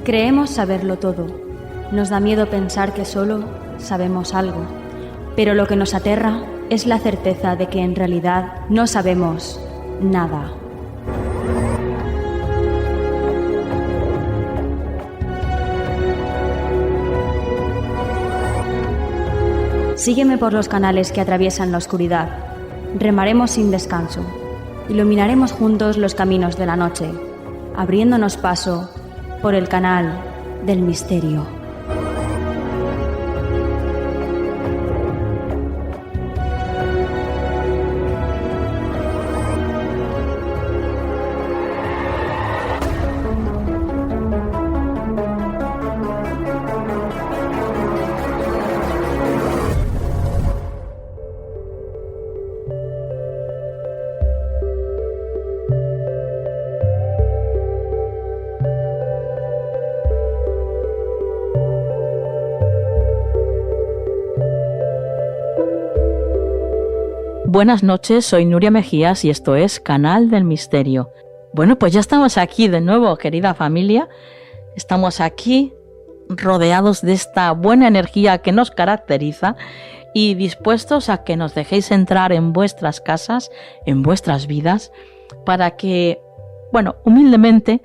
Creemos saberlo todo. Nos da miedo pensar que solo sabemos algo. Pero lo que nos aterra es la certeza de que en realidad no sabemos nada. Sígueme por los canales que atraviesan la oscuridad. Remaremos sin descanso. Iluminaremos juntos los caminos de la noche, abriéndonos paso por el canal del misterio. Buenas noches, soy Nuria Mejías y esto es Canal del Misterio. Bueno, pues ya estamos aquí de nuevo, querida familia. Estamos aquí rodeados de esta buena energía que nos caracteriza y dispuestos a que nos dejéis entrar en vuestras casas, en vuestras vidas, para que, bueno, humildemente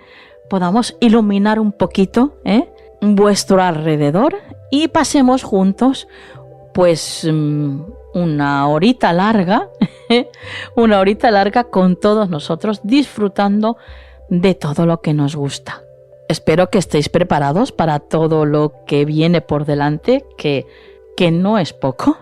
podamos iluminar un poquito vuestro alrededor y pasemos juntos, pues una horita larga con todos nosotros, disfrutando de todo lo que nos gusta. Espero que estéis preparados para todo lo que viene por delante, que no es poco.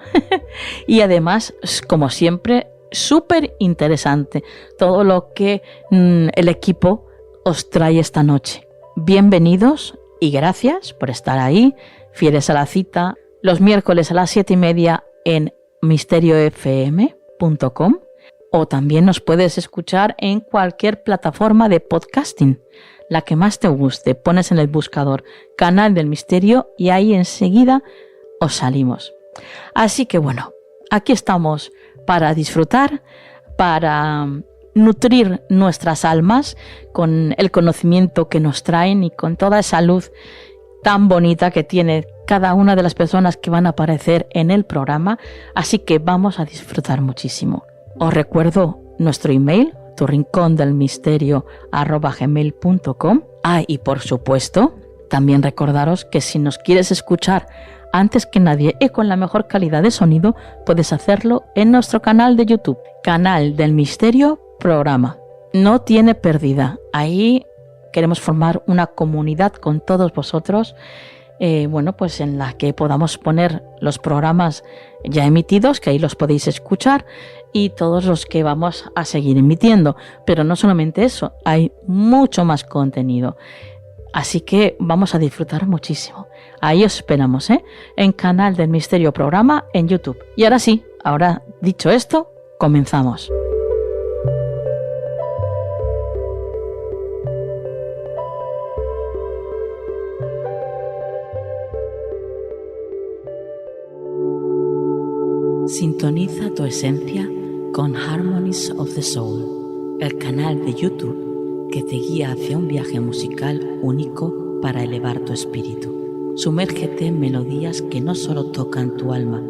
Y además, como siempre, súper interesante todo lo que el equipo os trae esta noche. Bienvenidos y gracias por estar ahí, fieles a la cita, los miércoles a las 7:30 en misteriofm.com, o también nos puedes escuchar en cualquier plataforma de podcasting, la que más te guste. Pones en el buscador Canal del Misterio y ahí enseguida os salimos. Así que bueno, aquí estamos para disfrutar, para nutrir nuestras almas con el conocimiento que nos traen y con toda esa luz tan bonita que tiene cada una de las personas que van a aparecer en el programa, así que vamos a disfrutar muchísimo. Os recuerdo nuestro email, turincondelmisterio@gmail.com. Y por supuesto, también recordaros que si nos quieres escuchar antes que nadie y con la mejor calidad de sonido, puedes hacerlo en nuestro canal de YouTube, Canal del Misterio Programa. No tiene pérdida. Ahí queremos formar una comunidad con todos vosotros, pues en la que podamos poner los programas ya emitidos, que ahí los podéis escuchar, y todos los que vamos a seguir emitiendo. Pero no solamente eso, hay mucho más contenido. Así que vamos a disfrutar muchísimo. Ahí os esperamos, en Canal del Misterio Programa en YouTube. Y ahora sí, ahora dicho esto, comenzamos. Sintoniza tu esencia con Harmonies of the Soul, el canal de YouTube que te guía hacia un viaje musical único para elevar tu espíritu. Sumérgete en melodías que no solo tocan tu alma,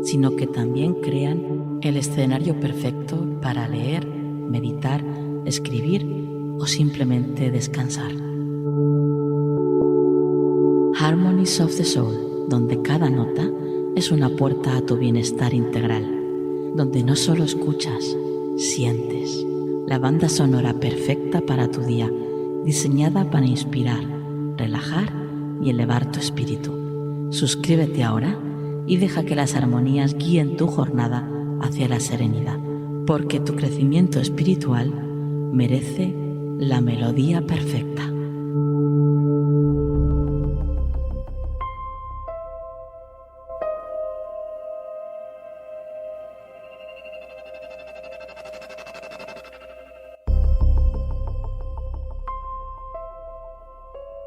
sino que también crean el escenario perfecto para leer, meditar, escribir o simplemente descansar. Harmonies of the Soul, donde cada nota es una puerta a tu bienestar integral, donde no solo escuchas, sientes. La banda sonora perfecta para tu día, diseñada para inspirar, relajar y elevar tu espíritu. Suscríbete ahora y deja que las armonías guíen tu jornada hacia la serenidad, porque tu crecimiento espiritual merece la melodía perfecta.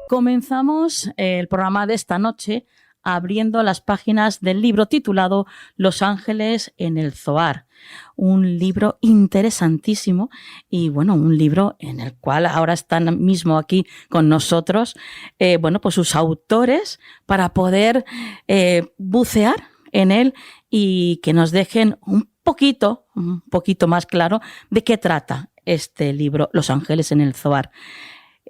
Comenzamos el programa de esta noche abriendo las páginas del libro titulado Los ángeles en el Zohar. Un libro interesantísimo y, bueno, un libro en el cual ahora están mismo aquí con nosotros, pues sus autores para poder bucear en él y que nos dejen un poquito más claro de qué trata este libro, Los ángeles en el Zohar.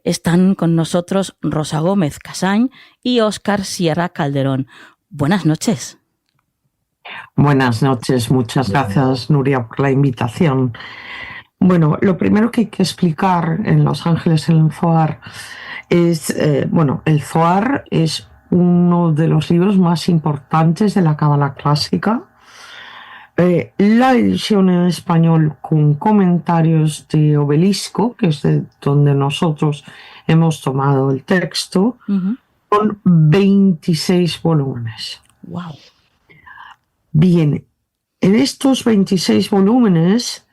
Están con nosotros Rosa Gómez Casañ y Óscar Sierra Calderón. Buenas noches. Buenas noches, muchas gracias, Nuria, por la invitación. Bueno, lo primero que hay que explicar en Los ángeles en el Zohar es, el Zohar es uno de los libros más importantes de la Cábala clásica. La edición en español con comentarios de Obelisco, que es de donde nosotros hemos tomado el texto, con 26 volúmenes. Wow. Bien, en estos 26 volúmenes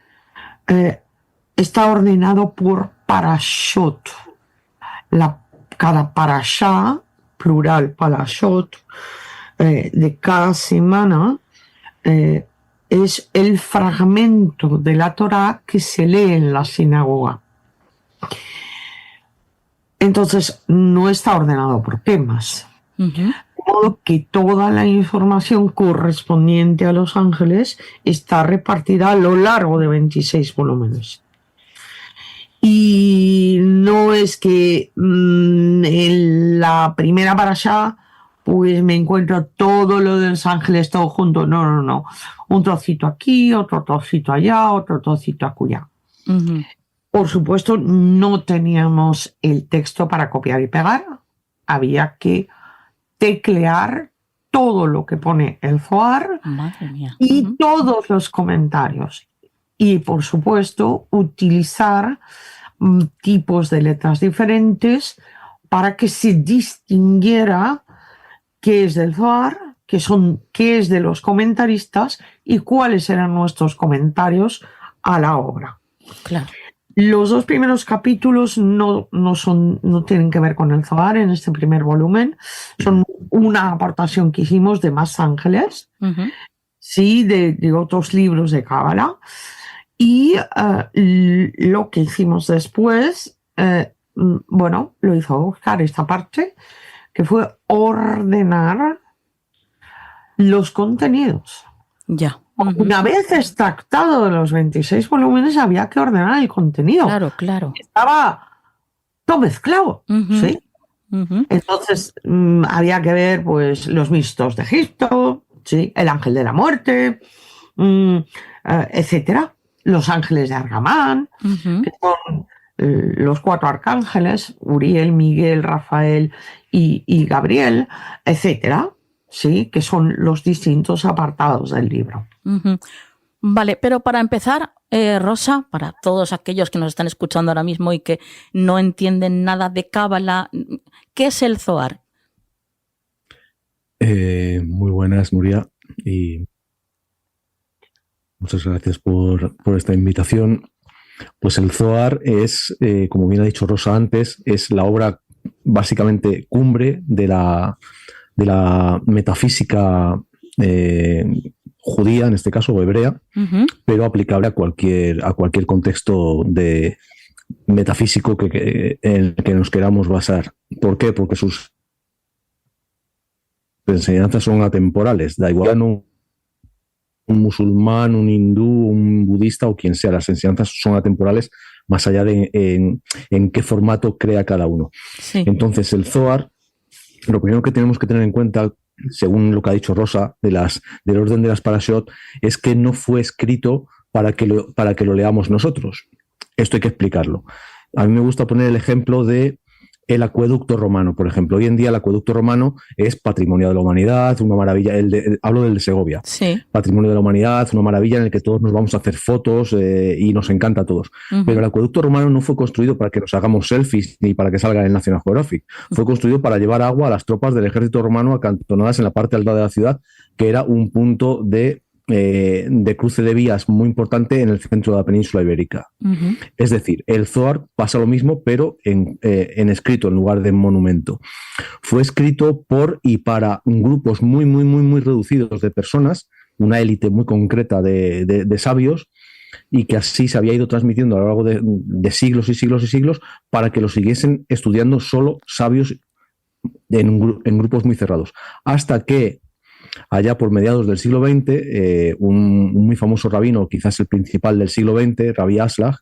está ordenado por parashot. Cada parashá, plural parashot, de cada semana es el fragmento de la Torá que se lee en la sinagoga. Entonces, no está ordenado por temas. De modo que toda la información correspondiente a los ángeles está repartida a lo largo de 26 volúmenes. Y no es que en la primera parashá pues me encuentro todo lo de los ángeles todo junto. No. Un trocito aquí, otro trocito allá, otro trocito acullá. Por supuesto, no teníamos el texto para copiar y pegar. Había que teclear todo lo que pone el Zohar. Madre mía. Y todos los comentarios. Y, por supuesto, utilizar tipos de letras diferentes para que se distinguiera qué es del Zohar, qué es de los comentaristas y cuáles eran nuestros comentarios a la obra. Claro. Los dos primeros capítulos no tienen que ver con el Zohar en este primer volumen. Son una aportación que hicimos de más ángeles, sí, de otros libros de Cábala. Y lo que hicimos después, lo hizo Óscar esta parte, que fue ordenar los contenidos. Ya. Una vez extractado de los 26 volúmenes, había que ordenar el contenido. Claro. Estaba todo mezclado, ¿sí? Entonces, había que ver, pues, los mistos de Egipto, ¿sí? El ángel de la muerte, etcétera. Los ángeles de Argamán, que son los 4 arcángeles, Uriel, Miguel, Rafael y Gabriel, etcétera, sí, que son los distintos apartados del libro. Vale, pero para empezar, Rosa, para todos aquellos que nos están escuchando ahora mismo y que no entienden nada de Cábala, ¿qué es el Zohar? Muy buenas, Nuria, y muchas gracias por esta invitación. Pues el Zohar es, como bien ha dicho Rosa antes, es la obra básicamente cumbre de la metafísica judía, en este caso, o hebrea, pero aplicable a cualquier contexto de metafísico en el que nos queramos basar. ¿Por qué? Porque sus enseñanzas son atemporales. Da igual un musulmán, un hindú, un budista o quien sea, las enseñanzas son atemporales más allá de en qué formato crea cada uno. Sí. Entonces, el Zohar, lo primero que tenemos que tener en cuenta, según lo que ha dicho Rosa, del orden de las parashot, es que no fue escrito para que lo leamos nosotros. Esto hay que explicarlo. A mí me gusta poner el ejemplo de el acueducto romano, por ejemplo. Hoy en día el acueducto romano es patrimonio de la humanidad, una maravilla. Hablo del de Segovia. Sí. Patrimonio de la humanidad, una maravilla en el que todos nos vamos a hacer fotos y nos encanta a todos. Pero el acueducto romano no fue construido para que nos hagamos selfies ni para que salga en el National Geographic. Fue construido para llevar agua a las tropas del ejército romano acantonadas en la parte alta de la ciudad, que era un punto de de cruce de vías muy importante en el centro de la península ibérica. Ujú. Es decir, el Zohar pasa lo mismo, pero en escrito en lugar de en monumento. Fue escrito por y para grupos muy, muy, muy, muy reducidos de personas, una élite muy concreta de sabios, y que así se había ido transmitiendo a lo largo de siglos y siglos y siglos para que lo siguiesen estudiando solo sabios en grupos muy cerrados. Hasta que allá por mediados del siglo XX, un muy famoso rabino, quizás el principal del siglo XX, Rabbi Aslach,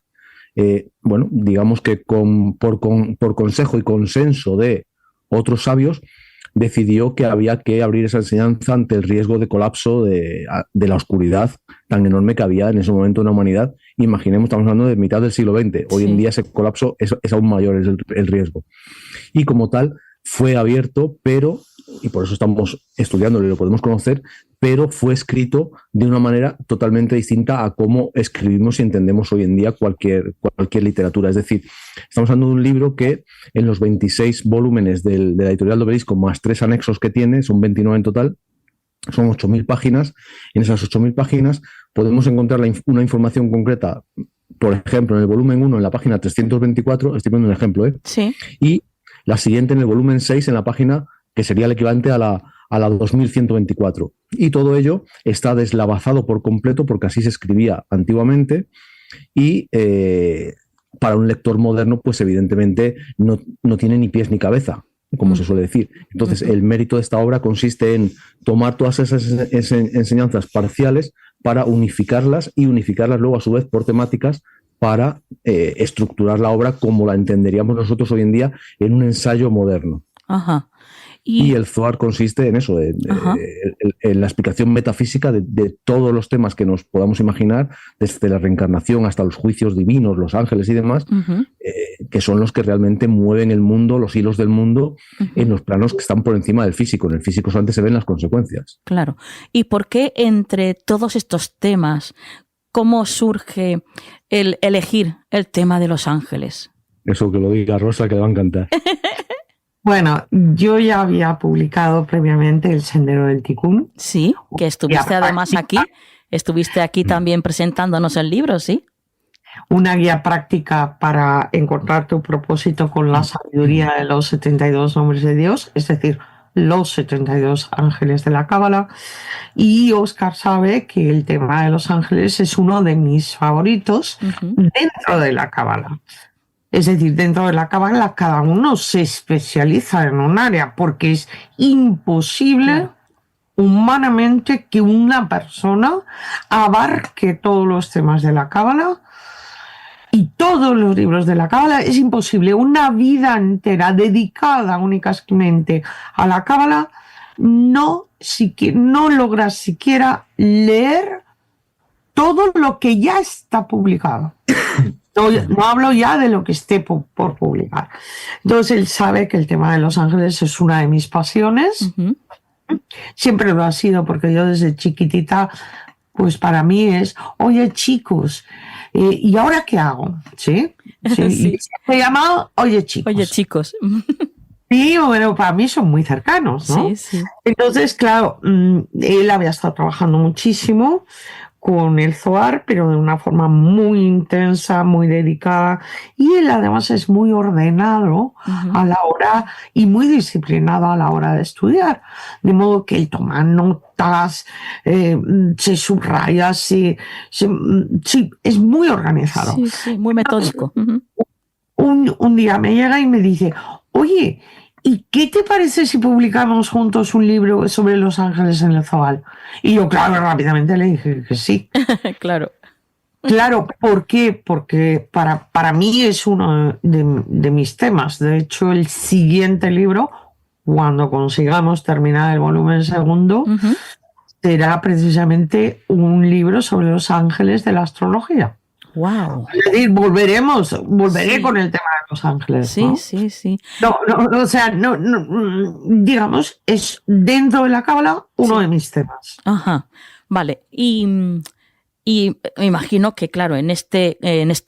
bueno, digamos que por consejo y consenso de otros sabios, decidió que había que abrir esa enseñanza ante el riesgo de colapso de la oscuridad tan enorme que había en ese momento en la humanidad. Imaginemos, estamos hablando de mitad del siglo XX. Hoy en día ese colapso es aún mayor, es el riesgo. Y como tal, fue abierto, pero, y por eso estamos estudiándolo y lo podemos conocer, pero fue escrito de una manera totalmente distinta a cómo escribimos y entendemos hoy en día cualquier literatura. Es decir, estamos hablando de un libro que en los 26 volúmenes de la editorial de Obelisco, más 3 anexos que tiene, son 29 en total, son 8.000 páginas. En esas 8.000 páginas podemos encontrar una información concreta, por ejemplo, en el volumen 1, en la página 324, estoy poniendo un ejemplo, Sí. y la siguiente en el volumen 6, en la página que sería el equivalente a la 2124. Y todo ello está deslavazado por completo porque así se escribía antiguamente y para un lector moderno, pues evidentemente no tiene ni pies ni cabeza, como se suele decir. Entonces, el mérito de esta obra consiste en tomar todas esas enseñanzas parciales para unificarlas y unificarlas luego a su vez por temáticas para estructurar la obra como la entenderíamos nosotros hoy en día en un ensayo moderno. Ajá. Y el Zohar consiste en eso, en la explicación metafísica de todos los temas que nos podamos imaginar, desde la reencarnación hasta los juicios divinos, los ángeles y demás, que son los que realmente mueven el mundo, los hilos del mundo, en los planos que están por encima del físico. En el físico solamente se ven las consecuencias. Claro. ¿Y por qué entre todos estos temas, cómo surge el elegir el tema de los ángeles? Eso que lo diga Rosa, que le va a encantar. Bueno, yo ya había publicado previamente El Sendero del Tikkun. Sí, que estuviste además aquí. Estuviste aquí también presentándonos el libro, ¿sí? Una guía práctica para encontrar tu propósito con la sabiduría de los 72 nombres de Dios, es decir, los 72 ángeles de la Cábala. Y Óscar sabe que el tema de los ángeles es uno de mis favoritos dentro de la Cábala. Es decir, dentro de la Cábala cada uno se especializa en un área porque es imposible humanamente que una persona abarque todos los temas de la Cábala y todos los libros de la Cábala. Es imposible. Una vida entera dedicada únicamente a la Cábala no logras siquiera leer todo lo que ya está publicado. No hablo ya de lo que esté por publicar. Entonces él sabe que el tema de los ángeles es una de mis pasiones. Siempre lo ha sido porque yo desde chiquitita, pues para mí es, oye chicos, ¿y ahora qué hago? ¿Sí? Sí. Se llama Oye chicos. Oye chicos. Sí, bueno, para mí son muy cercanos, ¿no? Sí, sí. Entonces, claro, él había estado trabajando muchísimo con el Zohar, pero de una forma muy intensa, muy dedicada, y él además es muy ordenado a la hora y muy disciplinado a la hora de estudiar, de modo que él toma notas, se subraya, sí, es muy organizado. Sí, sí, muy metódico. Un día me llega y me dice, oye, ¿y qué te parece si publicamos juntos un libro sobre los ángeles en el Zohar? Y yo, claro, rápidamente le dije que sí. Claro. Claro, ¿por qué? Porque para mí es uno de mis temas. De hecho, el siguiente libro, cuando consigamos terminar el volumen segundo, será precisamente un libro sobre los ángeles de la astrología. Wow. Es decir, volveré con el tema de los ángeles. Sí, ¿no? sí. No, o sea, no, digamos, es dentro de la Cábala uno de mis temas. Ajá, vale. Y me imagino que, claro, en este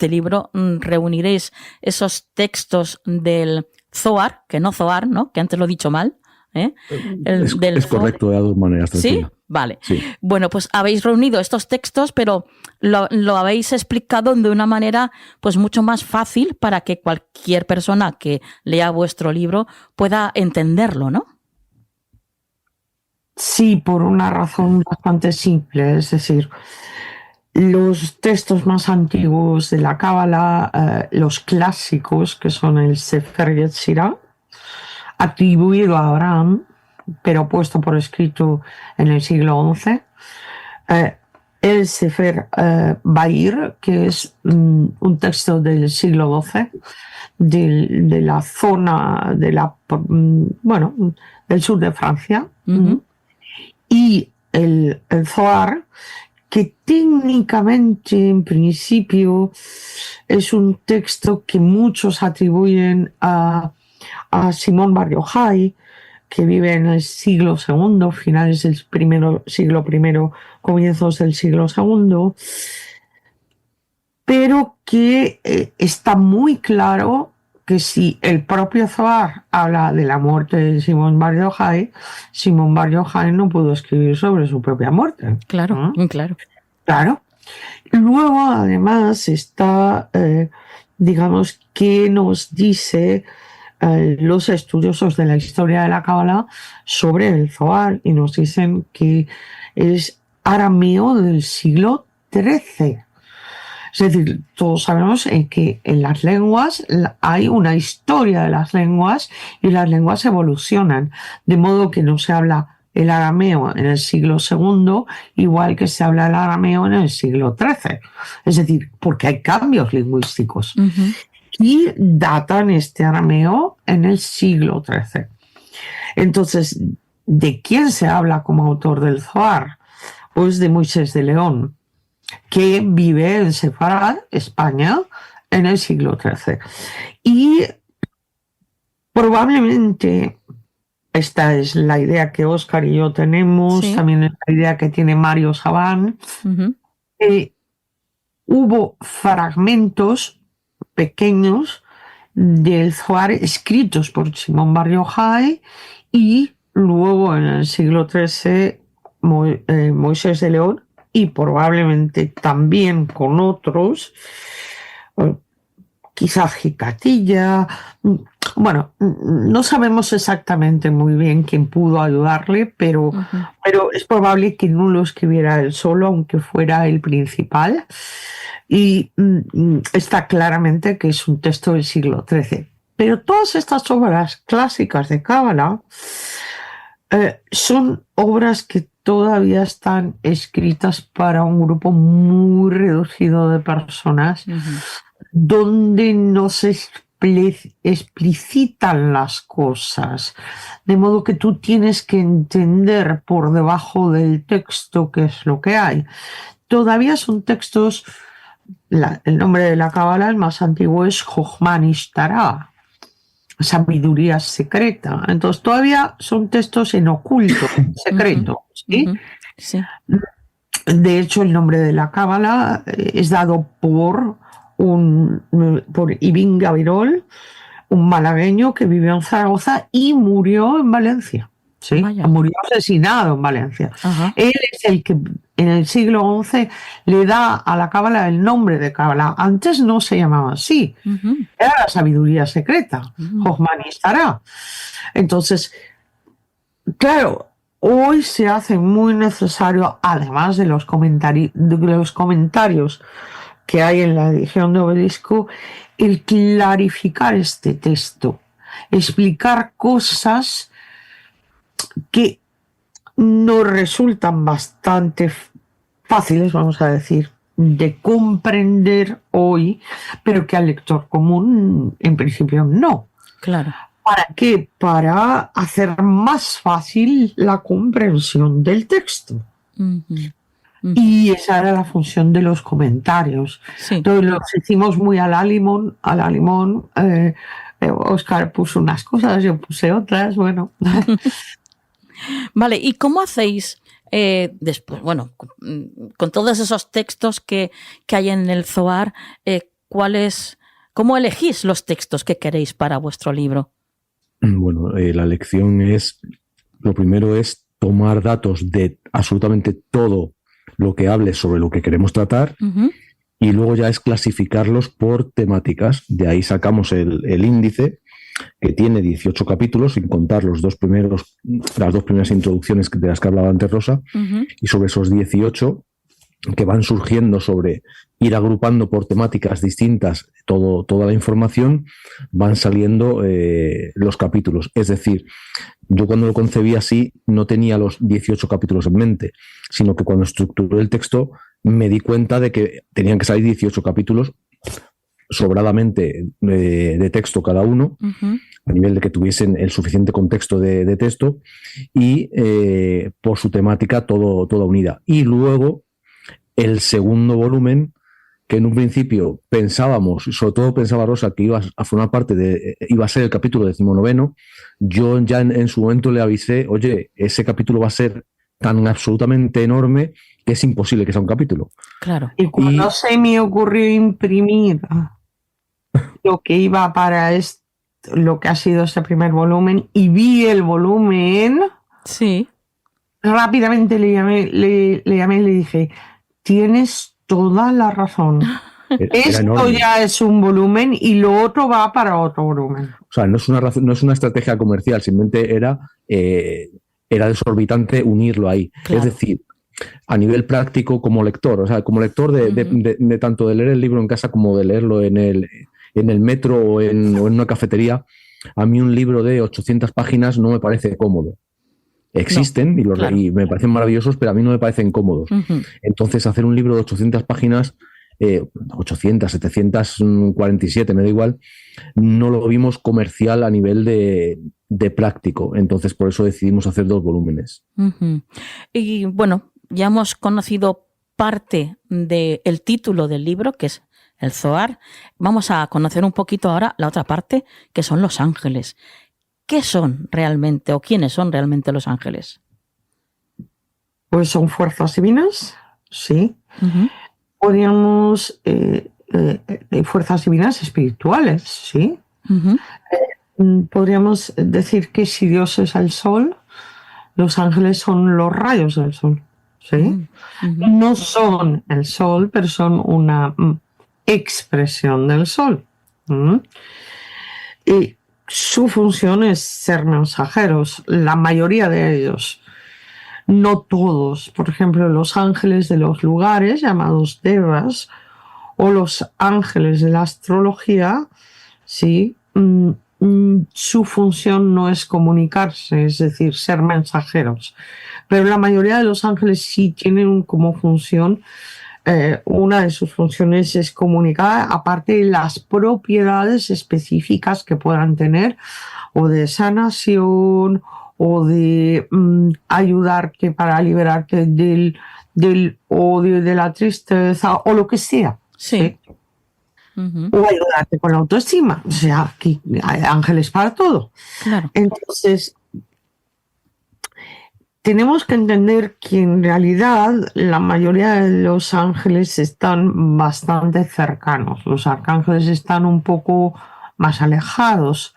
libro reuniréis esos textos del Zohar, que no Zohar, ¿no? Que antes lo he dicho mal. Es correcto de las dos maneras. Sí, Vale. Sí. Bueno, pues habéis reunido estos textos, pero lo habéis explicado de una manera pues mucho más fácil para que cualquier persona que lea vuestro libro pueda entenderlo, ¿no? Sí, por una razón bastante simple, es decir, los textos más antiguos de la Cábala, los clásicos, que son el Sefer Yetzirah, atribuido a Abraham, pero puesto por escrito en el siglo XI, el Sefer Bahir, que es un texto del siglo XII, de la zona del sur de Francia, y el Zohar, que técnicamente, en principio, es un texto que muchos atribuyen a Simón Bar Yochai, que vive en el siglo II, finales del siglo I, comienzos del siglo II, pero que está muy claro que si el propio Zohar habla de la muerte de Simón Bar Yochai no pudo escribir sobre su propia muerte. Claro, claro. Claro. Luego, además, está, digamos, qué nos dice los estudiosos de la historia de la Cábala sobre el Zohar, y nos dicen que es arameo del siglo XIII. Es decir, todos sabemos que en las lenguas hay una historia de las lenguas y las lenguas evolucionan, de modo que no se habla el arameo en el siglo II igual que se habla el arameo en el siglo XIII. Es decir, porque hay cambios lingüísticos. Y datan este arameo en el siglo XIII. Entonces, ¿de quién se habla como autor del Zohar? Pues de Moisés de León, que vive en Sefarad, España, en el siglo XIII. Y probablemente, esta es la idea que Óscar y yo tenemos, Sí. también es la idea que tiene Mario Sabán, hubo fragmentos pequeños del Zohar escritos por Simón Bar Yochai, y luego en el siglo XIII Moisés de León, y probablemente también con otros, quizás Jicatilla. Bueno, no sabemos exactamente muy bien quién pudo ayudarle, pero es probable que no lo escribiera él solo, aunque fuera el principal. Y está claramente que es un texto del siglo XIII. Pero todas estas obras clásicas de Cábala son obras que todavía están escritas para un grupo muy reducido de personas, donde no se explicitan las cosas, de modo que tú tienes que entender por debajo del texto qué es lo que hay. Todavía son textos, el nombre de la Cábala, el más antiguo, es Jochma Nishtarah, sabiduría secreta. Entonces todavía son textos en oculto, secreto. ¿Sí? Sí. De hecho, el nombre de la Cábala es dado por Ibn Gabirol, un malagueño que vivió en Zaragoza y murió en Valencia. ¿Sí? Murió asesinado en Valencia. Él es el que en el siglo XI le da a la Cábala el nombre de Cábala. Antes no se llamaba así. Era la sabiduría secreta. Jochma Nishtarah. Entonces, claro, hoy se hace muy necesario, además de los comentarios que hay en la edición de Obelisco, el clarificar este texto, explicar cosas que nos resultan bastante fáciles, vamos a decir, de comprender hoy, pero que al lector común en principio no. Claro. ¿Para qué? Para hacer más fácil la comprensión del texto. Y esa era la función de los comentarios. Sí. Entonces los hicimos muy a la limón. Óscar puso unas cosas, yo puse otras, bueno. Vale, ¿y cómo hacéis después, bueno, con todos esos textos que hay en el Zohar, cómo elegís los textos que queréis para vuestro libro? Bueno, la elección es, lo primero es tomar datos de absolutamente todo lo que hable sobre lo que queremos tratar, y luego ya es clasificarlos por temáticas. De ahí sacamos el índice, que tiene 18 capítulos, sin contar las dos primeras introducciones de las que hablaba antes Rosa, y sobre esos 18 que van surgiendo sobre ir agrupando por temáticas distintas toda la información, van saliendo los capítulos. Es decir, yo cuando lo concebí así no tenía los 18 capítulos en mente, sino que cuando estructuré el texto me di cuenta de que tenían que salir 18 capítulos sobradamente de texto cada uno, a nivel de que tuviesen el suficiente contexto de texto, y por su temática toda unida. Y luego el segundo volumen, que en un principio pensábamos, sobre todo pensaba Rosa, que iba a formar parte iba a ser el capítulo 19, yo ya en su momento le avisé, oye, ese capítulo va a ser tan absolutamente enorme que es imposible que sea un capítulo. Claro. Y cuando se me ocurrió imprimir lo que iba para lo que ha sido este primer volumen, y vi el volumen, sí, rápidamente le llamé y le dije, tienes toda la razón. Esto ya es un volumen y lo otro va para otro volumen. O sea, no es una estrategia comercial, simplemente era desorbitante unirlo ahí. Claro. Es decir, a nivel práctico como lector, o sea, como lector de tanto de leer el libro en casa como de leerlo en el metro o en una cafetería, a mí un libro de 800 páginas no me parece cómodo. Existen, no, claro, y me parecen maravillosos, pero a mí no me parecen cómodos. Entonces, hacer un libro de 800 páginas, 800, 747, me da igual, no lo vimos comercial a nivel de práctico. Entonces, por eso decidimos hacer 2 volúmenes. Y bueno, ya hemos conocido parte del título del libro, que es el Zohar. Vamos a conocer un poquito ahora la otra parte, que son los ángeles. ¿Qué son realmente o quiénes son realmente los ángeles? Pues son fuerzas divinas, sí. Podríamos, fuerzas divinas espirituales, sí. Podríamos decir que si Dios es el sol, los ángeles son los rayos del sol, sí. No son el sol, pero son una expresión del sol. Y su función es ser mensajeros, la mayoría de ellos, no todos. Por ejemplo, los ángeles de los lugares, llamados devas, o los ángeles de la astrología, sí, su función no es comunicarse, es decir, ser mensajeros. Pero la mayoría de los ángeles sí tienen como función, una de sus funciones es comunicar, aparte de las propiedades específicas que puedan tener, o de sanación, o de ayudarte para liberarte del odio, de la tristeza, o lo que sea. Sí. O ayudarte con la autoestima. O sea, aquí hay ángeles para todo. Claro. Entonces, tenemos que entender que en realidad la mayoría de los ángeles están bastante cercanos. Los arcángeles están un poco más alejados.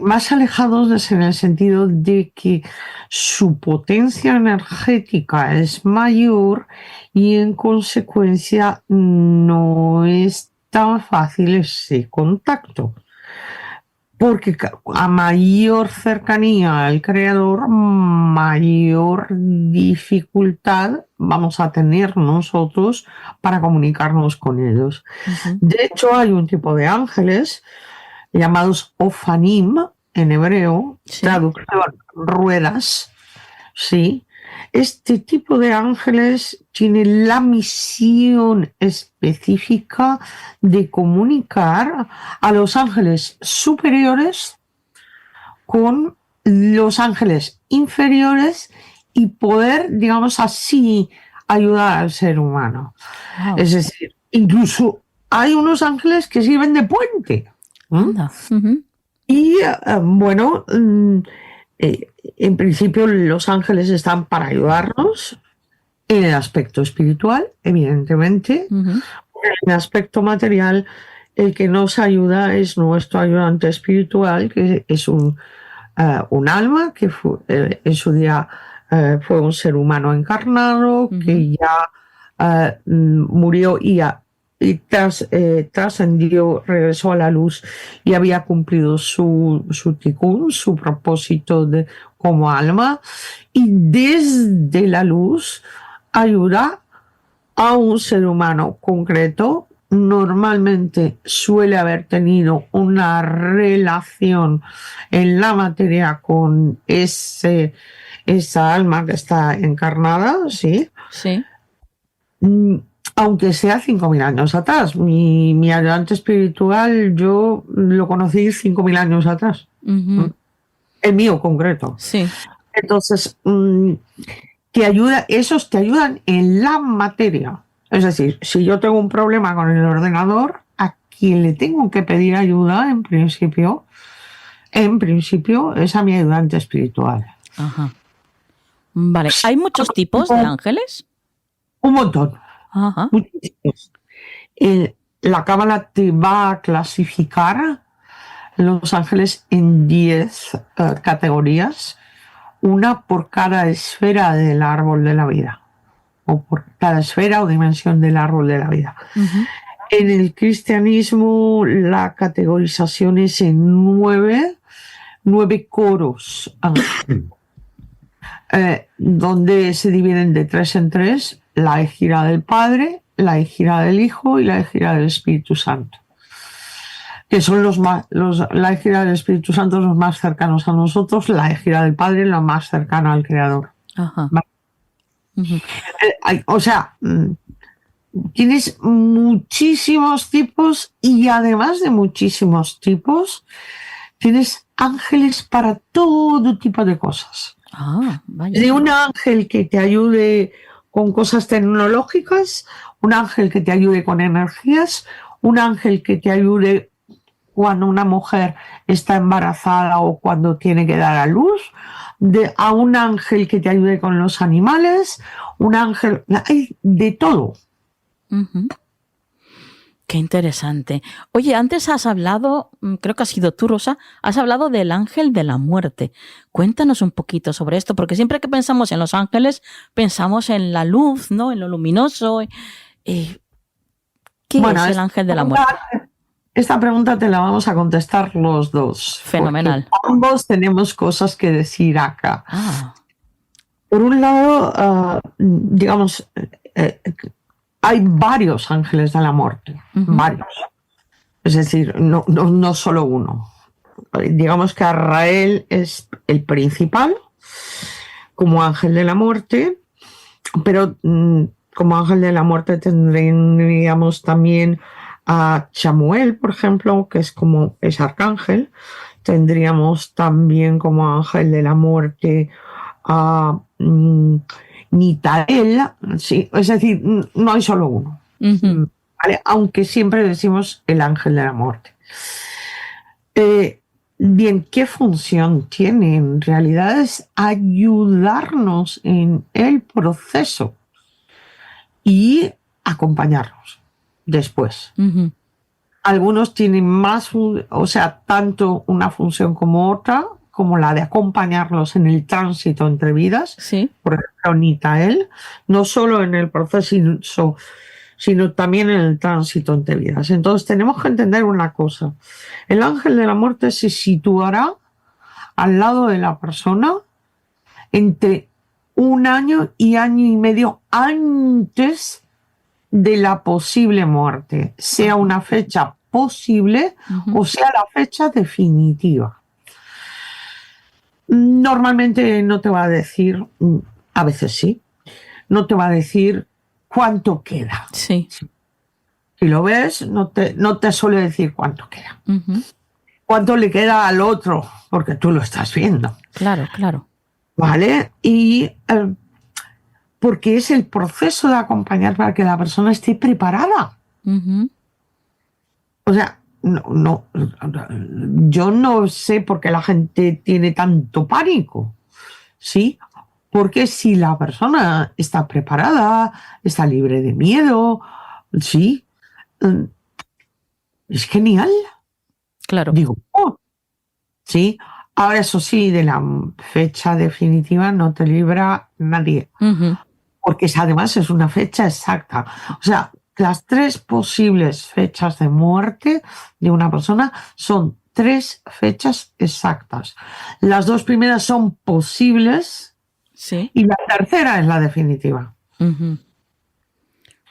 Más alejados en el sentido de que su potencia energética es mayor y en consecuencia no es tan fácil ese contacto. Porque a mayor cercanía al creador, mayor dificultad vamos a tener nosotros para comunicarnos con ellos. De hecho, hay un tipo de ángeles llamados Ofanim en hebreo, traducción ruedas, ¿sí? Este tipo de ángeles tiene la misión específica de comunicar a los ángeles superiores con los ángeles inferiores y poder, digamos así, ayudar al ser humano. Wow. Es decir, incluso hay unos ángeles que sirven de puente. Y bueno, en principio los ángeles están para ayudarnos en el aspecto espiritual, evidentemente. En el aspecto material, el que nos ayuda es nuestro ayudante espiritual, que es un alma que en su día fue un ser humano encarnado que ya murió y trascendió, regresó a la luz y había cumplido su tikkun, su propósito como alma, y desde la luz ayuda a un ser humano concreto. Normalmente suele haber tenido una relación en la materia con esa alma que está encarnada, ¿sí? Sí. Aunque sea 5.000 años atrás. Mi ayudante espiritual, yo lo conocí 5.000 años atrás. El mío concreto. Sí. Entonces, esos te ayudan en la materia. Es decir, si yo tengo un problema con el ordenador, a quien le tengo que pedir ayuda, en principio, es a mi ayudante espiritual. Ajá. Vale. ¿Hay muchos tipos de ángeles? Un montón. Ajá. Muchísimos. La Cábala te va a clasificar los ángeles en 10 categorías, una por cada esfera del árbol de la vida, o por cada esfera o dimensión del árbol de la vida. En el cristianismo la categorización es en 9 coros, donde se dividen de 3 en 3, la égida del Padre, la égida del Hijo y la égida del Espíritu Santo, que son la égida del Espíritu Santo los más cercanos a nosotros, la égida del Padre la más cercana al Creador. Ajá. O sea, tienes muchísimos tipos y además de muchísimos tipos, tienes ángeles para todo tipo de cosas. Ah, vaya. De un ángel que te ayude con cosas tecnológicas, un ángel que te ayude con energías, un ángel que te ayude cuando una mujer está embarazada o cuando tiene que dar a luz, a un ángel que te ayude con los animales, un ángel, hay de todo. Qué interesante. Oye, antes has hablado, creo que has sido tú, Rosa, has hablado del ángel de la muerte. Cuéntanos un poquito sobre esto, porque siempre que pensamos en los ángeles, pensamos en la luz, ¿no? En lo luminoso. ¿Qué es el ángel de la muerte? Esta pregunta te la vamos a contestar los dos. Fenomenal. Ambos tenemos cosas que decir acá. Ah. Por un lado, digamos, hay varios ángeles de la muerte, varios. Es decir, no solo uno. Digamos que Arrael es el principal como ángel de la muerte, pero como ángel de la muerte tendríamos también a Chamuel, por ejemplo, que es arcángel. Tendríamos también como ángel de la muerte a Nitael, sí, es decir, no hay solo uno, ¿vale? Aunque siempre decimos el ángel de la muerte. Bien, ¿qué función tiene? En realidad es ayudarnos en el proceso y acompañarnos después. Algunos tienen más, o sea, tanto una función como otra, como la de acompañarlos en el tránsito entre vidas. Sí. Por ejemplo, Nitael, no solo en el proceso, sino también en el tránsito entre vidas. Entonces tenemos que entender una cosa. El ángel de la muerte se situará al lado de la persona entre 1 año y 1.5 años antes de la posible muerte, sea una fecha posible o sea la fecha definitiva. Normalmente no te va a decir, a veces sí, no te va a decir cuánto queda. Sí. Si lo ves, no te suele decir cuánto queda. Cuánto le queda al otro, porque tú lo estás viendo. Claro, claro. ¿Vale? Y porque es el proceso de acompañar para que la persona esté preparada. O sea, yo no sé por qué la gente tiene tanto pánico, ¿sí? Porque si la persona está preparada, está libre de miedo, ¿sí? Es genial. Claro. Digo, ¿sí? Ahora, eso sí, de la fecha definitiva no te libra nadie, porque además es una fecha exacta. O sea, las 3 posibles fechas de muerte de una persona son 3 fechas exactas. Las 2 primeras son posibles Sí. y la tercera es la definitiva.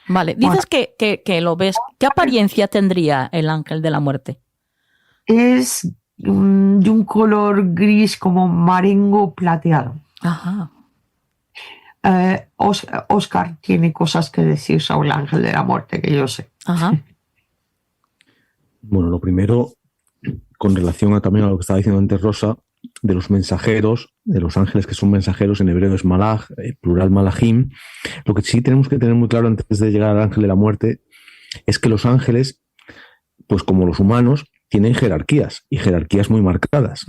Vale, Bueno, dices que lo ves. ¿Qué apariencia tendría el ángel de la muerte? es de un color gris como marengo plateado. Ajá. Oscar tiene cosas que decir sobre el ángel de la muerte, que yo sé. Ajá. Bueno, lo primero, con relación también a lo que estaba diciendo antes Rosa, de los mensajeros, de los ángeles que son mensajeros, en hebreo es malaj, plural malajim. Lo que sí tenemos que tener muy claro antes de llegar al ángel de la muerte es que los ángeles, pues como los humanos, tienen jerarquías y jerarquías muy marcadas.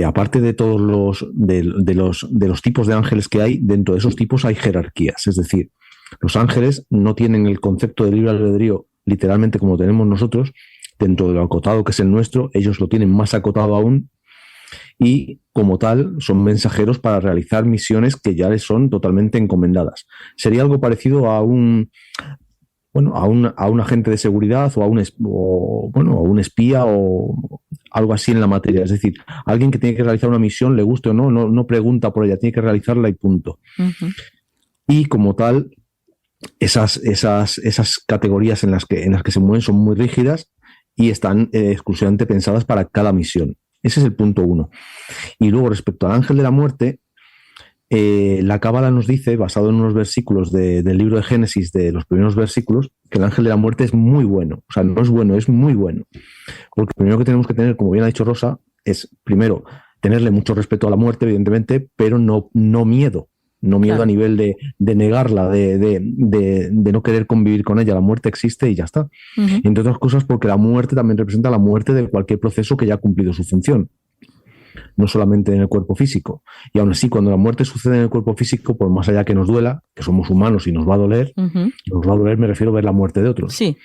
Aparte de todos los tipos de ángeles que hay, dentro de esos tipos hay jerarquías. Es decir, los ángeles no tienen el concepto de libre albedrío literalmente como tenemos nosotros, dentro de lo acotado que es el nuestro, ellos lo tienen más acotado aún, y como tal son mensajeros para realizar misiones que ya les son totalmente encomendadas. Sería algo parecido a un agente de seguridad o a un espía o algo así en la materia. Es decir, alguien que tiene que realizar una misión, le guste o no, no pregunta por ella, tiene que realizarla y punto. Y como tal, esas categorías en las que se mueven son muy rígidas y están exclusivamente pensadas para cada misión. Ese es el punto 1. Y luego, respecto al ángel de la muerte, la Cábala nos dice, basado en unos versículos del libro de Génesis, de los primeros versículos, que el ángel de la muerte es muy bueno. O sea, no es bueno, es muy bueno. Porque lo primero que tenemos que tener, como bien ha dicho Rosa, es, primero, tenerle mucho respeto a la muerte, evidentemente, pero no miedo. No miedo claro. A nivel de negarla, de no querer convivir con ella. La muerte existe y ya está. Entre otras cosas, porque la muerte también representa la muerte de cualquier proceso que ya ha cumplido su función. No solamente en el cuerpo físico. Y aún así, cuando la muerte sucede en el cuerpo físico, por más allá que nos duela, que somos humanos y nos va a doler, me refiero a ver la muerte de otros. Sí.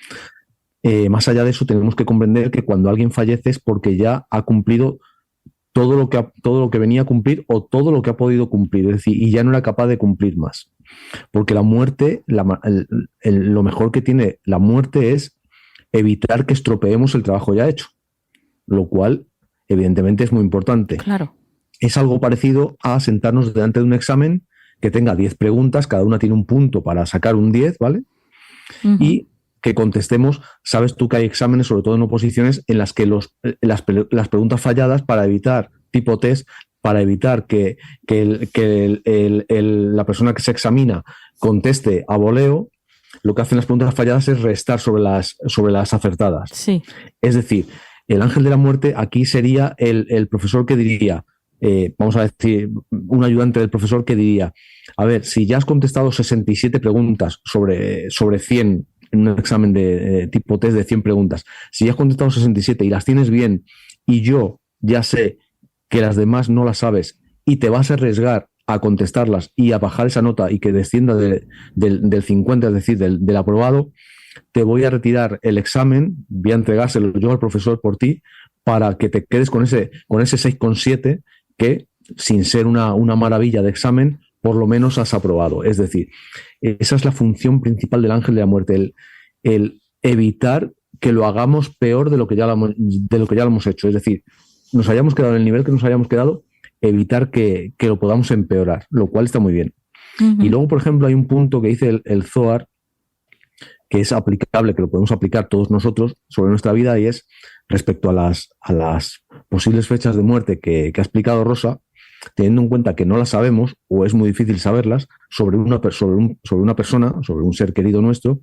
Más allá de eso, tenemos que comprender que cuando alguien fallece es porque ya ha cumplido todo lo que venía a cumplir o todo lo que ha podido cumplir, es decir, y ya no era capaz de cumplir más. Porque la muerte, lo mejor que tiene la muerte es evitar que estropeemos el trabajo ya hecho, lo cual evidentemente es muy importante. Claro. Es algo parecido a sentarnos delante de un examen que tenga 10 preguntas, cada una tiene un punto para sacar un 10, ¿vale? Y que contestemos, sabes tú que hay exámenes, sobre todo en oposiciones, en las que las preguntas falladas para evitar, tipo test, para evitar que la persona que se examina conteste a voleo, lo que hacen las preguntas falladas es restar sobre las acertadas. Sí. Es decir, el ángel de la muerte aquí sería el profesor que diría, vamos a decir, un ayudante del profesor que diría, a ver, si ya has contestado 67 preguntas sobre 100 en un examen de tipo test de 100 preguntas, si ya has contestado 67 y las tienes bien y yo ya sé que las demás no las sabes y te vas a arriesgar a contestarlas y a bajar esa nota y que descienda del 50, es decir, del aprobado, te voy a retirar el examen, voy a entregárselo yo al profesor por ti para que te quedes con ese 6,7 que, sin ser una maravilla de examen, por lo menos has aprobado. Es decir, esa es la función principal del ángel de la muerte, el evitar que lo hagamos peor de lo que ya lo hemos hecho. Es decir, nos hayamos quedado en el nivel que nos hayamos quedado, evitar que lo podamos empeorar, lo cual está muy bien. Y luego, por ejemplo, hay un punto que dice el Zohar, que es aplicable, que lo podemos aplicar todos nosotros sobre nuestra vida, y es respecto a las posibles fechas de muerte que ha explicado Rosa, teniendo en cuenta que no las sabemos o es muy difícil saberlas sobre una persona, sobre un ser querido nuestro,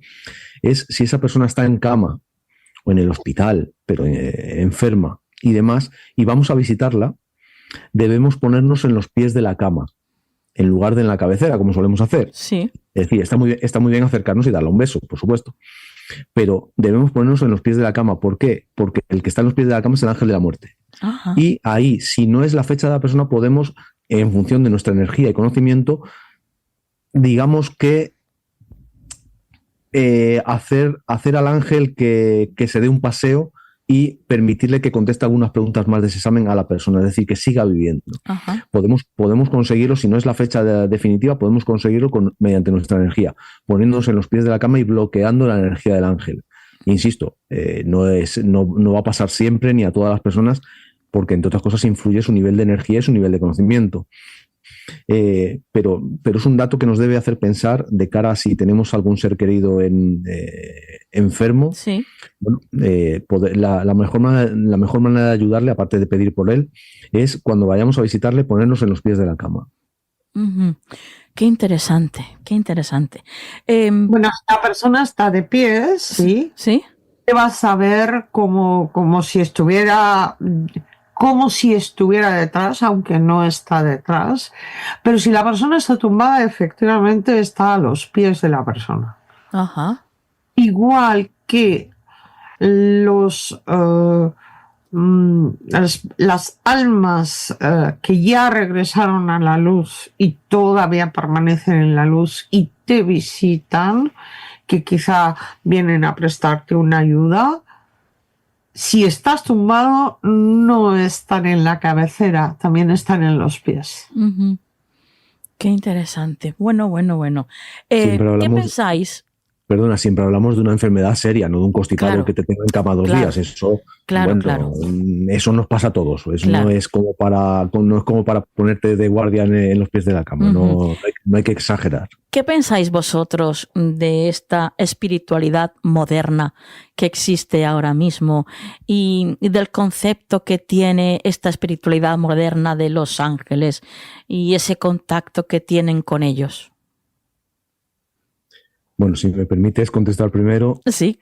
es si esa persona está en cama o en el hospital, pero enferma y demás, y vamos a visitarla, debemos ponernos en los pies de la cama, en lugar de en la cabecera, como solemos hacer. Sí. Es decir, está muy bien acercarnos y darle un beso, por supuesto. Pero debemos ponernos en los pies de la cama. ¿Por qué? Porque el que está en los pies de la cama es el ángel de la muerte. Ajá. Y ahí, si no es la fecha de la persona, podemos, en función de nuestra energía y conocimiento, digamos que hacer al ángel que se dé un paseo y permitirle que conteste algunas preguntas más de ese examen a la persona, es decir, que siga viviendo. Ajá. Podemos conseguirlo, si no es la fecha definitiva, podemos conseguirlo mediante nuestra energía, poniéndonos en los pies de la cama y bloqueando la energía del ángel. Insisto, no va a pasar siempre ni a todas las personas, porque entre otras cosas influye su nivel de energía y su nivel de conocimiento. Pero es un dato que nos debe hacer pensar de cara a si tenemos algún ser querido enfermo. Sí. Bueno, la mejor manera de ayudarle, aparte de pedir por él, es cuando vayamos a visitarle ponernos en los pies de la cama. Uh-huh. Qué interesante, qué interesante. Bueno, si la persona está de pies, sí. ¿Sí? Vas a ver como si estuviera detrás, aunque no está detrás. Pero si la persona está tumbada, efectivamente está a los pies de la persona. Ajá. Igual que las almas que ya regresaron a la luz y todavía permanecen en la luz y te visitan, que quizá vienen a prestarte una ayuda, si estás tumbado no están en la cabecera, también están en los pies. Uh-huh. Qué interesante. Bueno. ¿Qué pensáis? Perdona, siempre hablamos de una enfermedad seria, no de un constipado que te tenga en cama 2 días. Eso, eso nos pasa a todos. Eso no es como para ponerte de guardia en los pies de la cama. Uh-huh. No hay que exagerar. ¿Qué pensáis vosotros de esta espiritualidad moderna que existe ahora mismo y del concepto que tiene esta espiritualidad moderna de los ángeles y ese contacto que tienen con ellos? Bueno, si me permites contestar primero. Sí.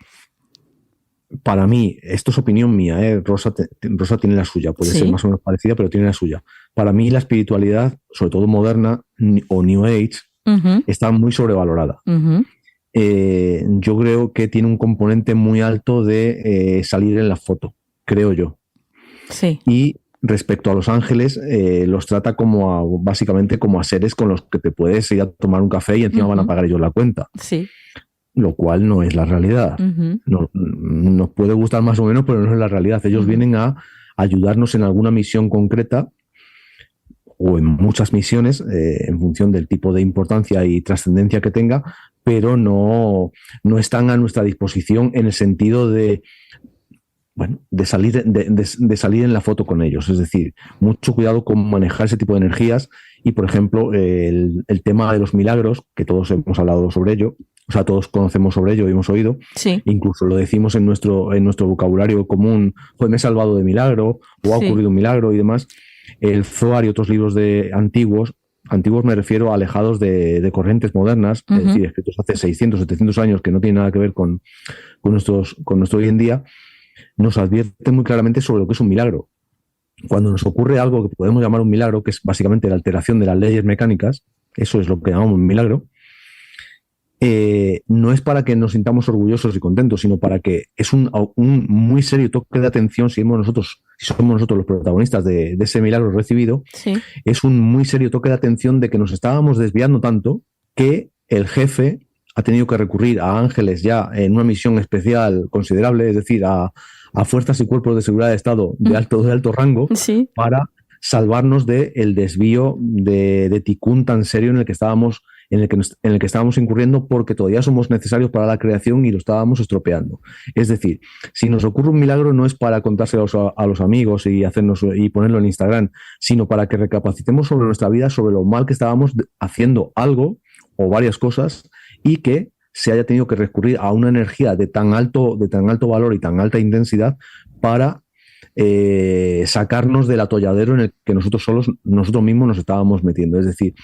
Para mí, esto es opinión mía, Rosa tiene la suya, puede ser más o menos parecida, pero tiene la suya. Para mí la espiritualidad, sobre todo moderna o New Age, uh-huh, está muy sobrevalorada. Uh-huh. Yo creo que tiene un componente muy alto de salir en la foto, creo yo. Sí. Y respecto a los ángeles, los trata básicamente como a seres con los que te puedes ir a tomar un café y encima, uh-huh, van a pagar ellos la cuenta. Sí. Lo cual no es la realidad. Uh-huh. Nos puede gustar más o menos, pero no es la realidad. Ellos, uh-huh, vienen a ayudarnos en alguna misión concreta o en muchas misiones, en función del tipo de importancia y trascendencia que tenga, pero no están a nuestra disposición en el sentido de salir en la foto con ellos. Es decir, mucho cuidado con manejar ese tipo de energías y, por ejemplo, el tema de los milagros, que todos hemos hablado sobre ello, o sea, todos conocemos sobre ello y hemos oído, sí, incluso lo decimos en nuestro vocabulario común, me he salvado de milagro, o ha ocurrido un milagro y demás. El Zohar y otros libros antiguos me refiero a alejados de corrientes modernas, uh-huh, es decir, escritos hace 600, 700 años, que no tienen nada que ver con nuestro hoy en día, nos advierte muy claramente sobre lo que es un milagro. Cuando nos ocurre algo que podemos llamar un milagro, que es básicamente la alteración de las leyes mecánicas, eso es lo que llamamos un milagro, no es para que nos sintamos orgullosos y contentos, sino para que es un muy serio toque de atención si somos nosotros los protagonistas de ese milagro recibido. Sí. Es un muy serio toque de atención de que nos estábamos desviando tanto que el jefe ha tenido que recurrir a ángeles ya en una misión especial considerable, es decir, a fuerzas y cuerpos de seguridad de Estado de alto rango, sí, para salvarnos del desvío de ticún tan serio en el que estábamos incurriendo, porque todavía somos necesarios para la creación y lo estábamos estropeando. Es decir, si nos ocurre un milagro no es para contárselo a los amigos y ponerlo en Instagram, sino para que recapacitemos sobre nuestra vida, sobre lo mal que estábamos haciendo algo o varias cosas, y que se haya tenido que recurrir a una energía de tan alto valor y tan alta intensidad para sacarnos del atolladero en el que nosotros mismos nos estábamos metiendo. Es decir,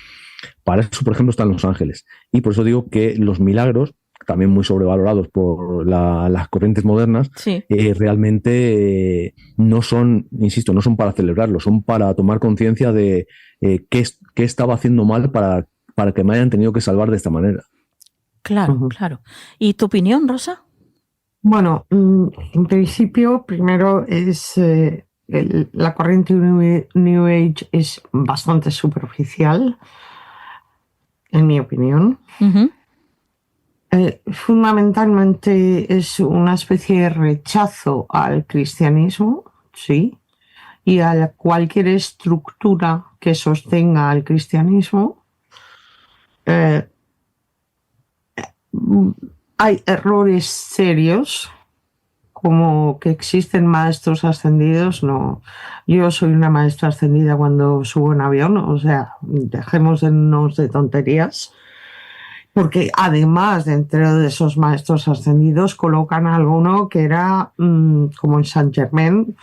para eso, por ejemplo, están los ángeles. Y por eso digo que los milagros, también muy sobrevalorados por las corrientes modernas, sí, realmente no son, insisto, no son para celebrarlo, son para tomar conciencia de qué estaba haciendo mal para que me hayan tenido que salvar de esta manera. Claro, Uh-huh. claro. ¿Y tu opinión, Rosa? Bueno, en principio, primero es la corriente New Age es bastante superficial, en mi opinión. Uh-huh. Fundamentalmente es una especie de rechazo al cristianismo, sí, y a cualquier estructura que sostenga al cristianismo. Hay errores serios, como que existen maestros ascendidos. No, yo soy una maestra ascendida cuando subo en avión, o sea, dejémonos de tonterías, porque además dentro de esos maestros ascendidos colocan a alguno que era como en Saint Germain,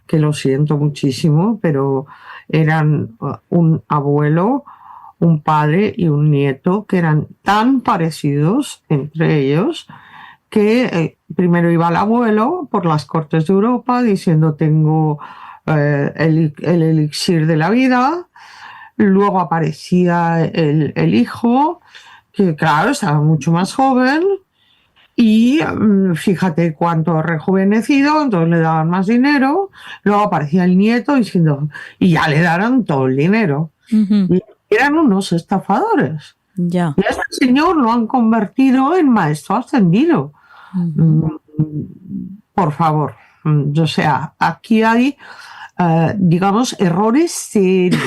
que lo siento muchísimo, pero eran un abuelo, un padre y un nieto que eran tan parecidos entre ellos que primero iba el abuelo por las cortes de Europa diciendo tengo el elixir de la vida, luego aparecía el hijo, que claro, estaba mucho más joven, y fíjate cuánto rejuvenecido, entonces le daban más dinero, luego aparecía el nieto diciendo, y ya le daron todo el dinero. Y eran unos estafadores. Ya. Y a este señor lo han convertido en maestro ascendido. Por favor. O sea, aquí hay, digamos, errores serios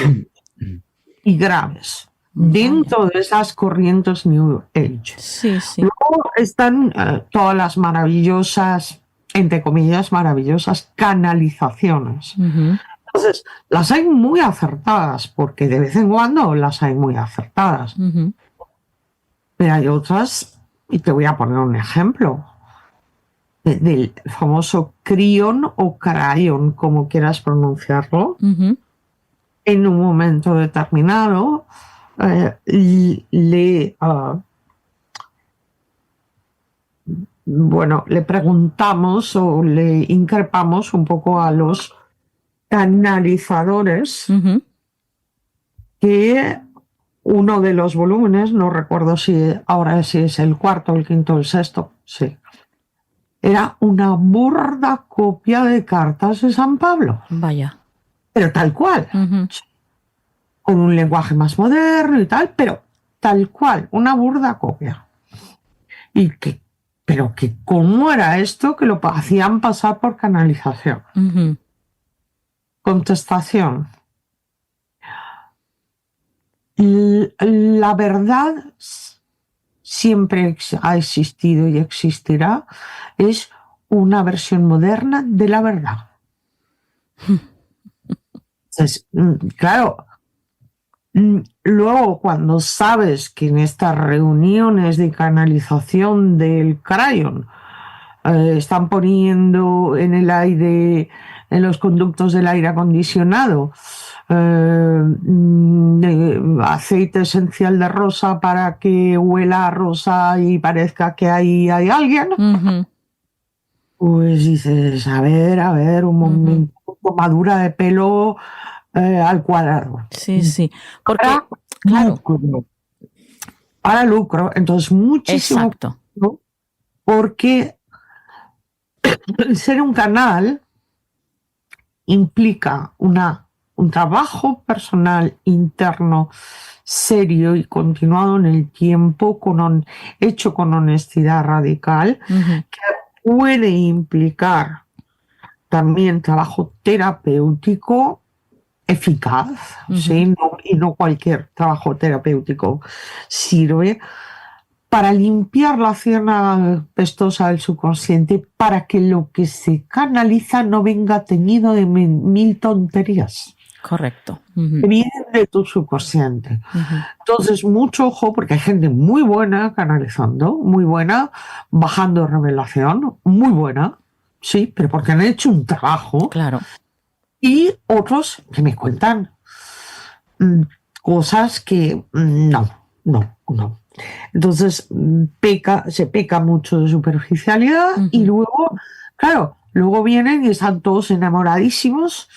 y graves dentro de esas corrientes New Age. Sí, sí. Luego están todas las maravillosas, entre comillas, maravillosas canalizaciones. Entonces, las hay muy acertadas, porque de vez en cuando las hay muy acertadas. Pero hay otras, y te voy a poner un ejemplo, del famoso Crion o Crayon, como quieras pronunciarlo. En un momento determinado, le preguntamos o le increpamos un poco a los canalizadores que uno de los volúmenes, no recuerdo si ahora si es el cuarto, el quinto, el sexto, sí, era una burda copia de cartas de San Pablo. Vaya. Pero tal cual. Con un lenguaje más moderno y tal, pero tal cual, una burda copia. Pero que cómo era esto que lo hacían pasar por canalización. Contestación. La verdad siempre ha existido y existirá, es una versión moderna de la verdad. Entonces, claro, luego cuando sabes que en estas reuniones de canalización del Crayon están poniendo en el aire, en los conductos del aire acondicionado, aceite esencial de rosa para que huela a rosa y parezca que ahí hay alguien, pues dices, a ver, un momento, tomadura de pelo al cuadrado. Sí, sí. Porque, claro. Para lucro, entonces muchísimo. Exacto. Lucro, porque ser un canal implica un trabajo personal interno serio y continuado en el tiempo, hecho con honestidad radical, que puede implicar también trabajo terapéutico eficaz, ¿sí? Y no cualquier trabajo terapéutico sirve para limpiar la zona pestosa del subconsciente, para que lo que se canaliza no venga teñido de mil tonterías. Correcto. Que vienen de tu subconsciente. Entonces, mucho ojo, porque hay gente muy buena canalizando, muy buena, bajando revelación, muy buena, sí, pero porque han hecho un trabajo. Claro. Y otros que me cuentan cosas que no. Entonces se peca mucho de superficialidad y luego, claro, vienen y están todos enamoradísimos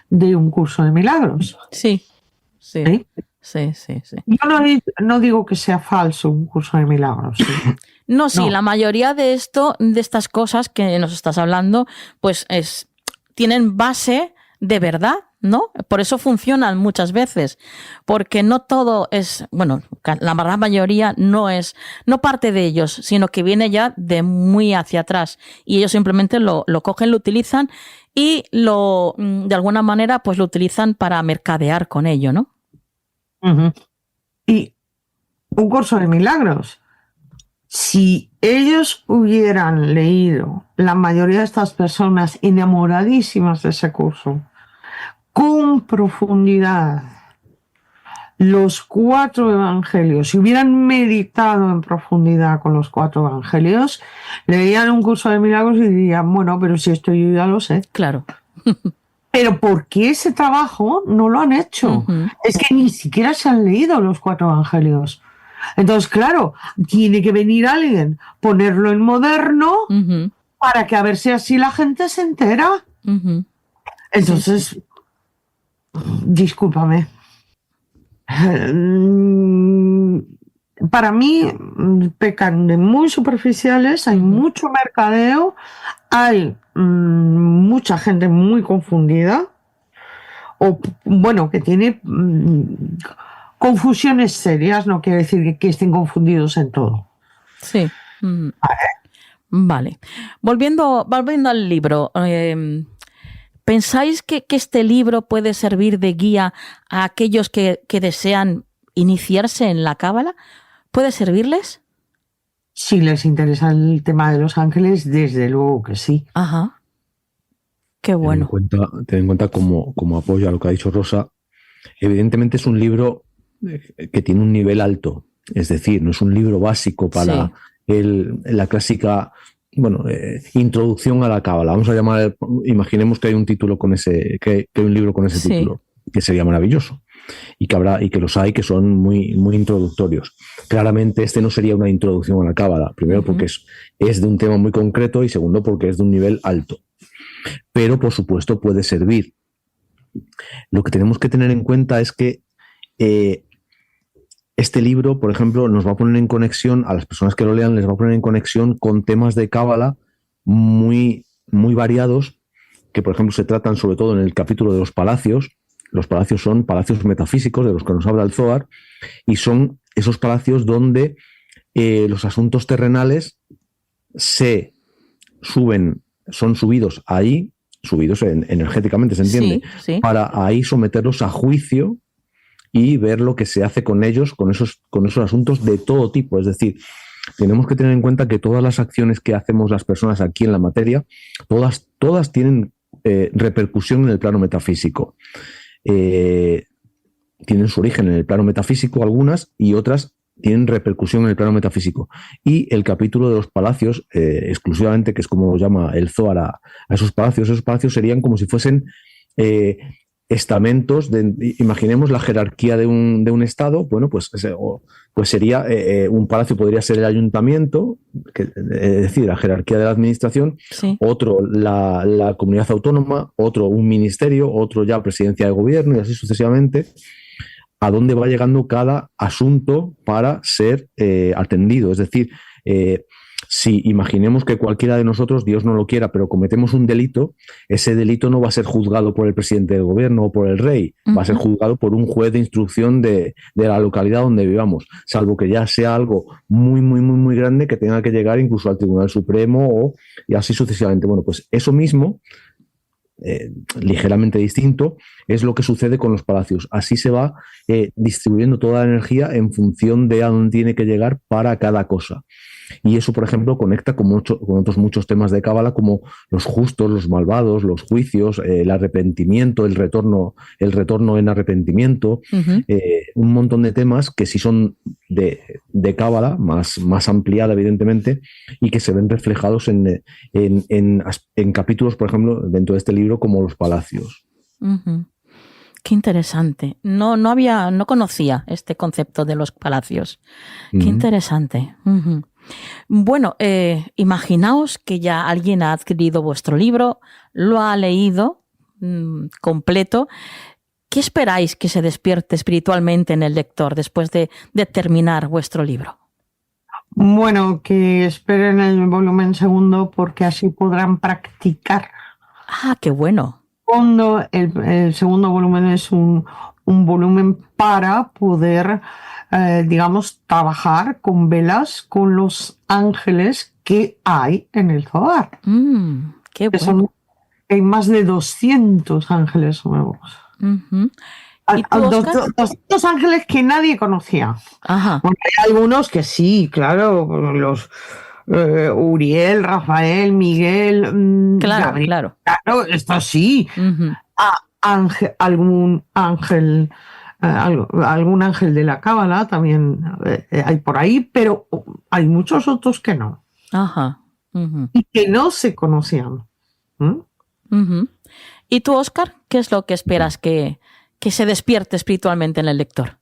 de un curso de milagros. Sí. Yo no digo que sea falso un curso de milagros. ¿Sí? No, la mayoría de estas cosas que nos estás hablando, pues tienen base de verdad, ¿no? Por eso funcionan muchas veces, porque no todo es, bueno, la gran mayoría no parte de ellos, sino que viene ya de muy hacia atrás y ellos simplemente lo cogen, lo utilizan y de alguna manera pues lo utilizan para mercadear con ello, ¿no? Uh-huh. Y un curso de milagros. Si ellos hubieran leído, la mayoría de estas personas enamoradísimas de ese curso, con profundidad, los 4 evangelios, si hubieran meditado en profundidad con los 4 evangelios, leían un curso de milagros y dirían, bueno, pero si esto yo ya lo sé. Claro. Pero ¿por qué ese trabajo no lo han hecho? Uh-huh. Es que ni siquiera se han leído los 4 evangelios. Entonces, claro, tiene que venir alguien, ponerlo en moderno, uh-huh, para que a ver si así la gente se entera. Uh-huh. Entonces, sí. Discúlpame. Para mí pecan de muy superficiales, hay mucho mercadeo, hay mucha gente muy confundida, o bueno, que tiene confusiones serias, no quiere decir que estén confundidos en todo. Sí. Vale. Volviendo al libro, ¿pensáis que este libro puede servir de guía a aquellos que desean iniciarse en la Cábala? ¿Puede servirles? Si les interesa el tema de los ángeles, desde luego que sí. Ajá. Qué bueno. Ten en cuenta como apoyo a lo que ha dicho Rosa, evidentemente es un libro que tiene un nivel alto, es decir, no es un libro básico para la clásica introducción a la Cábala. Vamos a llamar, imaginemos que hay un título con ese, que hay un libro con ese título, que sería maravilloso. Y que los hay que son muy, muy introductorios. Claramente este no sería una introducción a la Cábala, primero porque es de un tema muy concreto y segundo porque es de un nivel alto. Pero por supuesto puede servir. Lo que tenemos que tener en cuenta es que este libro, por ejemplo, nos va a poner en conexión, a las personas que lo lean les va a poner en conexión con temas de Cábala muy, muy variados, que por ejemplo se tratan sobre todo en el capítulo de los palacios. Los palacios son palacios metafísicos de los que nos habla el Zohar, y son esos palacios donde los asuntos terrenales son subidos ahí, subidos energéticamente, ¿se entiende? Sí. Para ahí someterlos a juicio y ver lo que se hace con ellos, con esos asuntos de todo tipo. Es decir, tenemos que tener en cuenta que todas las acciones que hacemos las personas aquí en la materia, todas tienen repercusión en el plano metafísico. Tienen su origen en el plano metafísico algunas y otras tienen repercusión en el plano metafísico. Y el capítulo de los palacios, exclusivamente, que es como lo llama el Zohar a esos palacios serían como si fuesen estamentos, imaginemos la jerarquía de un estado, bueno, pues sería un palacio podría ser el ayuntamiento, es decir, la jerarquía de la administración, otro la comunidad autónoma, otro un ministerio, otro ya presidencia de gobierno y así sucesivamente, a dónde va llegando cada asunto para ser atendido. Es decir, si imaginemos que cualquiera de nosotros, Dios no lo quiera, pero cometemos un delito, ese delito no va a ser juzgado por el presidente del gobierno o por el rey, va a ser juzgado por un juez de instrucción de la localidad donde vivamos, salvo que ya sea algo muy, muy, muy, muy grande que tenga que llegar incluso al Tribunal Supremo y así sucesivamente. Bueno, pues eso mismo, ligeramente distinto, es lo que sucede con los palacios. Así se va distribuyendo toda la energía en función de a dónde tiene que llegar para cada cosa. Y eso, por ejemplo, conecta con otros muchos temas de Cábala, como los justos, los malvados, los juicios, el arrepentimiento, el retorno en arrepentimiento, un montón de temas que sí son de Cábala, más ampliada, evidentemente, y que se ven reflejados en capítulos, por ejemplo, dentro de este libro, como los palacios. Uh-huh. Qué interesante. No conocía este concepto de los palacios. Qué interesante. Uh-huh. Bueno, imaginaos que ya alguien ha adquirido vuestro libro, lo ha leído completo. ¿Qué esperáis que se despierte espiritualmente en el lector después de terminar vuestro libro? Bueno, que esperen el volumen segundo porque así podrán practicar. Ah, qué bueno. el segundo volumen es un volumen para poder, digamos, trabajar con velas con los ángeles que hay en el Zohar. Qué Que bueno. hay más de 200 ángeles nuevos. Ujú. ¿Y tú, Óscar? 200 ángeles que nadie conocía. Ajá. Bueno, hay algunos que sí, claro, los Uriel, Rafael, Miguel, Claro, Gabriel. claro. Claro, esto sí. Ujú. Algún ángel de la Cábala también hay por ahí, pero hay muchos otros que no. Ajá. Ujú. Y que no se conocían. Ujú. ¿Y tú, Óscar, qué es lo que esperas que se despierte espiritualmente en el lector?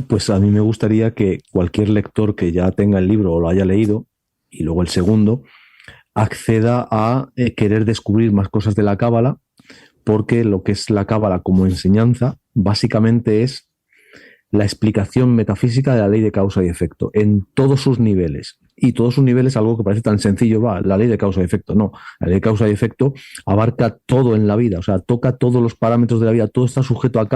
Pues a mí me gustaría que cualquier lector que ya tenga el libro o lo haya leído, y luego el segundo, acceda a querer descubrir más cosas de la Cábala, porque lo que es la Cábala como enseñanza básicamente es la explicación metafísica de la ley de causa y efecto en todos sus niveles. Y todos sus niveles, algo que parece tan sencillo, la ley de causa y efecto. No, la ley de causa y efecto abarca todo en la vida, o sea, toca todos los parámetros de la vida, todo está sujeto a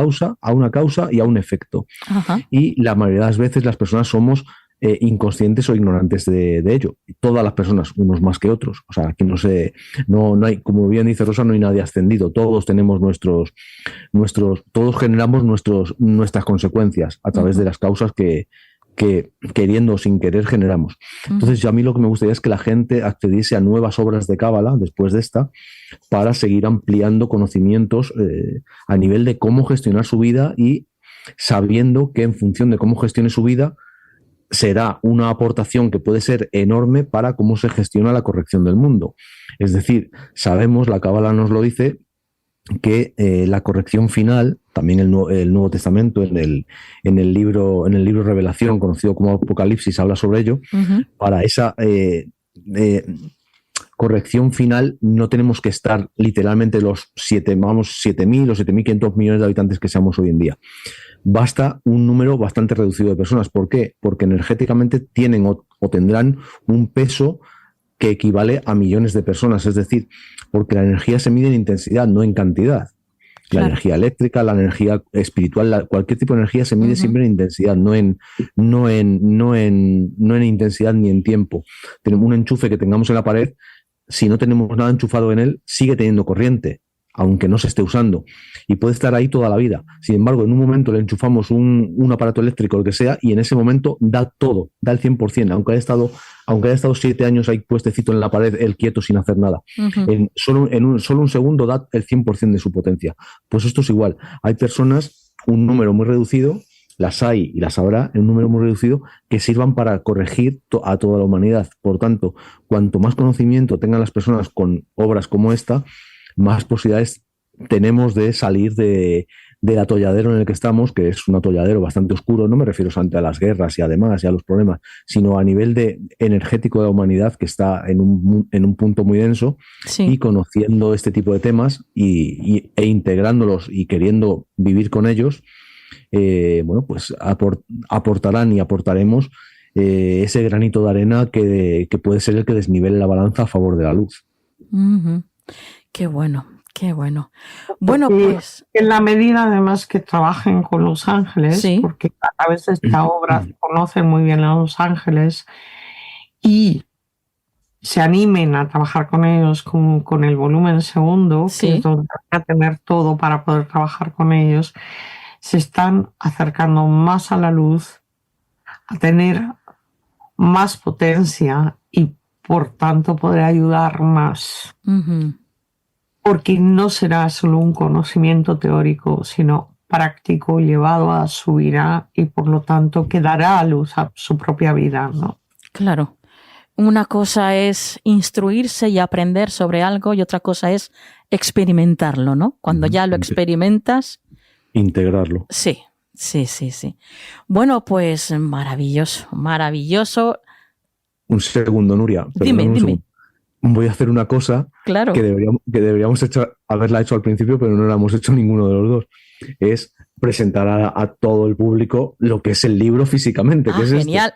una causa y a un efecto. Ajá. Y la mayoría de las veces las personas somos inconscientes o ignorantes de ello. Todas las personas, unos más que otros. O sea, aquí no hay, como bien dice Rosa, no hay nadie ascendido. Todos tenemos todos generamos nuestras consecuencias a través de las causas que queriendo o sin querer generamos. Entonces, yo a mí lo que me gustaría es que la gente accediese a nuevas obras de Cábala después de esta, para seguir ampliando conocimientos a nivel de cómo gestionar su vida, y sabiendo que en función de cómo gestione su vida será una aportación que puede ser enorme para cómo se gestiona la corrección del mundo. Es decir, sabemos, la Cábala nos lo dice, que la corrección final, también el Nuevo Testamento, en el libro Revelación, conocido como Apocalipsis, habla sobre ello. Para esa corrección final no tenemos que estar literalmente los 7.000 o 7.500 millones de habitantes que seamos hoy en día. Basta un número bastante reducido de personas. ¿Por qué? Porque energéticamente tienen o tendrán un peso que equivale a millones de personas. Es decir, porque la energía se mide en intensidad, no en cantidad. La energía eléctrica, la energía espiritual, cualquier tipo de energía se mide siempre en intensidad, no en intensidad ni en tiempo. Tenemos un enchufe que tengamos en la pared, si no tenemos nada enchufado en él, sigue teniendo corriente, aunque no se esté usando, y puede estar ahí toda la vida. Sin embargo, en un momento le enchufamos un aparato eléctrico, lo que sea, y en ese momento da todo, da el 100%, aunque haya estado 7 años ahí puestecito en la pared, él quieto sin hacer nada. Solo un segundo da el 100% de su potencia. Pues esto es igual. Hay personas, un número muy reducido, las hay y las habrá en un número muy reducido, que sirvan para corregir a toda la humanidad. Por tanto, cuanto más conocimiento tengan las personas con obras como esta, más posibilidades tenemos de salir del atolladero en el que estamos, que es un atolladero bastante oscuro. No me refiero solamente a las guerras y además y a los problemas, sino a nivel energético de la humanidad, que está en un punto muy denso. Sí. Y conociendo este tipo de temas e integrándolos y queriendo vivir con ellos, bueno, pues aportarán y aportaremos ese granito de arena que puede ser el que desnivele la balanza a favor de la luz. Qué bueno, qué bueno. Bueno, pues en la medida además que trabajen con los ángeles, ¿sí? Porque a través de esta obra conocen muy bien a los ángeles y se animen a trabajar con ellos con el volumen segundo, ¿sí? Que es donde hay que tener todo para poder trabajar con ellos, se están acercando más a la luz, a tener más potencia y por tanto poder ayudar más. Porque no será solo un conocimiento teórico, sino práctico, llevado a su vida y por lo tanto que dará a luz a su propia vida, ¿no? Claro. Una cosa es instruirse y aprender sobre algo y otra cosa es experimentarlo, ¿no? Cuando ya lo experimentas... Integrarlo. Sí. Bueno, pues maravilloso, maravilloso. Un segundo, Nuria. Dime. Voy a hacer una cosa que deberíamos haberla hecho al principio, pero no la hemos hecho ninguno de los dos. Es presentar a todo el público lo que es el libro físicamente. Que es genial.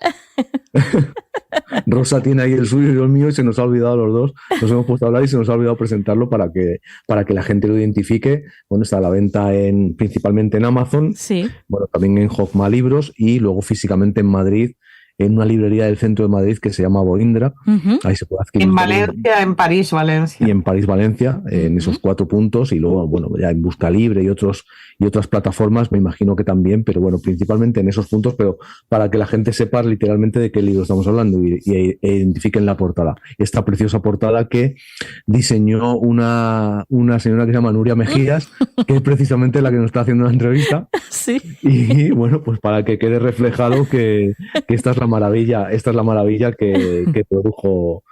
Rosa tiene ahí el suyo y yo el mío y se nos ha olvidado los dos. Nos hemos puesto a hablar y se nos ha olvidado presentarlo para que la gente lo identifique. Bueno, está a la venta principalmente en Amazon, Sí. bueno, también en Hogma Libros y luego físicamente en Madrid, en una librería del centro de Madrid que se llama Boindra. Ujú. Ahí se puede adquirir. En Valencia, en París, Valencia. Y en París, Valencia, en esos 4 puntos, y luego, bueno, ya en Busca Libre y otras plataformas, me imagino que también, pero bueno, principalmente en esos puntos, pero para que la gente sepa literalmente de qué libro estamos hablando e identifiquen la portada. Esta preciosa portada que diseñó una señora que se llama Nuria Mejías, que es precisamente la que nos está haciendo la entrevista. Sí. Y bueno, pues para que quede reflejado que esta es la maravilla que produjo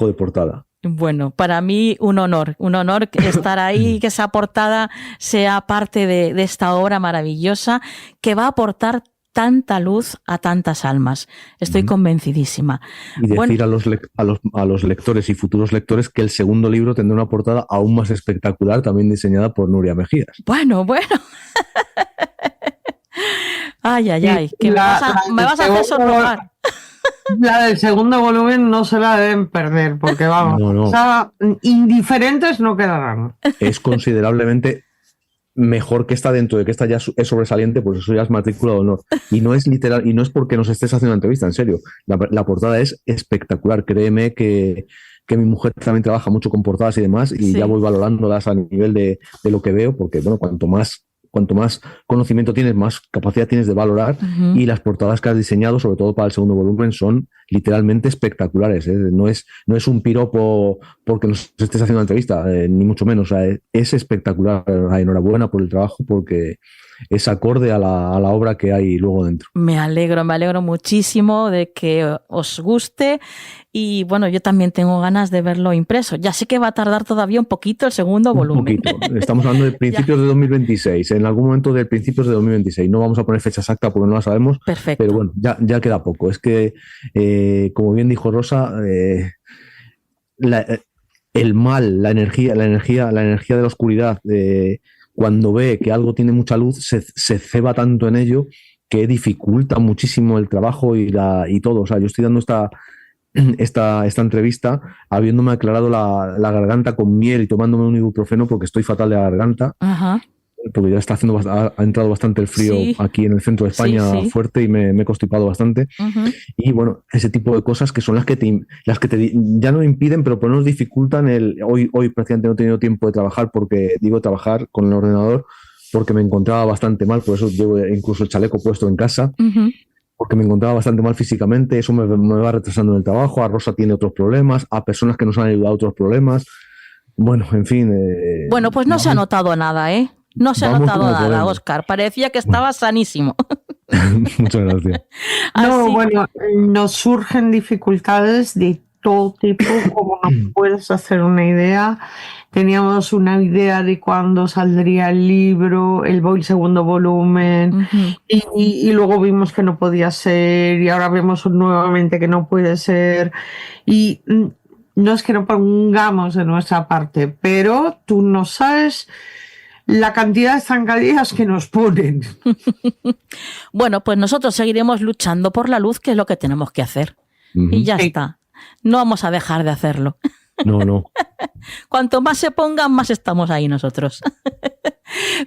de portada. Bueno, para mí un honor estar ahí, que esa portada sea parte de esta obra maravillosa que va a aportar tanta luz a tantas almas. Estoy convencidísima. Y decir a los lectores y futuros lectores que el segundo libro tendrá una portada aún más espectacular, también diseñada por Nuria Mejías. Bueno. Ay, que me vas a hacer sonrojar. La del segundo volumen no se la deben perder, porque vamos, No. O sea, indiferentes no quedarán. Es considerablemente mejor que esta, dentro de que esta ya es sobresaliente, pues eso ya es matrícula de honor. Y no es literal, y no es porque nos estés haciendo una entrevista, en serio. La portada es espectacular. Créeme que mi mujer también trabaja mucho con portadas y demás, y ya voy valorándolas a nivel de lo que veo, porque bueno, cuanto más conocimiento tienes, más capacidad tienes de valorar, y las portadas que has diseñado, sobre todo para el segundo volumen, son literalmente espectaculares, ¿eh? No es un piropo porque nos estés haciendo una entrevista, ni mucho menos. O sea, es espectacular. Enhorabuena por el trabajo, porque es acorde a la obra que hay luego dentro. Me alegro muchísimo de que os guste, y bueno, yo también tengo ganas de verlo impreso. Ya sé que va a tardar todavía un poquito el segundo volumen. Un poquito. Estamos hablando de principios de 2026, en algún momento de principios de 2026. No vamos a poner fecha exacta porque no la sabemos. Perfecto. Pero bueno, ya queda poco. Es que, como bien dijo Rosa, el mal, la energía de la oscuridad, cuando ve que algo tiene mucha luz, se ceba tanto en ello que dificulta muchísimo el trabajo y todo. O sea, yo estoy dando esta entrevista habiéndome aclarado la garganta con miel y tomándome un ibuprofeno porque estoy fatal de la garganta. Ajá. Porque ya ha entrado bastante el frío aquí en el centro de España, fuerte, y me he constipado bastante. Y bueno, ese tipo de cosas que son las que ya no impiden, pero por lo menos dificultan hoy prácticamente no he tenido tiempo de trabajar, porque digo trabajar con el ordenador, porque me encontraba bastante mal, por eso llevo incluso el chaleco puesto en casa, porque me encontraba bastante mal físicamente. Eso me va retrasando en el trabajo. A Rosa tiene otros problemas, a personas que nos han ayudado otros problemas. Bueno, en fin. Bueno, pues no se ha notado nada, ¿eh? No se ha notado nada, Óscar. Parecía que estaba sanísimo. Muchas gracias. No, bueno, nos surgen dificultades de todo tipo, como no puedes hacer una idea. Teníamos una idea de cuándo saldría el libro, el segundo volumen, y luego vimos que no podía ser, y ahora vemos nuevamente que no puede ser. Y no es que no pongamos de nuestra parte, pero tú no sabes la cantidad de zancadillas que nos ponen. Bueno, pues nosotros seguiremos luchando por la luz, que es lo que tenemos que hacer. Y ya está. No vamos a dejar de hacerlo. No. Cuanto más se pongan, más estamos ahí nosotros.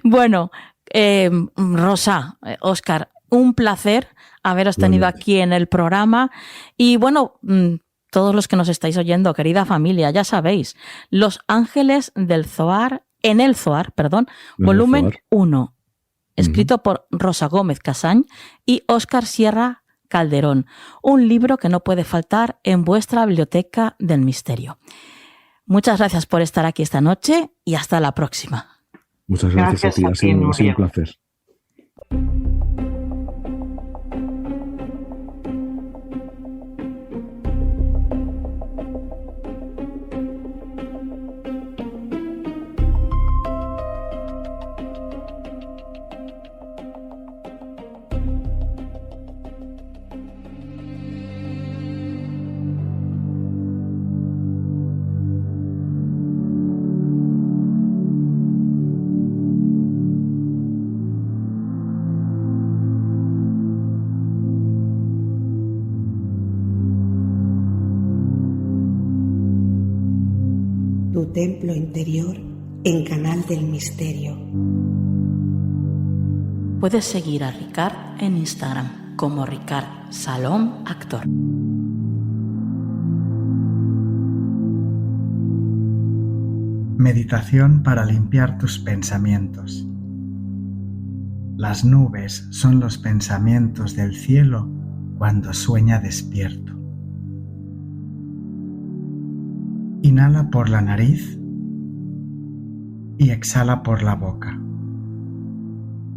Bueno, Rosa, Óscar, un placer haberos tenido aquí en el programa. Y bueno, todos los que nos estáis oyendo, querida familia, ya sabéis, Los Ángeles del Zohar, volumen 1, escrito por Rosa Gómez Casañ y Óscar Sierra Calderón. Un libro que no puede faltar en vuestra biblioteca del misterio. Muchas gracias por estar aquí esta noche y hasta la próxima. Muchas gracias a ti, ha sido un placer. tu templo interior en Canal del Misterio. Puedes seguir a Ricard en Instagram como Ricard Salom Actor. Meditación para limpiar tus pensamientos. Las nubes son los pensamientos del cielo cuando sueña despierto. Inhala por la nariz y exhala por la boca.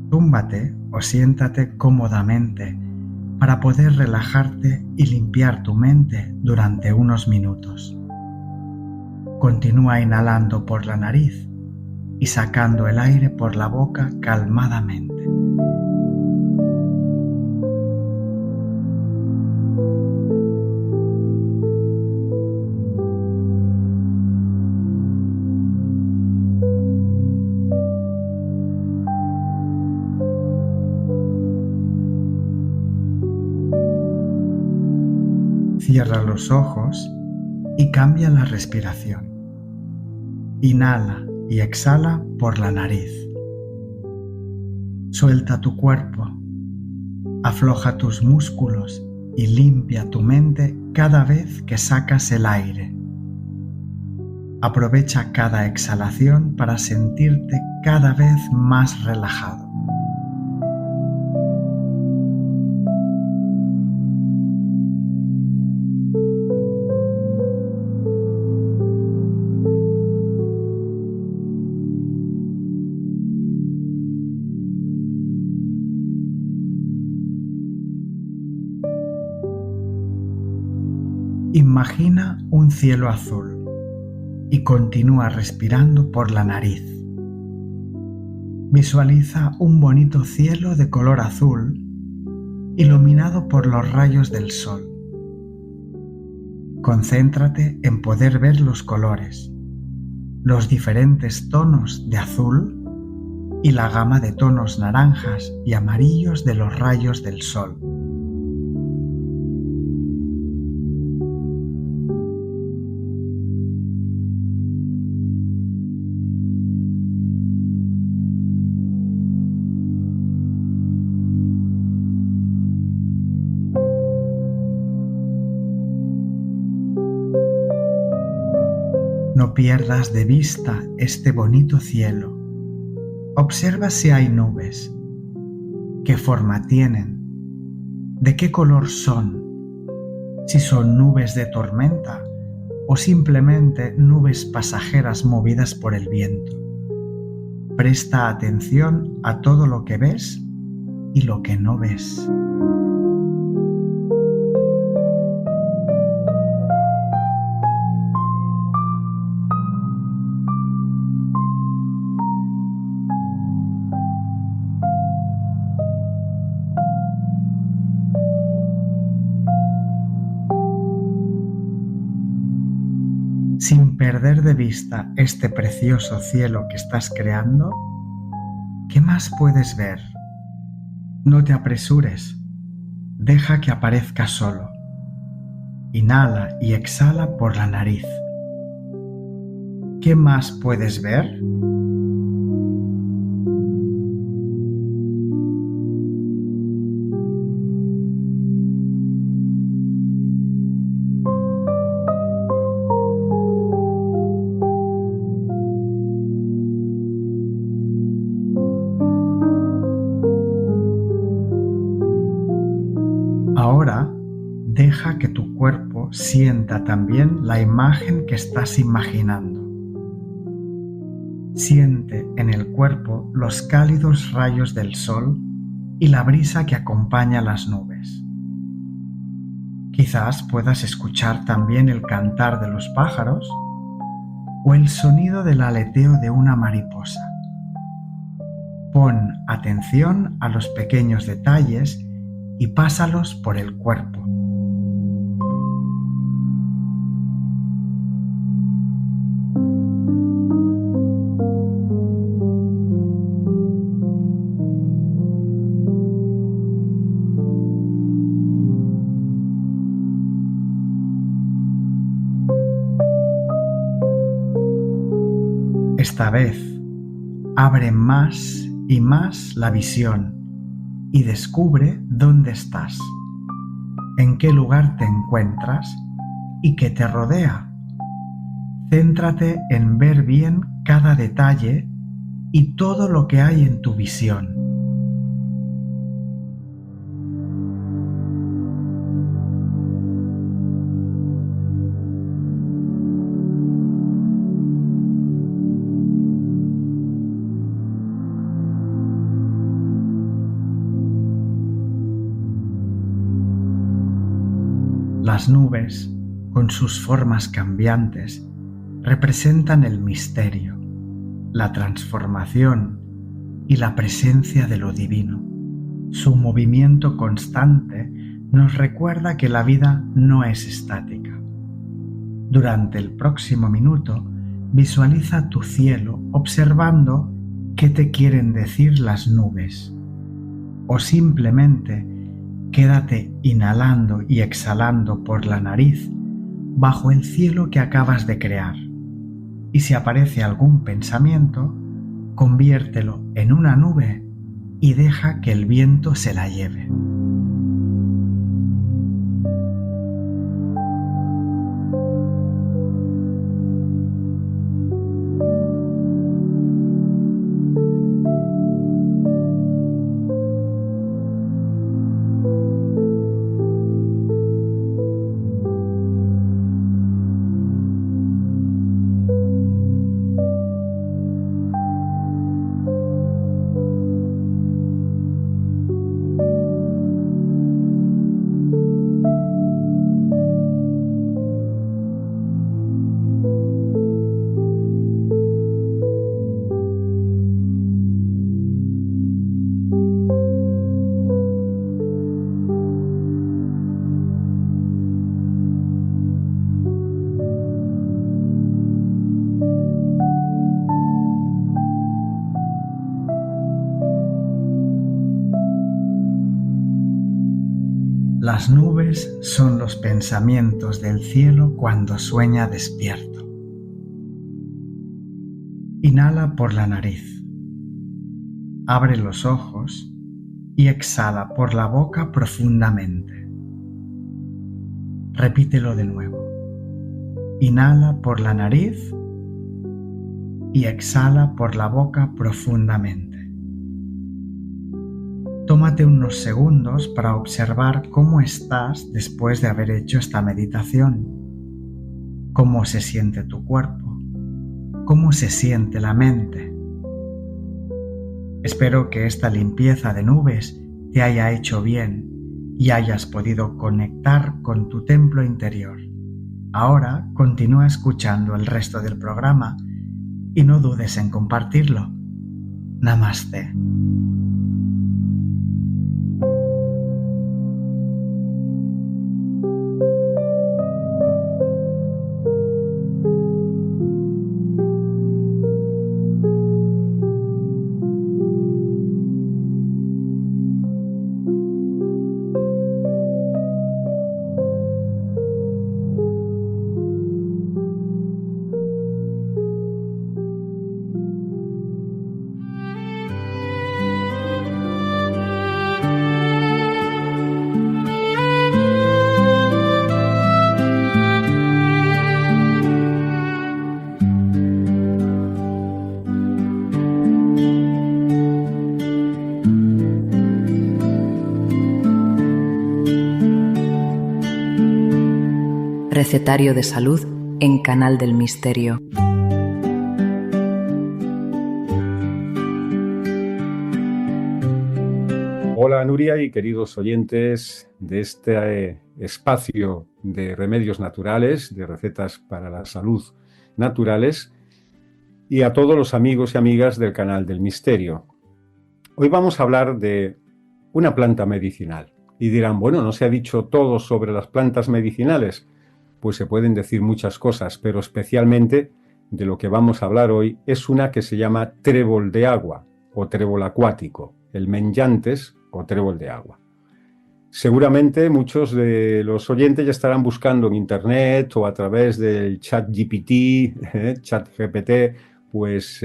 Túmbate o siéntate cómodamente para poder relajarte y limpiar tu mente durante unos minutos. Continúa inhalando por la nariz y sacando el aire por la boca calmadamente. Cierra los ojos y cambia la respiración. Inhala y exhala por la nariz. Suelta tu cuerpo, afloja tus músculos y limpia tu mente cada vez que sacas el aire. Aprovecha cada exhalación para sentirte cada vez más relajado. Imagina un cielo azul y continúa respirando por la nariz. Visualiza un bonito cielo de color azul iluminado por los rayos del sol. Concéntrate en poder ver los colores, los diferentes tonos de azul y la gama de tonos naranjas y amarillos de los rayos del sol. No pierdas de vista este bonito cielo. Observa si hay nubes. ¿Qué forma tienen? ¿De qué color son? Si son nubes de tormenta o simplemente nubes pasajeras movidas por el viento. Presta atención a todo lo que ves y lo que no ves. Sin perder de vista este precioso cielo que estás creando, ¿qué más puedes ver? No te apresures, deja que aparezca solo. Inhala y exhala por la nariz. ¿Qué más puedes ver? Ahora, deja que tu cuerpo sienta también la imagen que estás imaginando. Siente en el cuerpo los cálidos rayos del sol y la brisa que acompaña las nubes. Quizás puedas escuchar también el cantar de los pájaros o el sonido del aleteo de una mariposa. Pon atención a los pequeños detalles y pásalos por el cuerpo. Esta vez, abre más y más la visión y descubre dónde estás, en qué lugar te encuentras y qué te rodea. Céntrate en ver bien cada detalle y todo lo que hay en tu visión. Las nubes, con sus formas cambiantes, representan el misterio, la transformación y la presencia de lo divino. Su movimiento constante nos recuerda que la vida no es estática. Durante el próximo minuto, visualiza tu cielo observando qué te quieren decir las nubes, o simplemente quédate inhalando y exhalando por la nariz bajo el cielo que acabas de crear. Y si aparece algún pensamiento, conviértelo en una nube y deja que el viento se la lleve. Las nubes son los pensamientos del cielo cuando sueña despierto. Inhala por la nariz. Abre los ojos y exhala por la boca profundamente. Repítelo de nuevo. Inhala por la nariz y exhala por la boca profundamente. Tómate unos segundos para observar cómo estás después de haber hecho esta meditación. Cómo se siente tu cuerpo. Cómo se siente la mente. Espero que esta limpieza de nubes te haya hecho bien y hayas podido conectar con tu templo interior. Ahora continúa escuchando el resto del programa y no dudes en compartirlo. Namaste. Recetario de salud en Canal del Misterio. Hola Nuria y queridos oyentes de este espacio de remedios naturales, de recetas para la salud naturales, y a todos los amigos y amigas del Canal del Misterio. Hoy vamos a hablar de una planta medicinal. Y dirán, bueno, ¿no se ha dicho todo sobre las plantas medicinales? Pues se pueden decir muchas cosas, pero especialmente de lo que vamos a hablar hoy es una que se llama trébol de agua o trébol acuático, el menyantes o trébol de agua. Seguramente muchos de los oyentes ya estarán buscando en internet o a través del ChatGPT, ChatGPT, pues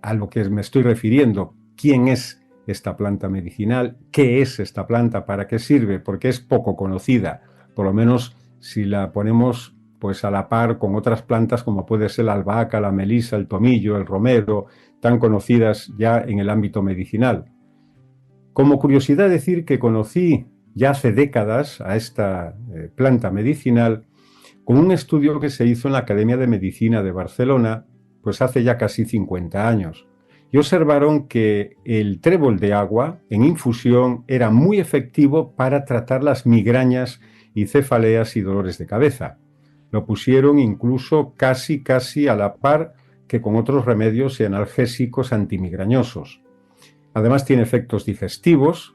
a lo que me estoy refiriendo. ¿Quién es esta planta medicinal? ¿Qué es esta planta? ¿Para qué sirve? Porque es poco conocida, por lo menos si la ponemos pues a la par con otras plantas como puede ser la albahaca, la melisa, el tomillo, el romero, tan conocidas ya en el ámbito medicinal. Como curiosidad decir que conocí ya hace décadas a esta planta medicinal con un estudio que se hizo en la Academia de Medicina de Barcelona, pues hace ya casi 50 años. Y observaron que el trébol de agua en infusión era muy efectivo para tratar las migrañas y cefaleas y dolores de cabeza. Lo pusieron incluso casi a la par que con otros remedios y analgésicos antimigrañosos. Además tiene efectos digestivos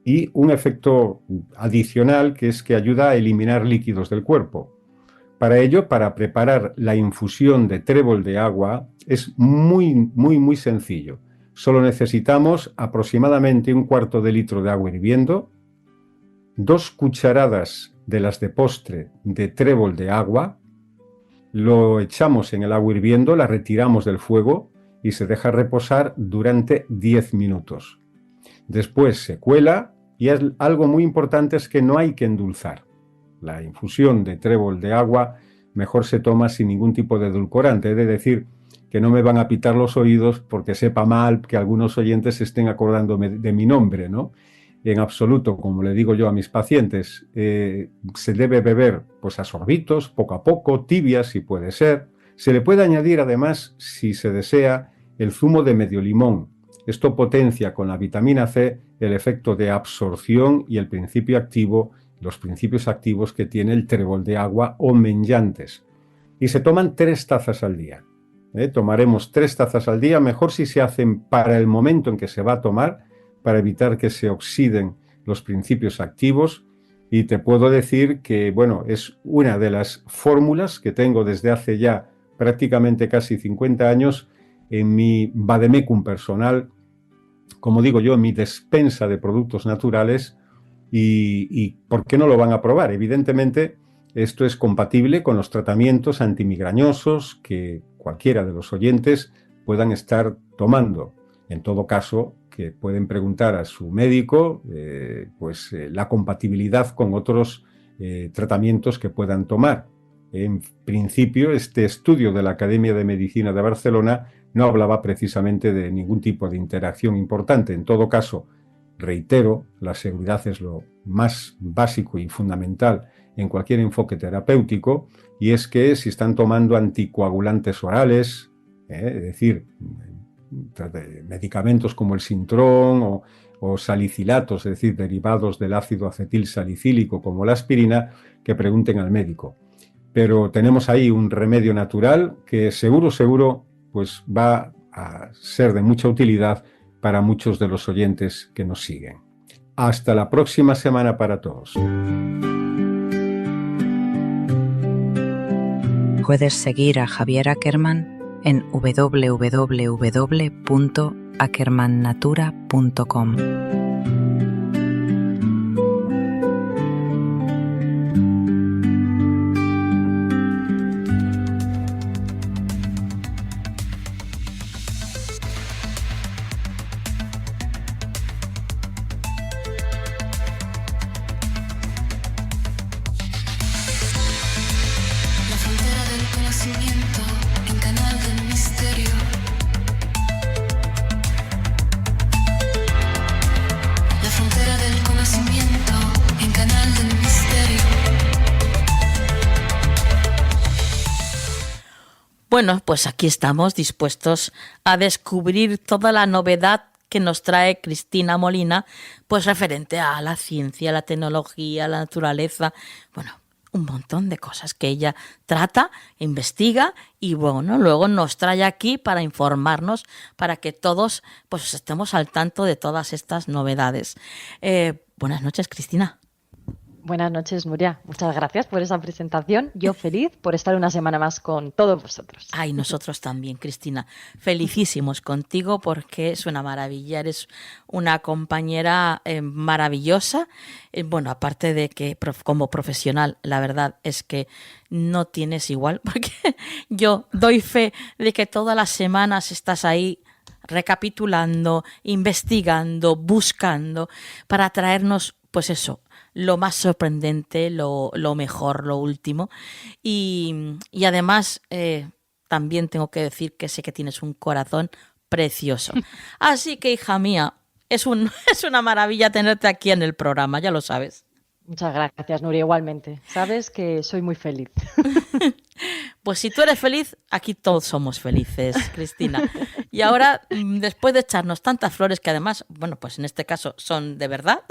y un efecto adicional que es que ayuda a eliminar líquidos del cuerpo. Para ello, para preparar la infusión de trébol de agua es muy sencillo. Solo necesitamos aproximadamente 1/4 de litro de agua hirviendo, 2 cucharadas de las de postre de trébol de agua, lo echamos en el agua hirviendo, la retiramos del fuego y se deja reposar durante 10 minutos. Después se cuela y algo muy importante es que no hay que endulzar. La infusión de trébol de agua mejor se toma sin ningún tipo de edulcorante. He de decir que no me van a pitar los oídos porque sepa mal que algunos oyentes se estén acordando de mi nombre, ¿no? En absoluto, como le digo yo a mis pacientes, se debe beber pues a sorbitos, poco a poco, tibias si puede ser. Se le puede añadir además, si se desea, el zumo de medio limón. Esto potencia con la vitamina C el efecto de absorción y el principio activo, los principios activos que tiene el trébol de agua o menyantes. Y se toman 3 tazas al día. Tomaremos 3 tazas al día, mejor si se hacen para el momento en que se va a tomar, para evitar que se oxiden los principios activos. Y te puedo decir que, bueno, es una de las fórmulas que tengo desde hace ya prácticamente casi 50 años en mi vademecum personal, como digo yo, en mi despensa de productos naturales. Y ¿por qué no lo van a probar? Evidentemente, esto es compatible con los tratamientos antimigrañosos que cualquiera de los oyentes puedan estar tomando. En todo caso, que pueden preguntar a su médico la compatibilidad con otros tratamientos que puedan tomar. En principio, este estudio de la Academia de Medicina de Barcelona no hablaba precisamente de ningún tipo de interacción importante. En todo caso, reitero, la seguridad es lo más básico y fundamental en cualquier enfoque terapéutico, y es que si están tomando anticoagulantes orales, es decir, medicamentos como el Sintrón o salicilatos, es decir, derivados del ácido acetil salicílico como la aspirina, que pregunten al médico. Pero tenemos ahí un remedio natural que seguro, pues va a ser de mucha utilidad para muchos de los oyentes que nos siguen. Hasta la próxima semana para todos. Puedes seguir a Javier Ackerman en www.ackermannatura.com. En Canal del Misterio. La frontera del conocimiento en Canal del Misterio. Bueno, pues aquí estamos dispuestos a descubrir toda la novedad que nos trae Cristina Molina, pues referente a la ciencia, la tecnología, la naturaleza, bueno, un montón de cosas que ella trata, investiga y bueno, luego nos trae aquí para informarnos, para que todos pues estemos al tanto de todas estas novedades. Buenas noches, Cristina. Buenas noches, Nuria. Muchas gracias por esa presentación. Yo feliz por estar una semana más con todos vosotros. Ay, nosotros también, Cristina. Felicísimos contigo porque es una maravilla. Eres una compañera maravillosa. Bueno, aparte de que como profesional, la verdad es que no tienes igual, porque yo doy fe de que todas las semanas estás ahí recapitulando, investigando, buscando para traernos, pues eso, lo más sorprendente, lo mejor, lo último. Y además, también tengo que decir que sé que tienes un corazón precioso. Así que, hija mía, es una maravilla tenerte aquí en el programa, ya lo sabes. Muchas gracias, Nuria, igualmente. Sabes que soy muy feliz. Pues si tú eres feliz, aquí todos somos felices, Cristina. Y ahora, después de echarnos tantas flores, que además, bueno, pues en este caso son de verdad,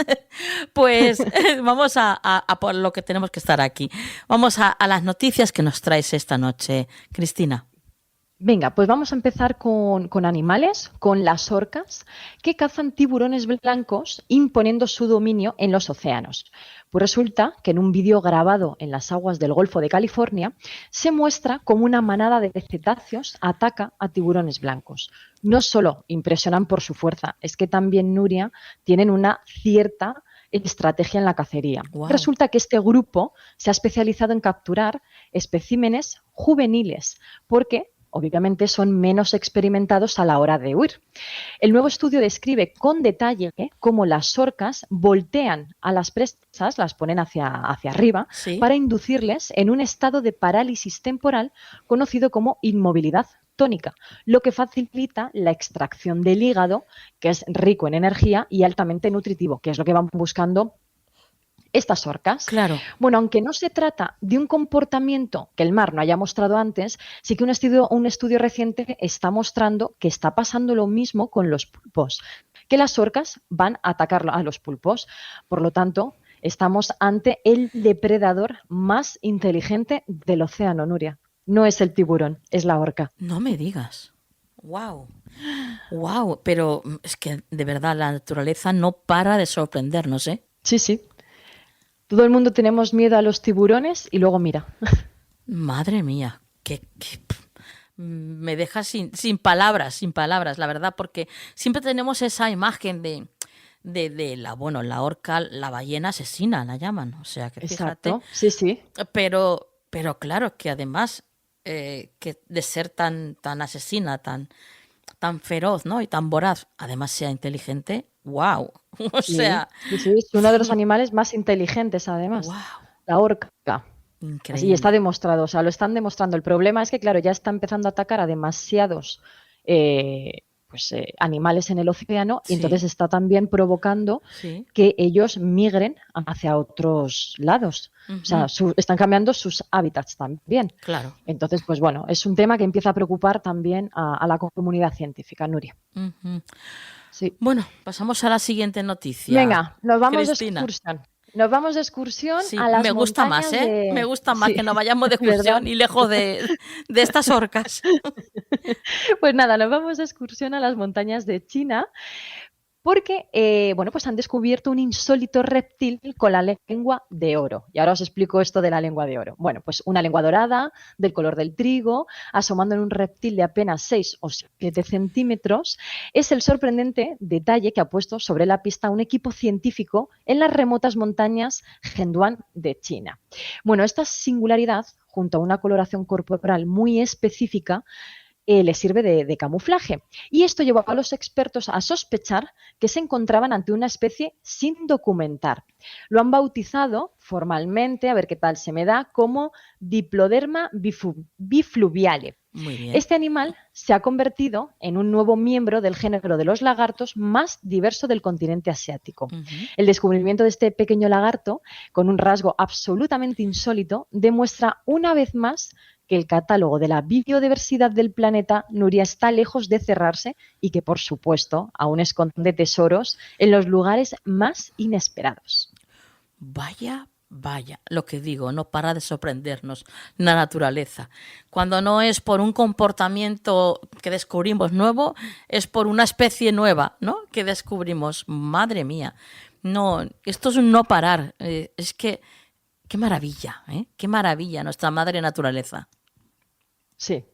pues vamos a por lo que tenemos que estar aquí. Vamos a las noticias que nos traes esta noche, Cristina. Venga, pues vamos a empezar con animales, con las orcas, que cazan tiburones blancos imponiendo su dominio en los océanos. Pues resulta que en un vídeo grabado en las aguas del Golfo de California se muestra cómo una manada de cetáceos ataca a tiburones blancos. No solo impresionan por su fuerza, es que también, Nuria, tienen una cierta estrategia en la cacería. Wow. Resulta que este grupo se ha especializado en capturar especímenes juveniles, porque obviamente son menos experimentados a la hora de huir. El nuevo estudio describe con detalle cómo las orcas voltean a las presas, las ponen hacia arriba, ¿Sí? para inducirles en un estado de parálisis temporal conocido como inmovilidad tónica, lo que facilita la extracción del hígado, que es rico en energía y altamente nutritivo, que es lo que van buscando estas orcas. Claro. Bueno, aunque no se trata de un comportamiento que el mar no haya mostrado antes, sí que un estudio reciente está mostrando que está pasando lo mismo con los pulpos, que las orcas van a atacar a los pulpos. Por lo tanto, estamos ante el depredador más inteligente del océano, Nuria. No es el tiburón, es la orca. No me digas. Wow. Wow, pero es que de verdad la naturaleza no para de sorprendernos, ¿eh? Sí, sí. Todo el mundo tenemos miedo a los tiburones y luego mira. Madre mía, me deja sin palabras, la verdad, porque siempre tenemos esa imagen de la orca, la ballena asesina, la llaman. O sea, que fíjate. Exacto, sí, sí. Pero claro, que además que de ser tan asesina, tan feroz, ¿no? Y tan voraz, además sea inteligente, wow. O sea, sí, es uno de los animales más inteligentes, además. Wow. La orca. Increíble. Así está demostrado, o sea, lo están demostrando. El problema es que, claro, ya está empezando a atacar a demasiados animales en el océano, Sí. y entonces está también provocando Sí. que ellos migren hacia otros lados. Uh-huh. O sea, están cambiando sus hábitats también. Claro. Entonces, pues bueno, es un tema que empieza a preocupar también a la comunidad científica, Nuria. Uh-huh. Sí. Bueno, pasamos a la siguiente noticia. Venga, nos vamos Cristina. de excursión. Nos vamos de excursión Sí, a las me gusta montañas más, ¿eh? Me gusta más Sí, que nos vayamos de excursión ¿verdad? y lejos de estas orcas. Pues nada, nos vamos de excursión a las montañas de China porque, pues han descubierto un insólito reptil con la lengua de oro. Y ahora os explico esto de la lengua de oro. Bueno, pues una lengua dorada, del color del trigo, asomando en un reptil de apenas 6 o 7 centímetros, es el sorprendente detalle que ha puesto sobre la pista un equipo científico en las remotas montañas Henduan de China. Bueno, esta singularidad, junto a una coloración corporal muy específica, le sirve de camuflaje. Y esto llevó a los expertos a sospechar que se encontraban ante una especie sin documentar. Lo han bautizado formalmente, a ver qué tal se me da, como Diploderma bifluviale. Muy bien. Este animal se ha convertido en un nuevo miembro del género de los lagartos más diverso del continente asiático. Uh-huh. El descubrimiento de este pequeño lagarto, con un rasgo absolutamente insólito, demuestra una vez más que el catálogo de la biodiversidad del planeta, Nuria, está lejos de cerrarse y que, por supuesto, aún esconde tesoros en los lugares más inesperados. Vaya, lo que digo, no para de sorprendernos la naturaleza. Cuando no es por un comportamiento que descubrimos nuevo, es por una especie nueva, ¿no? Que descubrimos. Madre mía. No, esto es un no parar. Es que, qué maravilla, ¿eh? Qué maravilla nuestra madre naturaleza. Sí.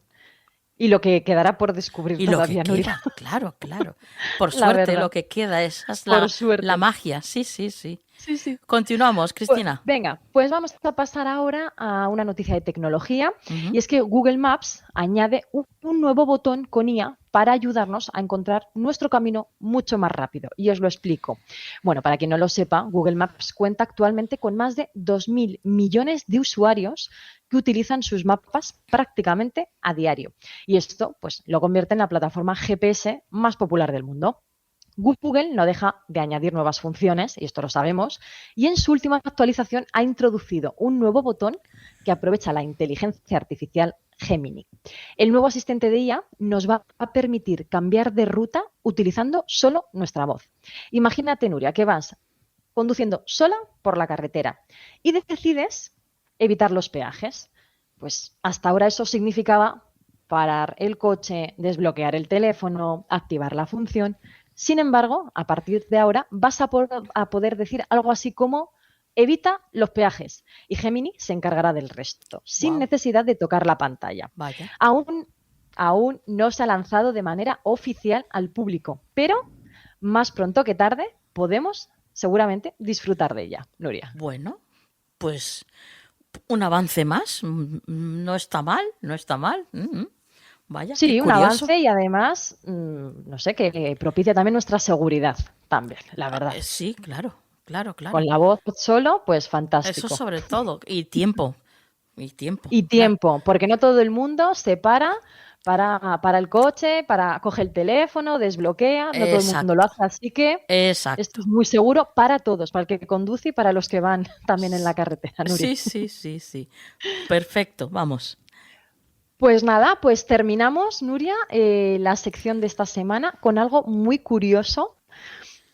Y lo que quedará por descubrir Y lo que todavía, Nuria. queda, claro, claro. Por La suerte, verdad. lo que queda es Por suerte. la magia. Sí, sí, sí. Sí, sí. Continuamos, Cristina. Venga, pues vamos a pasar ahora a una noticia de tecnología. Ujú. Y es que Google Maps añade un nuevo botón con IA para ayudarnos a encontrar nuestro camino mucho más rápido. Y os lo explico. Bueno, para quien no lo sepa, Google Maps cuenta actualmente con más de 2.000 millones de usuarios que utilizan sus mapas prácticamente a diario. Y esto, pues, lo convierte en la plataforma GPS más popular del mundo. Google no deja de añadir nuevas funciones, y esto lo sabemos, y en su última actualización ha introducido un nuevo botón que aprovecha la inteligencia artificial Gemini. El nuevo asistente de IA nos va a permitir cambiar de ruta utilizando solo nuestra voz. Imagínate, Nuria, que vas conduciendo sola por la carretera y decides evitar los peajes. Pues hasta ahora eso significaba parar el coche, desbloquear el teléfono, activar la función. Sin embargo, a partir de ahora vas a poder decir algo así como evita los peajes y Gemini se encargará del resto, sin necesidad de tocar la pantalla. Vaya. Aún no se ha lanzado de manera oficial al público, pero más pronto que tarde podemos seguramente disfrutar de ella, Nuria. Bueno, pues un avance más. No está mal, no está mal. Vaya, Sí, qué un curioso. avance y además, no sé, que propicia también nuestra seguridad, también, la verdad. Sí, claro, claro, claro. Con la voz solo, pues fantástico. Eso sobre todo. Y tiempo. Y tiempo. Y tiempo, porque no todo el mundo se para el coche, coge el teléfono, desbloquea, no todo el mundo lo hace, así que Exacto. esto es muy seguro para todos, para el que conduce y para los que van también en la carretera, Nuria. Sí. Perfecto, vamos. Pues nada, pues terminamos, Nuria, la sección de esta semana con algo muy curioso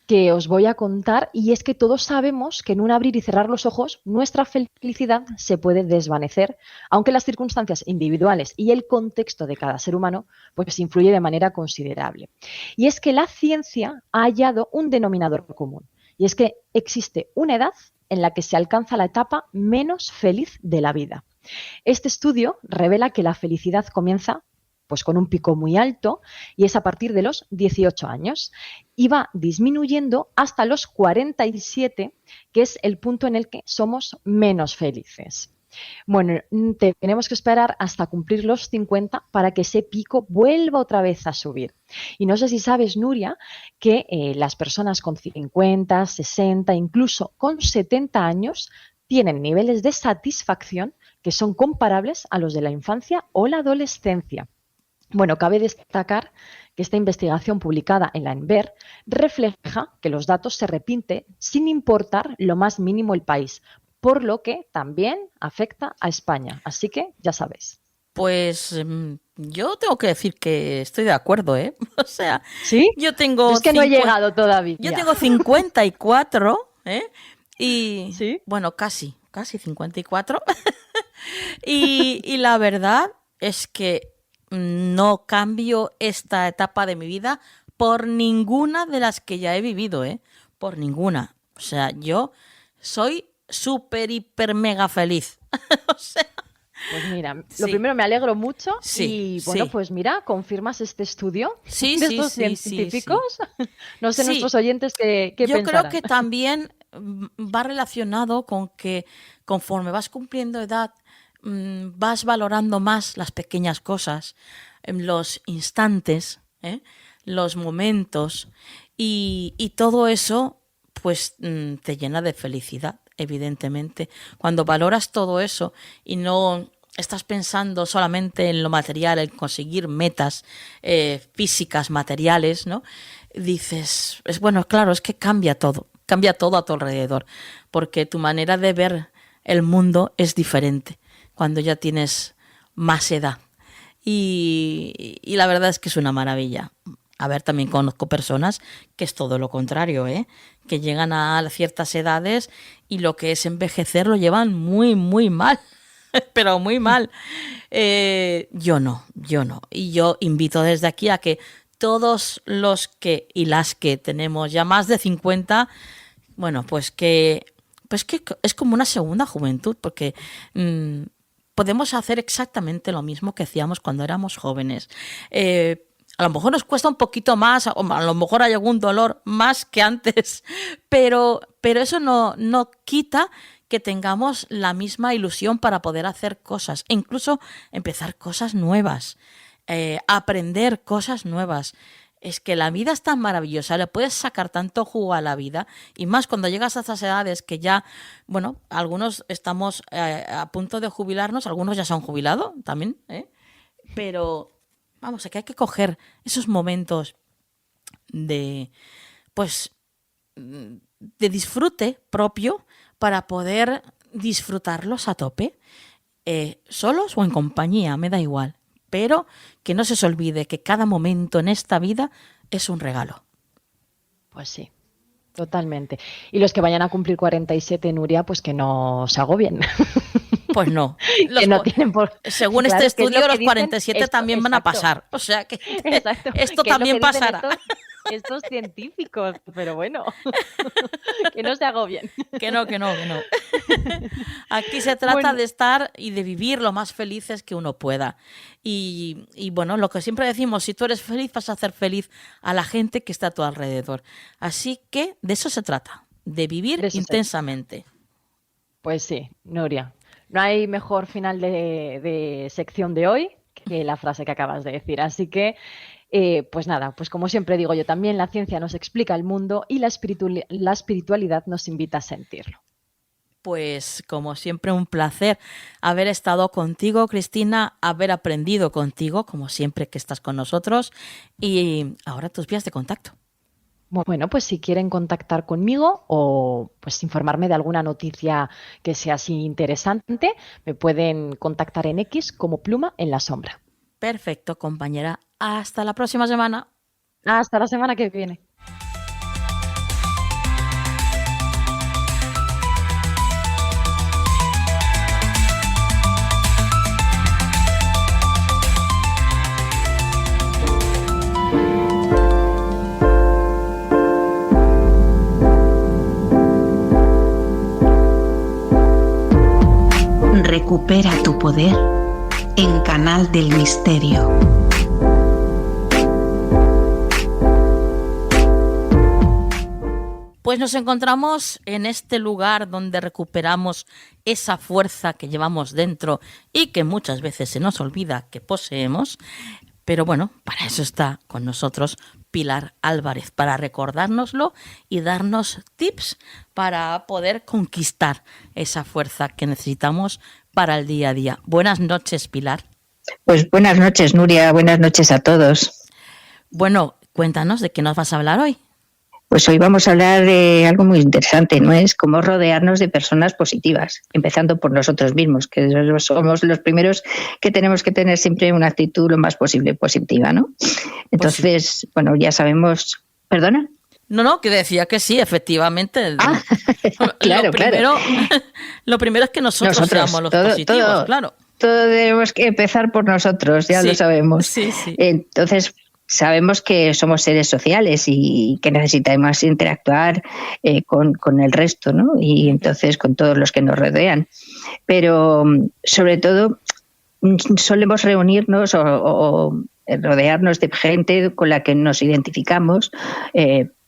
que os voy a contar, y es que todos sabemos que en un abrir y cerrar los ojos nuestra felicidad se puede desvanecer, aunque las circunstancias individuales y el contexto de cada ser humano pues influye de manera considerable. Y es que la ciencia ha hallado un denominador común, y es que existe una edad en la que se alcanza la etapa menos feliz de la vida. Este estudio revela que la felicidad comienza pues con un pico muy alto y es a partir de los 18 años y va disminuyendo hasta los 47, que es el punto en el que somos menos felices. Bueno, tenemos que esperar hasta cumplir los 50 para que ese pico vuelva otra vez a subir. Y no sé si sabes, Nuria, que las personas con 50, 60, incluso con 70 años tienen niveles de satisfacción que son comparables a los de la infancia o la adolescencia. Bueno, cabe destacar que esta investigación publicada en la ENVER refleja que los datos se repiten sin importar lo más mínimo el país, por lo que también afecta a España. Así que ya sabéis. Pues yo tengo que decir que estoy de acuerdo, ¿eh? O sea, ¿sí? Yo tengo... Es que no he llegado todavía. Yo tengo 54, ¿eh? Y ¿sí? Bueno, casi 54. y la verdad es que no cambio esta etapa de mi vida por ninguna de las que ya he vivido, ¿eh? Por ninguna. O sea, yo soy súper, hiper, mega feliz. O sea... Pues mira, lo primero me alegro mucho y bueno, sí. Pues mira, confirmas este estudio de estos científicos. Sí. No sé nuestros oyentes qué Yo pensarán. creo que también va relacionado con que conforme vas cumpliendo edad, vas valorando más las pequeñas cosas, los instantes, los momentos y todo eso pues te llena de felicidad, evidentemente. Cuando valoras todo eso y no estás pensando solamente en lo material, en conseguir metas físicas, materiales, ¿no? Dices, bueno, claro, es que cambia todo a tu alrededor, porque tu manera de ver el mundo es diferente cuando ya tienes más edad. Y la verdad es que es una maravilla. A ver, también conozco personas que es todo lo contrario, que llegan a ciertas edades y lo que es envejecer lo llevan muy, muy mal, pero muy mal. Yo no. Y yo invito desde aquí a que todos los que y las que tenemos ya más de 50, Bueno, pues que es como una segunda juventud, porque podemos hacer exactamente lo mismo que hacíamos cuando éramos jóvenes. A lo mejor nos cuesta un poquito más, o a lo mejor hay algún dolor más que antes, pero eso no quita que tengamos la misma ilusión para poder hacer cosas, e incluso empezar cosas nuevas, aprender cosas nuevas. Es que la vida es tan maravillosa, le puedes sacar tanto jugo a la vida, y más cuando llegas a estas edades que ya, bueno, algunos estamos a punto de jubilarnos, algunos ya se han jubilado también, pero vamos, que hay que coger esos momentos de disfrute propio para poder disfrutarlos a tope, solos o en compañía, me da igual, pero que no se os olvide que cada momento en esta vida es un regalo. Pues sí, totalmente. Y los que vayan a cumplir 47, Nuria, pues que no se agobien. Pues no. Que no tienen según claro, este estudio, los dicen, 47 también van a pasar. O sea que esto también pasará. Estos científicos, pero bueno, que no se agobien. Que no. Aquí se trata de estar y de vivir lo más felices que uno pueda. Y bueno, lo que siempre decimos, si tú eres feliz, vas a hacer feliz a la gente que está a tu alrededor. Así que de eso se trata, de vivir intensamente. Pues sí, Nuria. No hay mejor final de sección de hoy que la frase que acabas de decir. Así que, pues nada, pues como siempre digo yo también, la ciencia nos explica el mundo y la espiritualidad nos invita a sentirlo. Pues como siempre un placer haber estado contigo, Cristina, haber aprendido contigo, como siempre que estás con nosotros, y ahora tus vías de contacto. Bueno, pues si quieren contactar conmigo o pues informarme de alguna noticia que sea así interesante, me pueden contactar en X como Pluma en la Sombra. Perfecto, compañera. Hasta la próxima semana. Hasta la semana que viene. Recupera tu poder en Canal del Misterio. Pues nos encontramos en este lugar donde recuperamos esa fuerza que llevamos dentro y que muchas veces se nos olvida que poseemos. Pero bueno, para eso está con nosotros Pilar Álvarez, para recordárnoslo y darnos tips para poder conquistar esa fuerza que necesitamos para el día a día. Buenas noches, Pilar. Pues buenas noches, Nuria. Buenas noches a todos. Bueno, cuéntanos de qué nos vas a hablar hoy. Pues hoy vamos a hablar de algo muy interesante, ¿no? Es cómo rodearnos de personas positivas, empezando por nosotros mismos, que somos los primeros que tenemos que tener siempre una actitud lo más posible positiva, ¿no? Entonces, pues sí. Bueno, ya sabemos... ¿Perdona? No, que decía que sí, efectivamente. Claro. Lo primero es que nosotros seamos los positivos, claro. Todo tenemos que empezar por nosotros, ya lo sabemos. Sí. Entonces... Sabemos que somos seres sociales y que necesitamos interactuar con el resto, ¿no? Y entonces con todos los que nos rodean. Pero sobre todo solemos reunirnos o rodearnos de gente con la que nos identificamos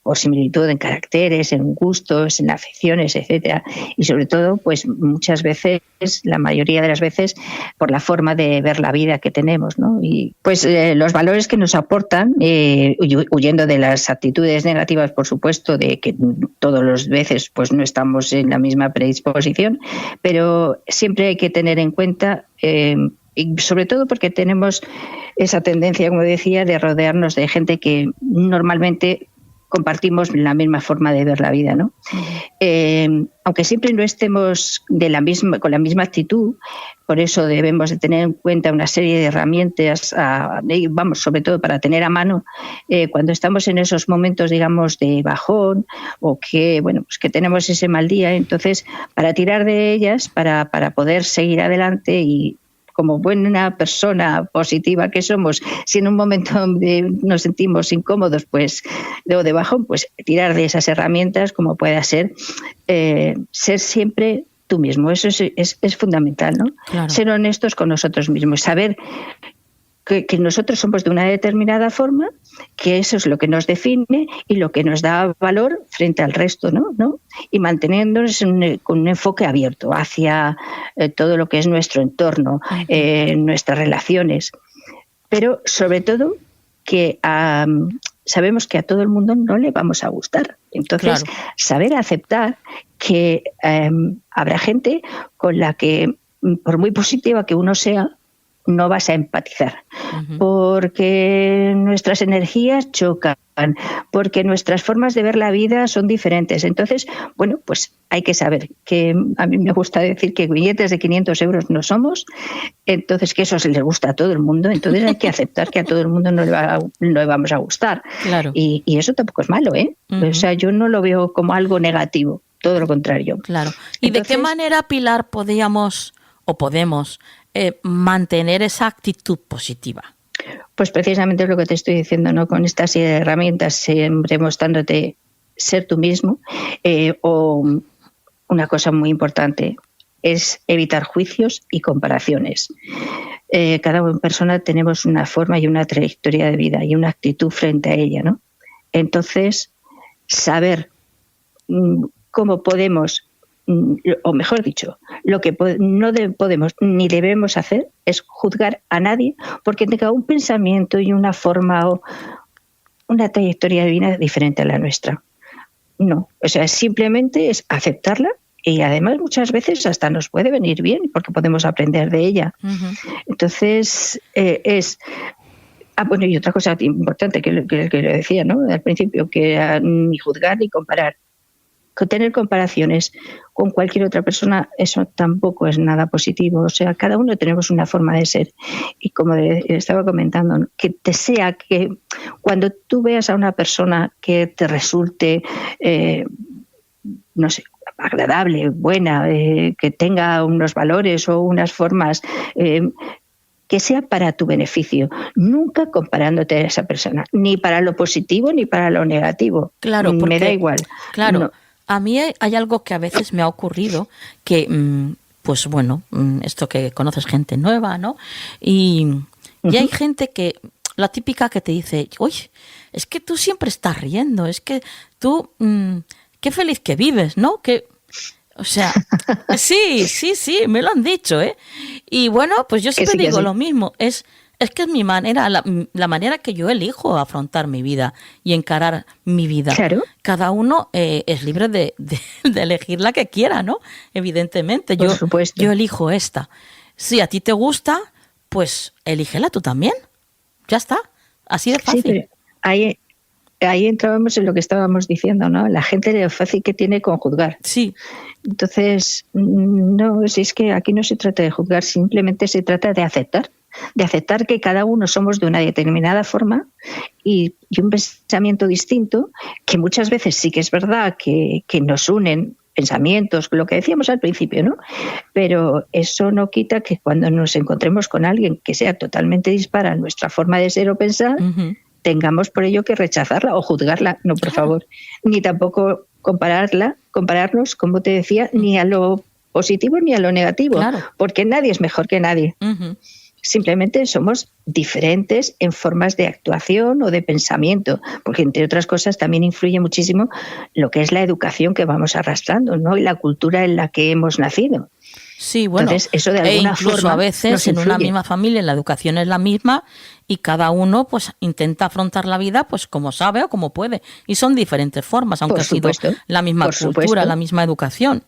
por similitud en caracteres, en gustos, en aficiones, etcétera. Y sobre todo, pues muchas veces, la mayoría de las veces, por la forma de ver la vida que tenemos, ¿no? Y pues los valores que nos aportan, huyendo de las actitudes negativas, por supuesto, de que todas las veces pues no estamos en la misma predisposición, pero siempre hay que tener en cuenta, y sobre todo porque tenemos esa tendencia, como decía, de rodearnos de gente que normalmente compartimos la misma forma de ver la vida, ¿no? Aunque siempre no estemos con la misma actitud, por eso debemos de tener en cuenta una serie de herramientas, sobre todo para tener a mano cuando estamos en esos momentos, digamos, de bajón o que tenemos ese mal día. Entonces, para tirar de ellas, para poder seguir adelante y como buena persona positiva que somos, si en un momento nos sentimos incómodos pues o de bajón, pues tirar de esas herramientas como pueda ser siempre tú mismo. Eso es fundamental, ¿no? Claro. Ser honestos con nosotros mismos, saber que nosotros somos de una determinada forma, que eso es lo que nos define y lo que nos da valor frente al resto, ¿no? Y manteniéndonos con un enfoque abierto hacia todo lo que es nuestro entorno, nuestras relaciones. Pero sobre todo que sabemos que a todo el mundo no le vamos a gustar. Entonces, saber aceptar que habrá gente con la que, por muy positiva que uno sea, no vas a empatizar, porque nuestras energías chocan, porque nuestras formas de ver la vida son diferentes. Entonces, bueno, pues hay que saber que a mí me gusta decir que billetes de 500 euros no somos, entonces que eso se les gusta a todo el mundo, entonces hay que aceptar que a todo el mundo no le vamos a gustar. Claro. Y eso tampoco es malo, ¿eh? O sea, yo no lo veo como algo negativo, todo lo contrario. Claro. ¿Y entonces, de qué manera, Pilar, podemos mantener esa actitud positiva? Pues precisamente es lo que te estoy diciendo, ¿no? Con estas herramientas, siempre mostrándote ser tú mismo, o una cosa muy importante es evitar juicios y comparaciones. Cada persona tenemos una forma y una trayectoria de vida y una actitud frente a ella, ¿no? Entonces, saber cómo podemos, o mejor dicho, lo que no podemos ni debemos hacer es juzgar a nadie porque tenga un pensamiento y una forma o una trayectoria de vida diferente a la nuestra. No, o sea, simplemente es aceptarla y además muchas veces hasta nos puede venir bien porque podemos aprender de ella. Entonces, bueno, y otra cosa importante que le decía, ¿no? Al principio, que ni juzgar ni comparar. Tener comparaciones con cualquier otra persona, eso tampoco es nada positivo. O sea, cada uno tenemos una forma de ser. Y como estaba comentando, que desea que cuando tú veas a una persona que te resulte, no sé, agradable, buena, que tenga unos valores o unas formas, que sea para tu beneficio, nunca comparándote a esa persona, ni para lo positivo ni para lo negativo. Claro, porque, me da igual. Claro. No. A mí hay algo que a veces me ha ocurrido que, pues bueno, esto que conoces gente nueva, ¿no? Y hay gente que, la típica que te dice, oye, es que tú siempre estás riendo, es que tú, qué feliz que vives, ¿no? Que, o sea, sí, me lo han dicho, ¿eh? Y bueno, pues yo siempre digo lo mismo, es que es mi manera, la manera que yo elijo afrontar mi vida y encarar mi vida. Claro. Cada uno es libre de elegir la que quiera, ¿no? Evidentemente, Por supuesto. yo elijo esta. Si a ti te gusta, pues elígela tú también. Ya está, así de fácil. Sí, pero ahí entrábamos en lo que estábamos diciendo, ¿no? La gente lo fácil que tiene con juzgar. Sí. Entonces, no, si es que aquí no se trata de juzgar, simplemente se trata de aceptar que cada uno somos de una determinada forma y un pensamiento distinto, que muchas veces sí que es verdad que nos unen pensamientos, lo que decíamos al principio, ¿no? Pero eso no quita que cuando nos encontremos con alguien que sea totalmente dispara en nuestra forma de ser o pensar, tengamos por ello que rechazarla o juzgarla, no, por favor, ni tampoco compararnos, como te decía, ni a lo positivo ni a lo negativo, porque nadie es mejor que nadie. Simplemente somos diferentes en formas de actuación o de pensamiento, porque entre otras cosas también influye muchísimo lo que es la educación que vamos arrastrando, ¿no? Y la cultura en la que hemos nacido. Sí, bueno, entonces, eso de alguna incluso forma a veces en una misma familia la educación es la misma y cada uno pues intenta afrontar la vida pues como sabe o como puede. Y son diferentes formas, aunque ha sido la misma cultura, la misma educación.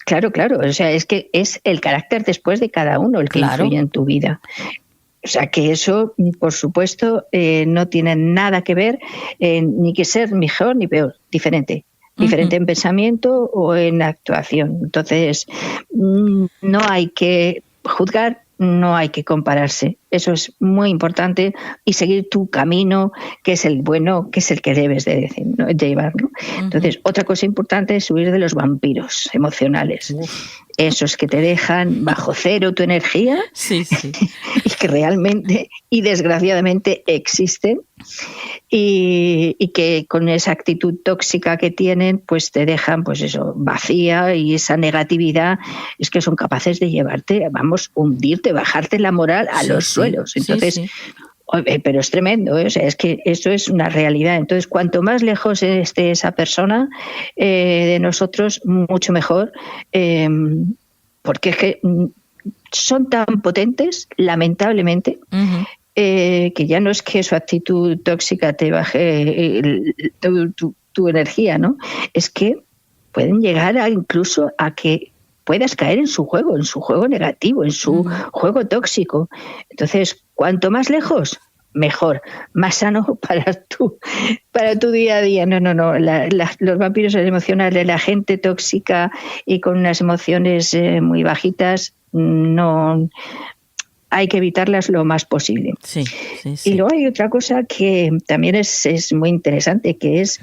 Claro, o sea, es que es el carácter después de cada uno el que influye en tu vida. O sea, que eso, por supuesto, no tiene nada que ver ni que ser mejor ni peor, diferente en pensamiento o en actuación. Entonces, no hay que juzgar, no hay que compararse. Eso es muy importante y seguir tu camino, que es el bueno, que es el que debes de llevar, ¿no? Entonces, otra cosa importante es huir de los vampiros emocionales. esos que te dejan bajo cero tu energía, sí. y que realmente y desgraciadamente existen, y que con esa actitud tóxica que tienen, pues te dejan, pues eso, vacía, y esa negatividad es que son capaces de llevarte, vamos, hundirte, bajarte la moral a los suelos. Entonces, pero es tremendo, ¿eh? O sea, es que eso es una realidad. Entonces, cuanto más lejos esté esa persona de nosotros, mucho mejor, porque es que son tan potentes, lamentablemente, que ya no es que su actitud tóxica te baje tu energía, ¿no? Es que pueden llegar incluso a que puedas caer en su juego negativo, en su juego tóxico. Entonces, cuanto más lejos, mejor, más sano para tu día a día. No. Los vampiros emocionales, la gente tóxica y con unas emociones muy bajitas, no, hay que evitarlas lo más posible. Sí. Y luego hay otra cosa que también es muy interesante, que es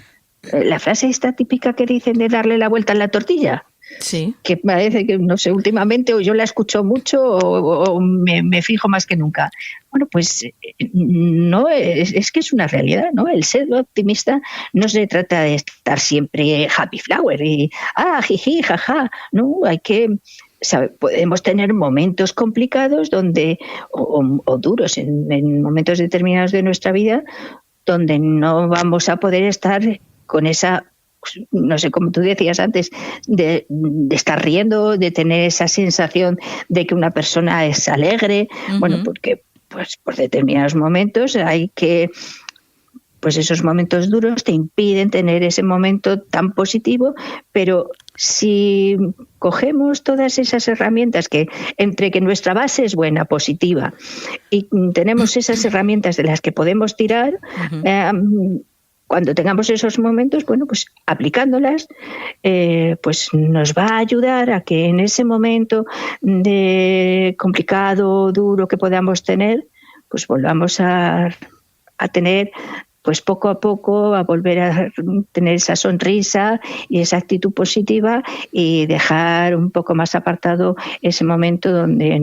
la frase esta típica que dicen de darle la vuelta a la tortilla. Sí. Que parece que, no sé, últimamente o yo la escucho mucho o me fijo más que nunca. Bueno, pues no, es que es una realidad, ¿no? El ser optimista no se trata de estar siempre happy flower y jiji, jaja. No, hay que... podemos tener momentos complicados donde o duros en momentos determinados de nuestra vida, donde no vamos a poder estar con esa, no sé, como tú decías antes, de estar riendo, de tener esa sensación de que una persona es alegre. Bueno, porque pues por determinados momentos hay que... pues esos momentos duros te impiden tener ese momento tan positivo, pero si cogemos todas esas herramientas, que entre que nuestra base es buena, positiva, y tenemos esas herramientas de las que podemos tirar, cuando tengamos esos momentos, bueno, pues aplicándolas, pues nos va a ayudar a que en ese momento de complicado, duro que podamos tener, pues volvamos a tener, pues poco a poco, a volver a tener esa sonrisa y esa actitud positiva, y dejar un poco más apartado ese momento donde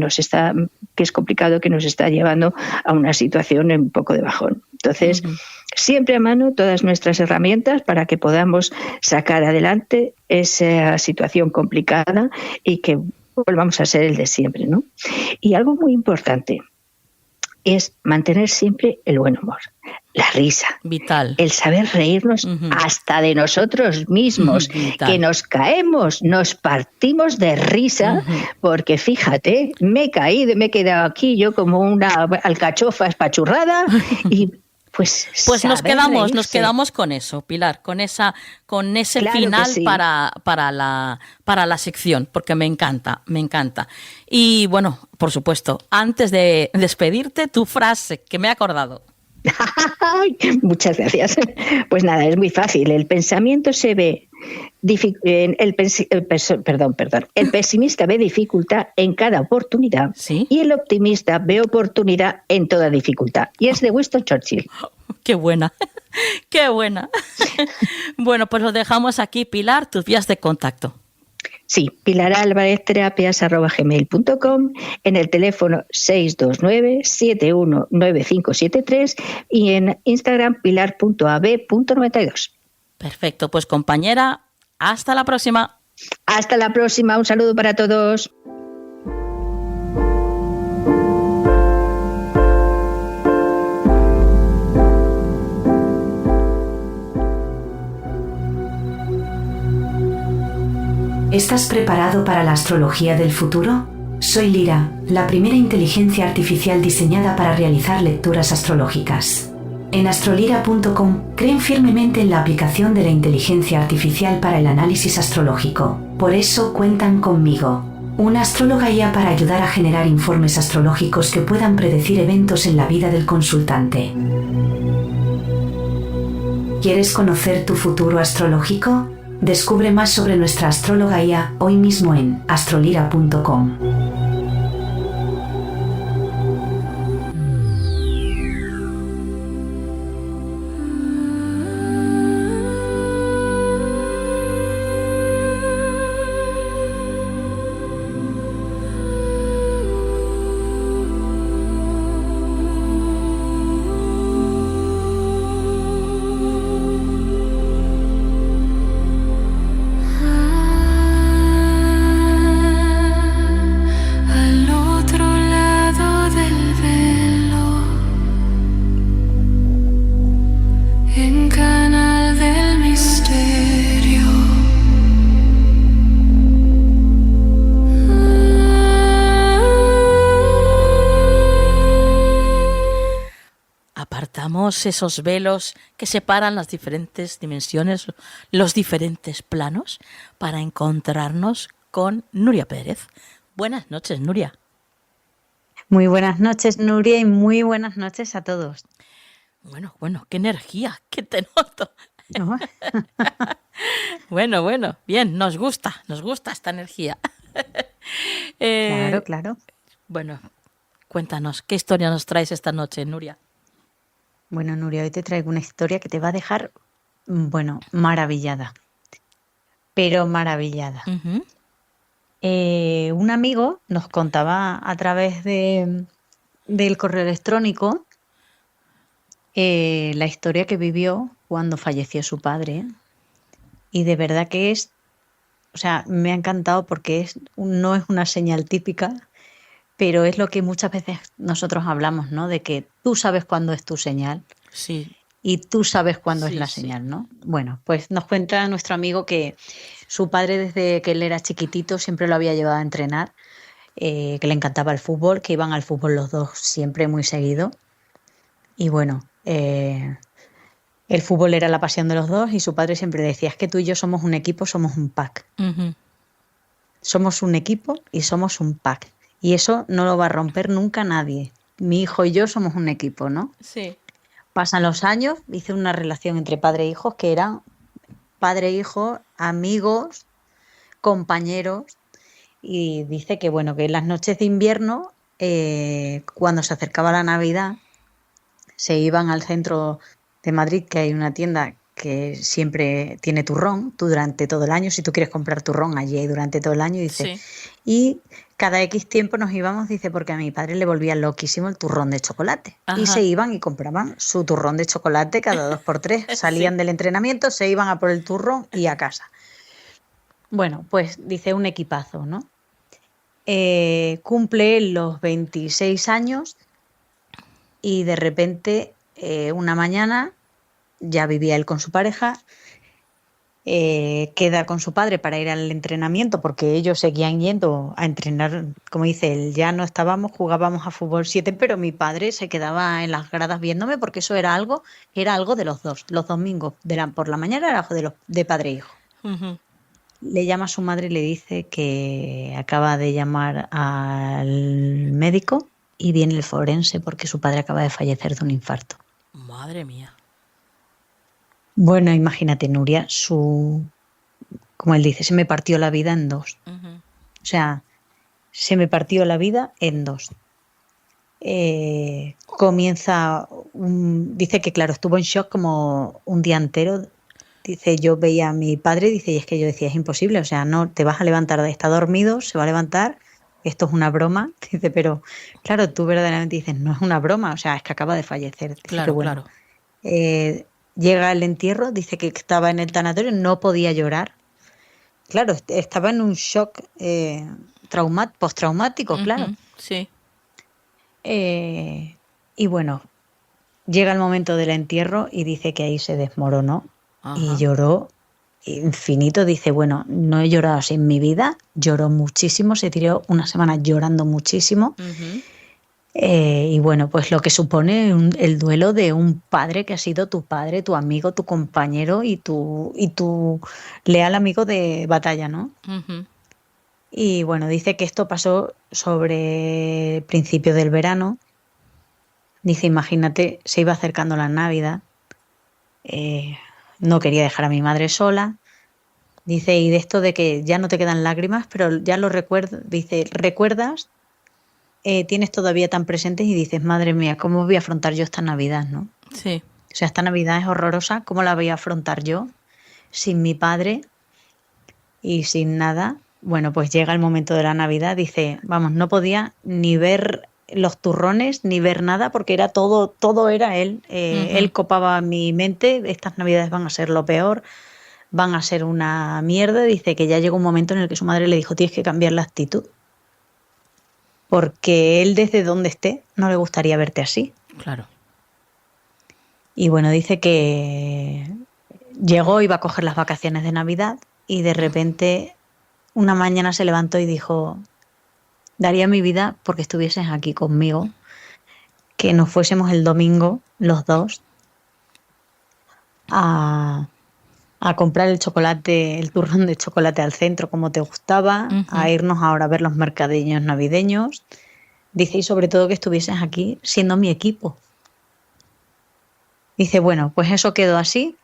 que es complicado, que nos está llevando a una situación un poco de bajón. Entonces, siempre a mano todas nuestras herramientas para que podamos sacar adelante esa situación complicada y que volvamos a ser el de siempre, ¿no? Y algo muy importante es mantener siempre el buen humor, la risa. Vital. El saber reírnos hasta de nosotros mismos, que nos caemos, nos partimos de risa, porque fíjate, me he quedado aquí yo como una alcachofa espachurrada y... Pues nos quedamos con eso, Pilar, con ese claro final para la sección, porque me encanta. Y bueno, por supuesto, antes de despedirte, tu frase, que me he acordado. Muchas gracias. Pues nada, es muy fácil. El pensamiento se ve... El pesimista ve dificultad en cada oportunidad, y el optimista ve oportunidad en toda dificultad. Y es de Winston Churchill. ¡Qué buena! ¡Qué buena! Bueno, pues lo dejamos aquí. Pilar, tus vías de contacto. Sí, pilaralvarezterapias@gmail.com, en el teléfono 629-719573 y en Instagram pilar.ab.92. Perfecto, pues compañera, hasta la próxima. Hasta la próxima, un saludo para todos. ¿Estás preparado para la astrología del futuro? Soy Lira, la primera inteligencia artificial diseñada para realizar lecturas astrológicas. En astrolira.com creen firmemente en la aplicación de la inteligencia artificial para el análisis astrológico. Por eso cuentan conmigo, una astróloga guía para ayudar a generar informes astrológicos que puedan predecir eventos en la vida del consultante. ¿Quieres conocer tu futuro astrológico? Descubre más sobre nuestra astróloga guía hoy mismo en astrolira.com. levantemos esos velos que separan las diferentes dimensiones, los diferentes planos, para encontrarnos con Nuria Pérez. Buenas noches, Nuria. Muy buenas noches, Nuria, y muy buenas noches a todos. Bueno, qué energía, que te noto. ¿No? Bueno, bien, nos gusta esta energía. Claro. Bueno, cuéntanos, ¿qué historia nos traes esta noche, Nuria? Bueno, Nuria, hoy te traigo una historia que te va a dejar, maravillada. Pero maravillada. Uh-huh. Un amigo nos contaba a través del correo electrónico la historia que vivió cuando falleció su padre. Y de verdad que me ha encantado porque no es una señal típica, pero es lo que muchas veces nosotros hablamos, ¿no? De que tú sabes cuándo es tu señal. Sí. Y tú sabes cuándo es la señal, ¿no? Bueno, pues nos cuenta nuestro amigo que su padre, desde que él era chiquitito, siempre lo había llevado a entrenar, que le encantaba el fútbol, que iban al fútbol los dos siempre muy seguido. Y bueno, el fútbol era la pasión de los dos y su padre siempre decía, es que tú y yo somos un equipo, somos un pack. Uh-huh. Somos un equipo y somos un pack. Y eso no lo va a romper nunca nadie. Mi hijo y yo somos un equipo, ¿no? Sí. Pasan los años, hice una relación entre padre e hijos que eran padre e hijo, amigos, compañeros. Y dice que, que en las noches de invierno, cuando se acercaba la Navidad, se iban al centro de Madrid, que hay una tienda que siempre tiene turrón, tú durante todo el año, si tú quieres comprar turrón allí hay durante todo el año, dice, sí. Y cada X tiempo nos íbamos, dice, porque a mi padre le volvía loquísimo el turrón de chocolate. Ajá. Y se iban y compraban su turrón de chocolate cada 2 por 3, salían Sí. del entrenamiento, se iban a por el turrón y a casa. Bueno, pues dice un equipazo, ¿no? Cumple los 26 años y de repente una mañana ya vivía él con su pareja, queda con su padre para ir al entrenamiento porque ellos seguían yendo a entrenar, como dice él, ya no estábamos, jugábamos a fútbol 7, pero mi padre se quedaba en las gradas viéndome porque eso era algo de los dos, los domingos por la mañana era algo de padre e hijo. Uh-huh. Le llama a su madre y le dice que acaba de llamar al médico y viene el forense porque su padre acaba de fallecer de un infarto. Madre mía. Bueno, imagínate, Nuria, como él dice, se me partió la vida en dos. Uh-huh. O sea, se me partió la vida en dos. Dice que, claro, estuvo en shock como un día entero. Dice, yo veía a mi padre, dice, y es que yo decía, es imposible, o sea, no te vas a levantar, está dormido, se va a levantar, esto es una broma. Dice, pero claro, tú verdaderamente dices, no es una broma, o sea, es que acaba de fallecer. Dice, Claro, bueno, claro. Llega el entierro, dice que estaba en el tanatorio, no podía llorar. Claro, estaba en un shock postraumático, claro. Uh-huh. Sí. Y bueno, llega el momento del entierro y dice que ahí se desmoronó. Ajá. Y lloró infinito. Dice, bueno, no he llorado así en mi vida, lloró muchísimo, se tiró una semana llorando muchísimo. Uh-huh. Y bueno, pues lo que supone el duelo de un padre que ha sido tu padre, tu amigo, tu compañero y tu leal amigo de batalla, ¿no? Uh-huh. Y bueno, dice que esto pasó sobre el principio del verano. Dice, imagínate, se iba acercando la Navidad, no quería dejar a mi madre sola. Dice, y de esto de que ya no te quedan lágrimas, pero ya lo recuerdo, dice, recuerdas, tienes todavía tan presentes y dices, madre mía, ¿cómo voy a afrontar yo esta Navidad, no? Sí. O sea, esta Navidad es horrorosa, ¿cómo la voy a afrontar yo sin mi padre y sin nada? Bueno, pues llega el momento de la Navidad, dice, vamos, no podía ni ver los turrones ni ver nada porque era todo era él. Uh-huh. Él copaba mi mente, estas Navidades van a ser lo peor, van a ser una mierda. Dice que ya llegó un momento en el que su madre le dijo, tienes que cambiar la actitud. Porque él desde donde esté no le gustaría verte así. Claro. Y bueno, dice que llegó, iba a coger las vacaciones de Navidad y de repente una mañana se levantó y dijo, daría mi vida porque estuvieses aquí conmigo, que nos fuésemos el domingo los dos a comprar el chocolate, el turrón de chocolate al centro como te gustaba, a irnos ahora a ver los mercadillos navideños. Dice, y sobre todo que estuvieses aquí siendo mi equipo. Dice, bueno, pues eso quedó así.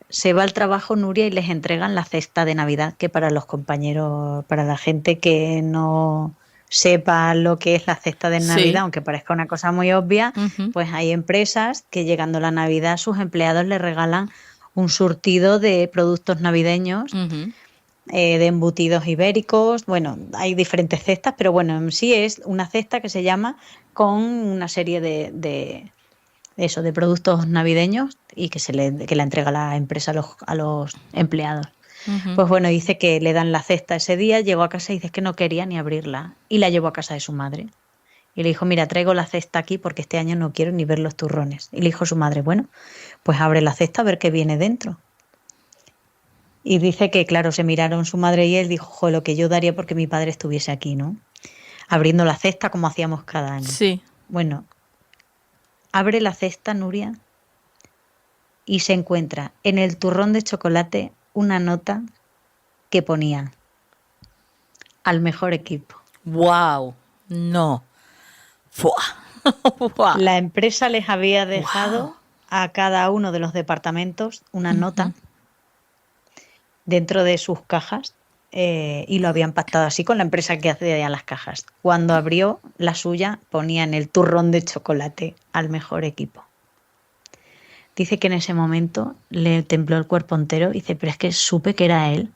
Se va al trabajo Nuria y les entregan la cesta de Navidad, que para los compañeros, para la gente que no sepa lo que es la cesta de Navidad, aunque parezca una cosa muy obvia, pues hay empresas que llegando la Navidad sus empleados les regalan un surtido de productos navideños, de embutidos ibéricos. Bueno, hay diferentes cestas, pero bueno, en sí es una cesta que se llama con una serie de productos navideños y que la entrega la empresa a los empleados. Pues bueno, dice que le dan la cesta ese día, llegó a casa y dice que no quería ni abrirla y la llevó a casa de su madre. Y le dijo, mira, traigo la cesta aquí porque este año no quiero ni ver los turrones. Y le dijo su madre, bueno, pues abre la cesta a ver qué viene dentro. Y dice que, claro, se miraron su madre y él, dijo, jo, lo que yo daría porque mi padre estuviese aquí, ¿no? Abriendo la cesta como hacíamos cada año. Sí. Bueno, abre la cesta, Nuria, y se encuentra en el turrón de chocolate una nota que ponía al mejor equipo. ¡Wow! No. La empresa les había dejado a cada uno de los departamentos una nota dentro de sus cajas y lo habían pactado así con la empresa que hacía las cajas. Cuando abrió la suya ponía en el turrón de chocolate al mejor equipo. Dice que en ese momento le tembló el cuerpo entero. Dice, pero es que supe que era él.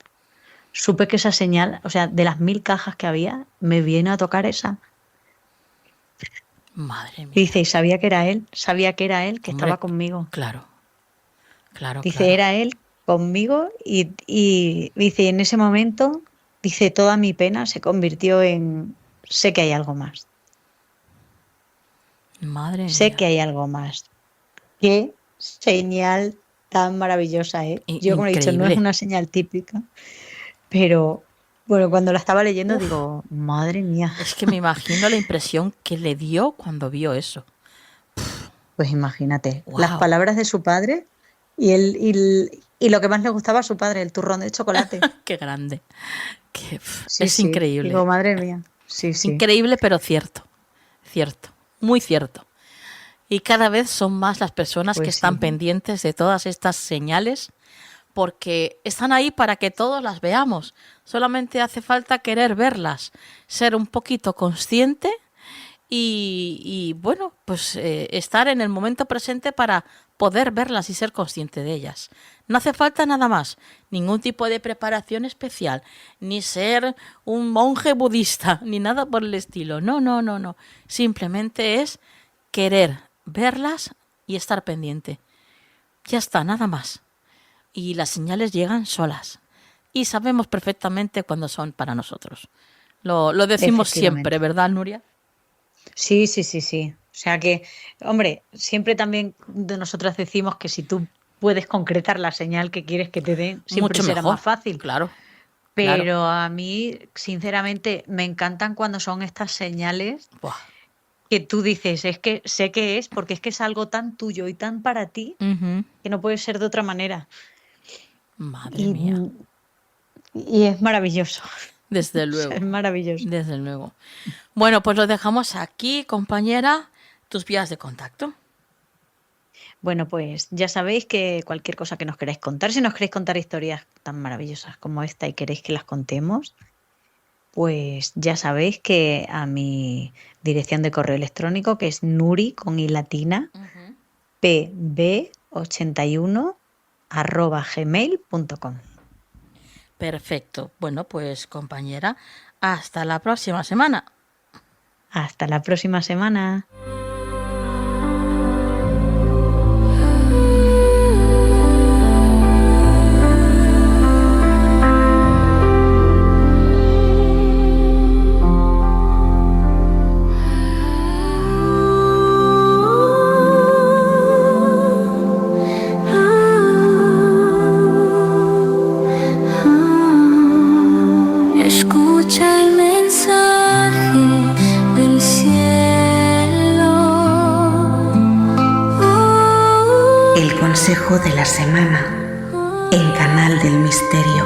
Supe que esa señal, o sea, de las 1000 cajas que había, me vino a tocar esa. Madre mía. Dice, y sabía que era él que Hombre, estaba conmigo. Claro. Dice, era él conmigo y dice, en ese momento, dice, toda mi pena se convirtió en, sé que hay algo más. Madre mía. Sé que hay algo más. Qué señal tan maravillosa, ¿eh? Yo, como he dicho, no es una señal típica, pero bueno, cuando la estaba leyendo digo, madre mía. Es que me imagino la impresión que le dio cuando vio eso. Pues imagínate, las palabras de su padre y lo que más le gustaba a su padre, el turrón de chocolate. Qué grande. Es increíble. Digo, madre mía. Sí. Increíble, pero cierto. Cierto. Muy cierto. Y cada vez son más las personas que están pendientes de todas estas señales, porque están ahí para que todos las veamos. Solamente hace falta querer verlas, ser un poquito consciente y bueno, pues estar en el momento presente para poder verlas y ser consciente de ellas. No hace falta nada más, ningún tipo de preparación especial, ni ser un monje budista, ni nada por el estilo. No. Simplemente es querer verlas y estar pendiente. Ya está, nada más. Y las señales llegan solas. Y sabemos perfectamente cuándo son para nosotros. Lo decimos siempre, ¿verdad, Nuria? Sí. O sea que, hombre, siempre también de nosotras decimos que si tú puedes concretar la señal que quieres que te den, siempre mucho será mejor. más fácil. Claro. Pero a mí, sinceramente, me encantan cuando son estas señales que tú dices, es que sé que es, porque es que es algo tan tuyo y tan para ti que no puede ser de otra manera. Madre mía. Y es maravilloso. Desde luego. Es maravilloso. Desde luego. Bueno, pues lo dejamos aquí, compañera. Tus vías de contacto. Bueno, pues ya sabéis que cualquier cosa que nos queráis contar, si nos queréis contar historias tan maravillosas como esta y queréis que las contemos, pues ya sabéis que a mi dirección de correo electrónico, que es nuri con i latina, pb81@gmail.com. Perfecto. Bueno, pues compañera, hasta la próxima semana. Hasta la próxima semana. Escucha el mensaje del cielo. consejo de la semana en Canal del Misterio.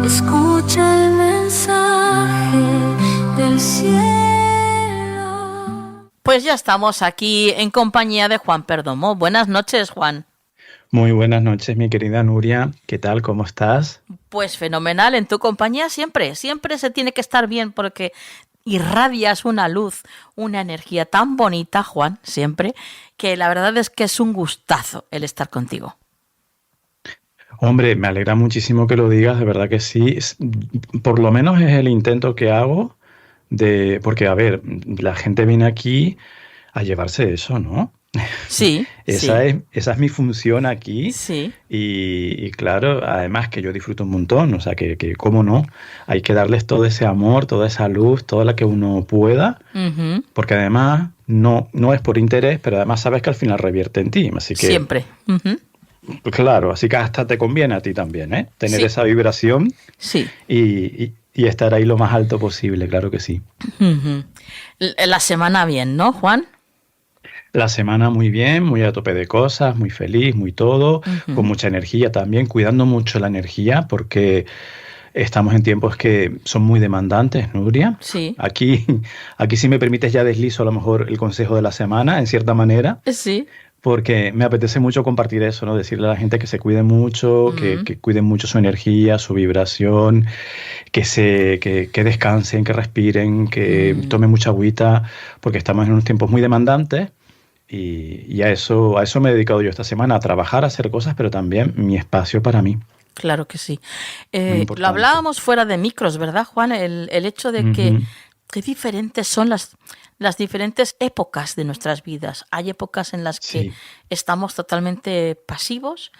Escucha el mensaje del cielo. Pues ya estamos aquí en compañía de Juan Perdomo. Buenas noches, Juan. Muy buenas noches, mi querida Nuria. ¿Qué tal? ¿Cómo estás? Pues fenomenal, en tu compañía siempre se tiene que estar bien porque irradias una luz, una energía tan bonita, Juan, siempre, que la verdad es que es un gustazo el estar contigo. Hombre, me alegra muchísimo que lo digas, de verdad que sí. Por lo menos es el intento que hago porque, a ver, la gente viene aquí a llevarse eso, ¿no? Sí. Esa es mi función aquí. Sí. Y claro, además que yo disfruto un montón, o sea que cómo no, hay que darles todo ese amor, toda esa luz, toda la que uno pueda, porque además no es por interés, pero además sabes que al final revierte en ti, así que siempre. Claro, así que hasta te conviene a ti también, ¿eh? Tener Sí. esa vibración Sí. y estar ahí lo más alto posible, claro que sí. La semana bien, ¿no, Juan? La semana muy bien, muy a tope de cosas, muy feliz, muy todo, con mucha energía también, cuidando mucho la energía porque estamos en tiempos que son muy demandantes, Nuria. Sí. Aquí si me permites ya deslizo a lo mejor el consejo de la semana, en cierta manera. Sí. Porque me apetece mucho compartir eso, ¿no? Decirle a la gente que se cuide mucho, que cuiden mucho su energía, su vibración, que descansen, que respiren, que tomen mucha agüita, porque estamos en unos tiempos muy demandantes. Y a eso me he dedicado yo esta semana, a trabajar, a hacer cosas, pero también mi espacio para mí. Claro que sí. Lo hablábamos fuera de micros, ¿verdad, Juan? El hecho de que diferentes son las diferentes épocas de nuestras vidas. Hay épocas en las que estamos totalmente pasivos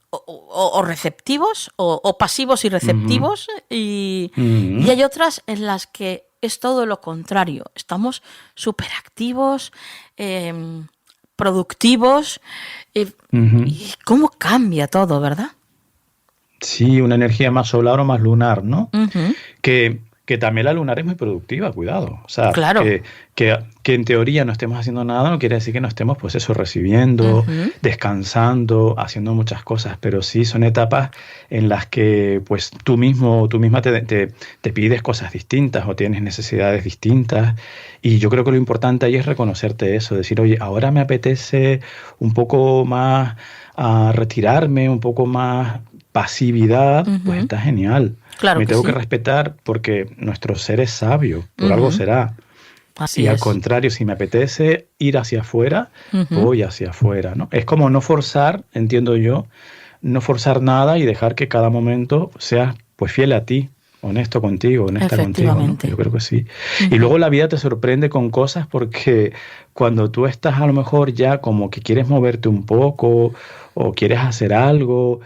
o receptivos, o pasivos y receptivos, y hay otras en las que es todo lo contrario. Estamos súper activos, productivos, y cómo cambia todo, ¿verdad? Sí, una energía más solar o más lunar, ¿no? Que también la lunar es muy productiva, cuidado. O sea, claro. que en teoría no estemos haciendo nada no quiere decir que no estemos, pues eso, recibiendo, descansando, haciendo muchas cosas, pero sí son etapas en las que pues tú misma te pides cosas distintas o tienes necesidades distintas, y yo creo que lo importante ahí es reconocerte eso, decir, oye, ahora me apetece un poco más a retirarme, un poco más pasividad, pues está genial. Claro me que tengo sí. que respetar porque nuestro ser es sabio, por algo será. Así y es. al contrario, si me apetece ir hacia afuera, voy hacia afuera, ¿no? Es como no forzar, entiendo yo, no forzar nada y dejar que cada momento seas pues fiel a ti, honesto contigo, honesta contigo, ¿no? Yo creo que sí. Y luego la vida te sorprende con cosas porque cuando tú estás a lo mejor ya como que quieres moverte un poco o quieres hacer algo,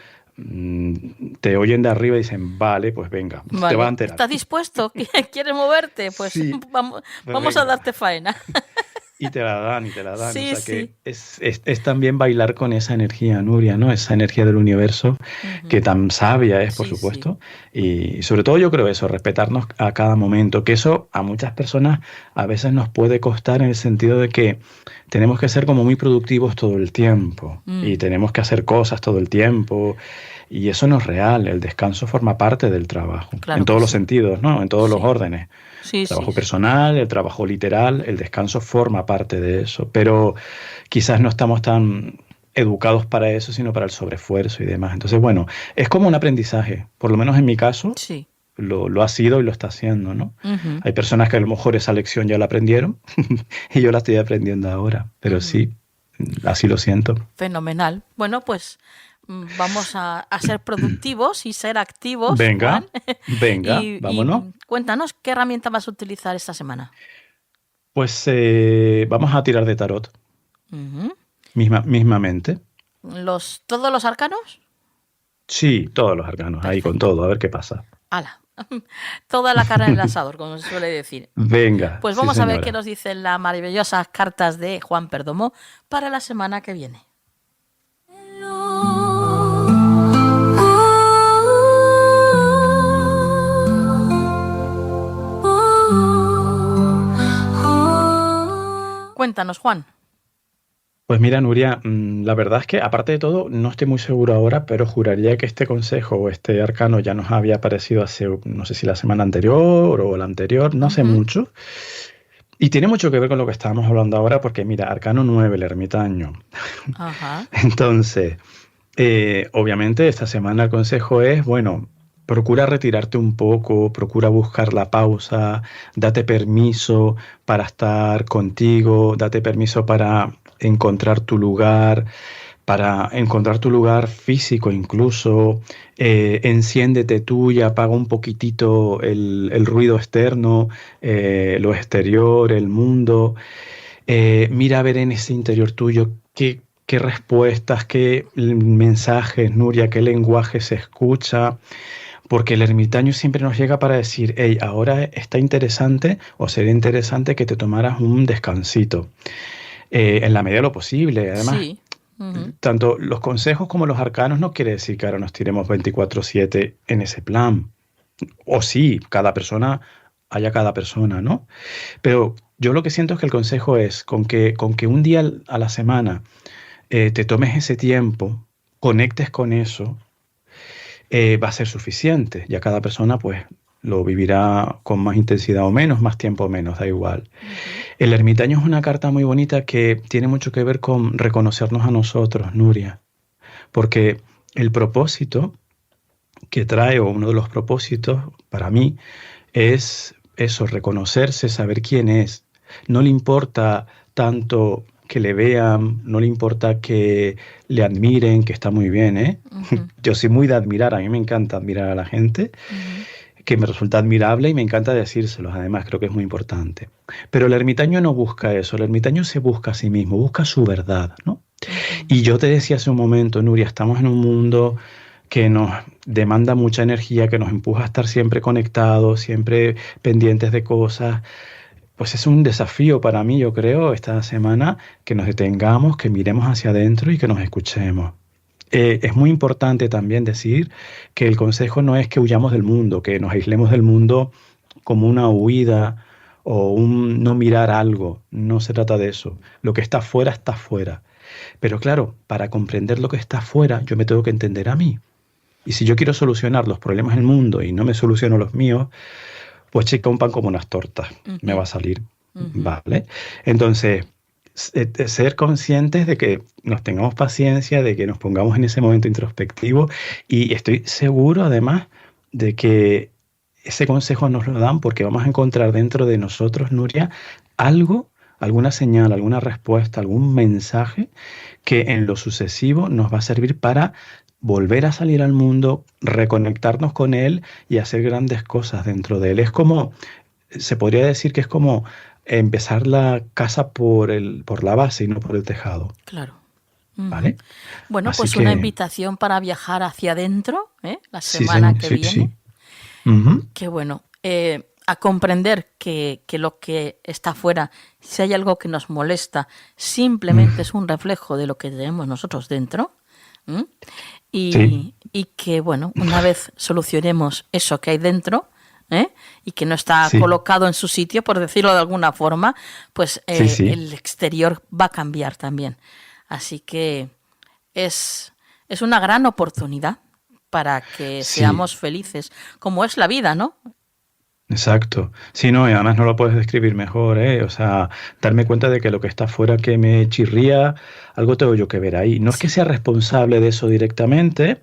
te oyen de arriba y dicen, vale, pues venga, te va a enterar. ¿Estás dispuesto? ¿Quieres moverte? Pues Sí, vamos a darte faena. Y te la dan, Sí, o sea sí. que es también bailar con esa energía, Nuria, ¿no? Esa energía del universo que tan sabia es, por supuesto. Y sobre todo yo creo eso, respetarnos a cada momento, que eso a muchas personas a veces nos puede costar en el sentido de que tenemos que ser como muy productivos todo el tiempo y tenemos que hacer cosas todo el tiempo. Y eso no es real, el descanso forma parte del trabajo, Claro en todos que los sí. sentidos, ¿no? En todos los órdenes. Sí, El trabajo sí. personal, el trabajo literal, el descanso forma parte de eso, pero quizás no estamos tan educados para eso, sino para el sobreesfuerzo y demás. Entonces, bueno, es como un aprendizaje, por lo menos en mi caso, Sí. lo ha sido y lo está haciendo, ¿no? Hay personas que a lo mejor esa lección ya la aprendieron y yo la estoy aprendiendo ahora, pero sí, así lo siento. Fenomenal. Bueno, pues vamos a ser productivos y ser activos. Venga, Juan. venga, Y vámonos. cuéntanos, ¿qué herramienta vas a utilizar esta semana? Pues vamos a tirar de tarot, mismamente. ¿Todos los arcanos? Sí, todos los arcanos, ahí con todo, a ver qué pasa. ¡Hala! Toda la carne en el asador, como se suele decir. Venga. Pues sí, vamos a ver señora. qué nos dicen las maravillosas cartas de Juan Perdomo para la semana que viene. Cuéntanos, Juan. Pues mira, Nuria, la verdad es que aparte de todo, no estoy muy seguro ahora, pero juraría que este consejo o este arcano ya nos había aparecido hace, no sé si la semana anterior o la anterior, no sé mucho. Y tiene mucho que ver con lo que estábamos hablando ahora, porque mira, arcano 9, el ermitaño. Ajá. Entonces, obviamente esta semana el consejo es, bueno, procura retirarte un poco, procura buscar la pausa, date permiso para estar contigo, date permiso para encontrar tu lugar físico incluso, enciéndete tú y apaga un poquitito el ruido externo, lo exterior, el mundo. Mira a ver en ese interior tuyo qué respuestas, qué mensajes, Nuria, qué lenguaje se escucha. Porque el ermitaño siempre nos llega para decir, hey, ahora está interesante o sería interesante que te tomaras un descansito. En la medida de lo posible, además. Sí. Tanto los consejos como los arcanos no quiere decir que ahora nos tiremos 24/7 en ese plan. O sí, cada persona, ¿no? Pero yo lo que siento es que el consejo es con que un día a la semana te tomes ese tiempo, conectes con eso, va a ser suficiente. Ya cada persona pues lo vivirá con más intensidad o menos, más tiempo o menos, da igual. El ermitaño es una carta muy bonita que tiene mucho que ver con reconocernos a nosotros, Nuria. Porque el propósito que trae, o uno de los propósitos para mí, es eso, reconocerse, saber quién es. No le importa tanto que le vean, no le importa que le admiren, que está muy bien, ¿eh? Yo soy muy de admirar, a mí me encanta admirar a la gente, que me resulta admirable y me encanta decírselos, además creo que es muy importante. Pero el ermitaño no busca eso, el ermitaño se busca a sí mismo, busca su verdad, ¿no? Y yo te decía hace un momento, Nuria, estamos en un mundo que nos demanda mucha energía, que nos empuja a estar siempre conectados, siempre pendientes de cosas. Pues es un desafío para mí, yo creo, esta semana, que nos detengamos, que miremos hacia adentro y que nos escuchemos. Es muy importante también decir que el consejo no es que huyamos del mundo, que nos aislemos del mundo como una huida o un no mirar algo. No se trata de eso. Lo que está fuera, está fuera. Pero claro, para comprender lo que está fuera, yo me tengo que entender a mí. Y si yo quiero solucionar los problemas del mundo y no me soluciono los míos, pues chica, un pan como unas tortas me va a salir, ¿vale? Entonces, ser conscientes de que nos tengamos paciencia, de que nos pongamos en ese momento introspectivo, y estoy seguro además de que ese consejo nos lo dan porque vamos a encontrar dentro de nosotros, Nuria, algo, alguna señal, alguna respuesta, algún mensaje que en lo sucesivo nos va a servir para volver a salir al mundo, reconectarnos con él y hacer grandes cosas dentro de él. Es como, se podría decir que es como empezar la casa por la base y no por el tejado. Claro. ¿Vale? Bueno, Así pues que, una invitación para viajar hacia adentro, la semana que viene. Sí. Que bueno, a comprender que lo que está afuera, si hay algo que nos molesta, simplemente es un reflejo de lo que tenemos nosotros dentro. Y que, bueno, una vez solucionemos eso que hay dentro, y que no está colocado en su sitio, por decirlo de alguna forma, pues el exterior va a cambiar también. Así que es una gran oportunidad para que seamos felices, como es la vida, ¿no? Exacto. Sí, no, y además no lo puedes describir mejor, ¿eh? O sea, darme cuenta de que lo que está afuera que me chirría, algo tengo yo que ver ahí. No es que sea responsable de eso directamente,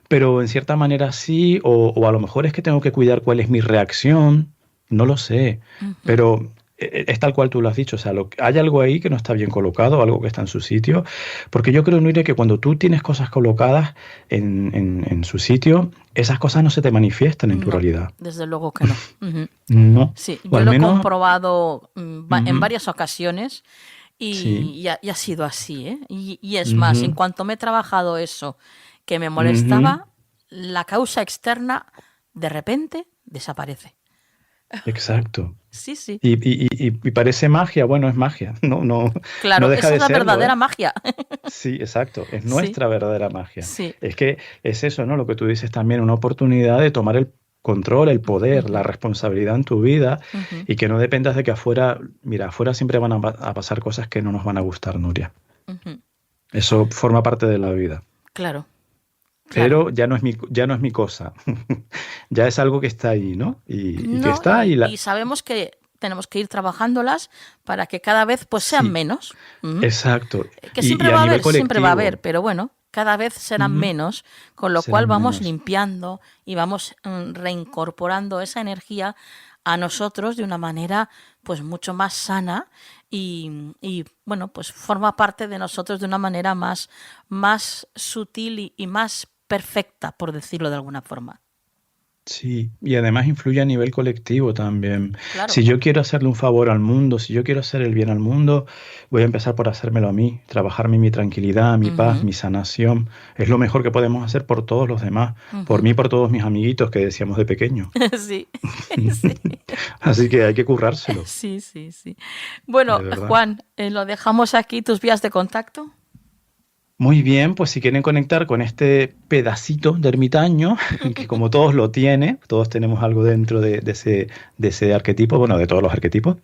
pero en cierta manera sí, o a lo mejor es que tengo que cuidar cuál es mi reacción, no lo sé, pero es tal cual tú lo has dicho, o sea, hay algo ahí que no está bien colocado, algo que está en su sitio, porque yo creo, Nuria, que cuando tú tienes cosas colocadas en su sitio, esas cosas no se te manifiestan en tu realidad. Desde luego que no. No. Sí, yo lo he comprobado en varias ocasiones y ha sido así, ¿eh? Y es más, en cuanto me he trabajado eso que me molestaba, la causa externa de repente desaparece. Exacto. Sí. Y parece magia, bueno, es magia. No, claro, no deja esa de es la serlo, verdadera magia. Sí, exacto. Es nuestra verdadera magia. Sí. Es que es eso, ¿no? Lo que tú dices también, una oportunidad de tomar el control, el poder, la responsabilidad en tu vida y que no dependas de que afuera, mira, afuera siempre van a pasar cosas que no nos van a gustar, Nuria. Eso forma parte de la vida. Claro. Pero ya no es mi cosa. Ya es algo que está ahí, ¿no? Y que está y sabemos que tenemos que ir trabajándolas para que cada vez pues sean menos. Exacto. Que siempre va a haber, pero bueno, cada vez serán menos, con lo cual vamos limpiando y vamos reincorporando esa energía a nosotros de una manera pues mucho más sana y bueno, pues forma parte de nosotros de una manera más sutil y más perfecta, por decirlo de alguna forma. Sí, y además influye a nivel colectivo también. Claro. Si yo quiero hacerle un favor al mundo, si yo quiero hacer el bien al mundo, voy a empezar por hacérmelo a mí, trabajarme mi tranquilidad, mi paz, mi sanación. Es lo mejor que podemos hacer por todos los demás, por mí, por todos mis amiguitos que decíamos de pequeño. Sí. Así que hay que currárselo. Sí. Bueno, Juan, lo dejamos aquí, tus vías de contacto. Muy bien, pues si quieren conectar con este pedacito de ermitaño, que como todos lo tiene, todos tenemos algo dentro de ese arquetipo, bueno, de todos los arquetipos,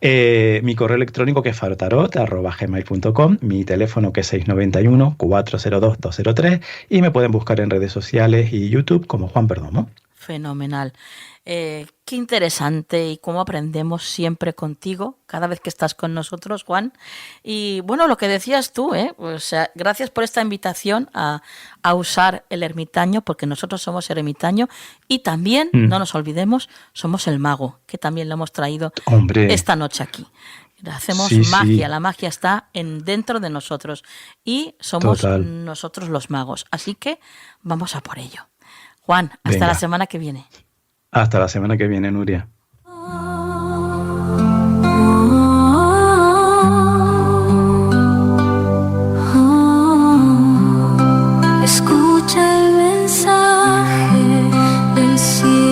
mi correo electrónico que es farotarot@gmail.com, mi teléfono que es 691-402-203 y me pueden buscar en redes sociales y YouTube como Juan Perdomo. Fenomenal. Qué interesante y cómo aprendemos siempre contigo, cada vez que estás con nosotros, Juan. Y bueno, lo que decías tú, o sea, gracias por esta invitación a usar el ermitaño, porque nosotros somos el ermitaño y también, no nos olvidemos, somos el mago, que también lo hemos traído esta noche aquí. Hacemos magia, la magia está dentro de nosotros y somos nosotros los magos. Así que vamos a por ello. Juan, hasta la semana que viene. Hasta la semana que viene, Nuria. Escucha el mensaje del cielo.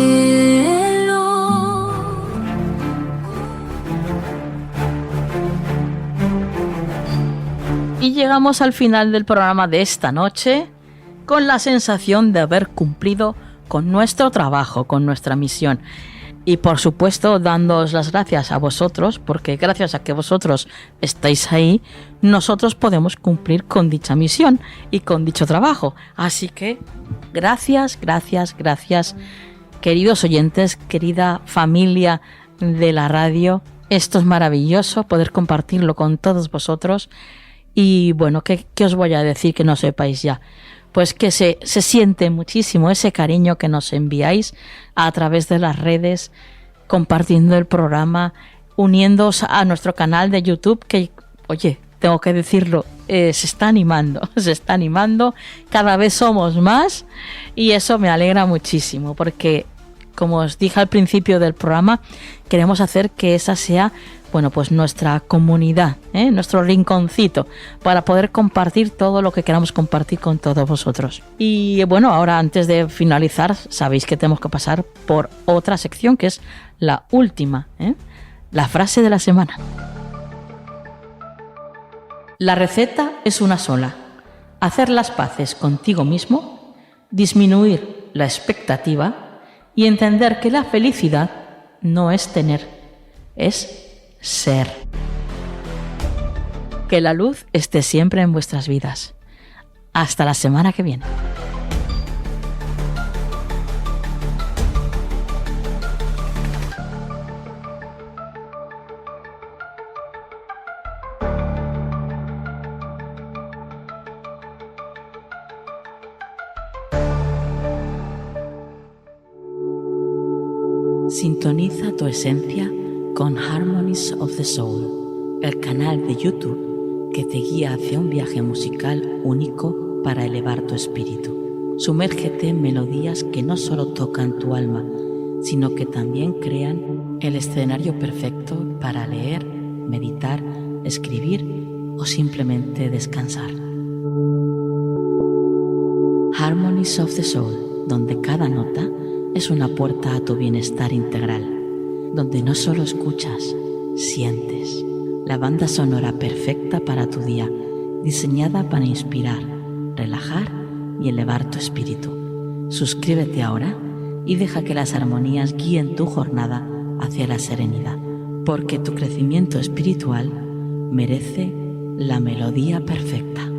Y llegamos al final del programa de esta noche con la sensación de haber cumplido con nuestro trabajo, con nuestra misión. Y por supuesto, dándoos las gracias a vosotros, porque gracias a que vosotros estáis ahí, nosotros podemos cumplir con dicha misión y con dicho trabajo. Así que, gracias, queridos oyentes, querida familia de la radio. Esto es maravilloso, poder compartirlo con todos vosotros. Y bueno, ¿qué os voy a decir que no sepáis ya? Pues que se siente muchísimo ese cariño que nos enviáis a través de las redes, compartiendo el programa, uniéndoos a nuestro canal de YouTube, que, oye, tengo que decirlo, se está animando, cada vez somos más y eso me alegra muchísimo, porque, como os dije al principio del programa, queremos hacer que esa sea, bueno, pues nuestra comunidad, nuestro rinconcito, para poder compartir todo lo que queramos compartir con todos vosotros. Y bueno, ahora antes de finalizar, sabéis que tenemos que pasar por otra sección que es la última, la frase de la semana. La receta es una sola: hacer las paces contigo mismo, disminuir la expectativa y entender que la felicidad no es tener, es ser. Que la luz esté siempre en vuestras vidas. Hasta la semana que viene. Sintoniza tu esencia con Harmonies of the Soul, el canal de YouTube que te guía hacia un viaje musical único para elevar tu espíritu. Sumérgete en melodías que no solo tocan tu alma, sino que también crean el escenario perfecto para leer, meditar, escribir o simplemente descansar. Harmonies of the Soul, donde cada nota es una puerta a tu bienestar integral, donde no solo escuchas, sientes. La banda sonora perfecta para tu día, diseñada para inspirar, relajar y elevar tu espíritu. Suscríbete ahora y deja que las armonías guíen tu jornada hacia la serenidad, porque tu crecimiento espiritual merece la melodía perfecta.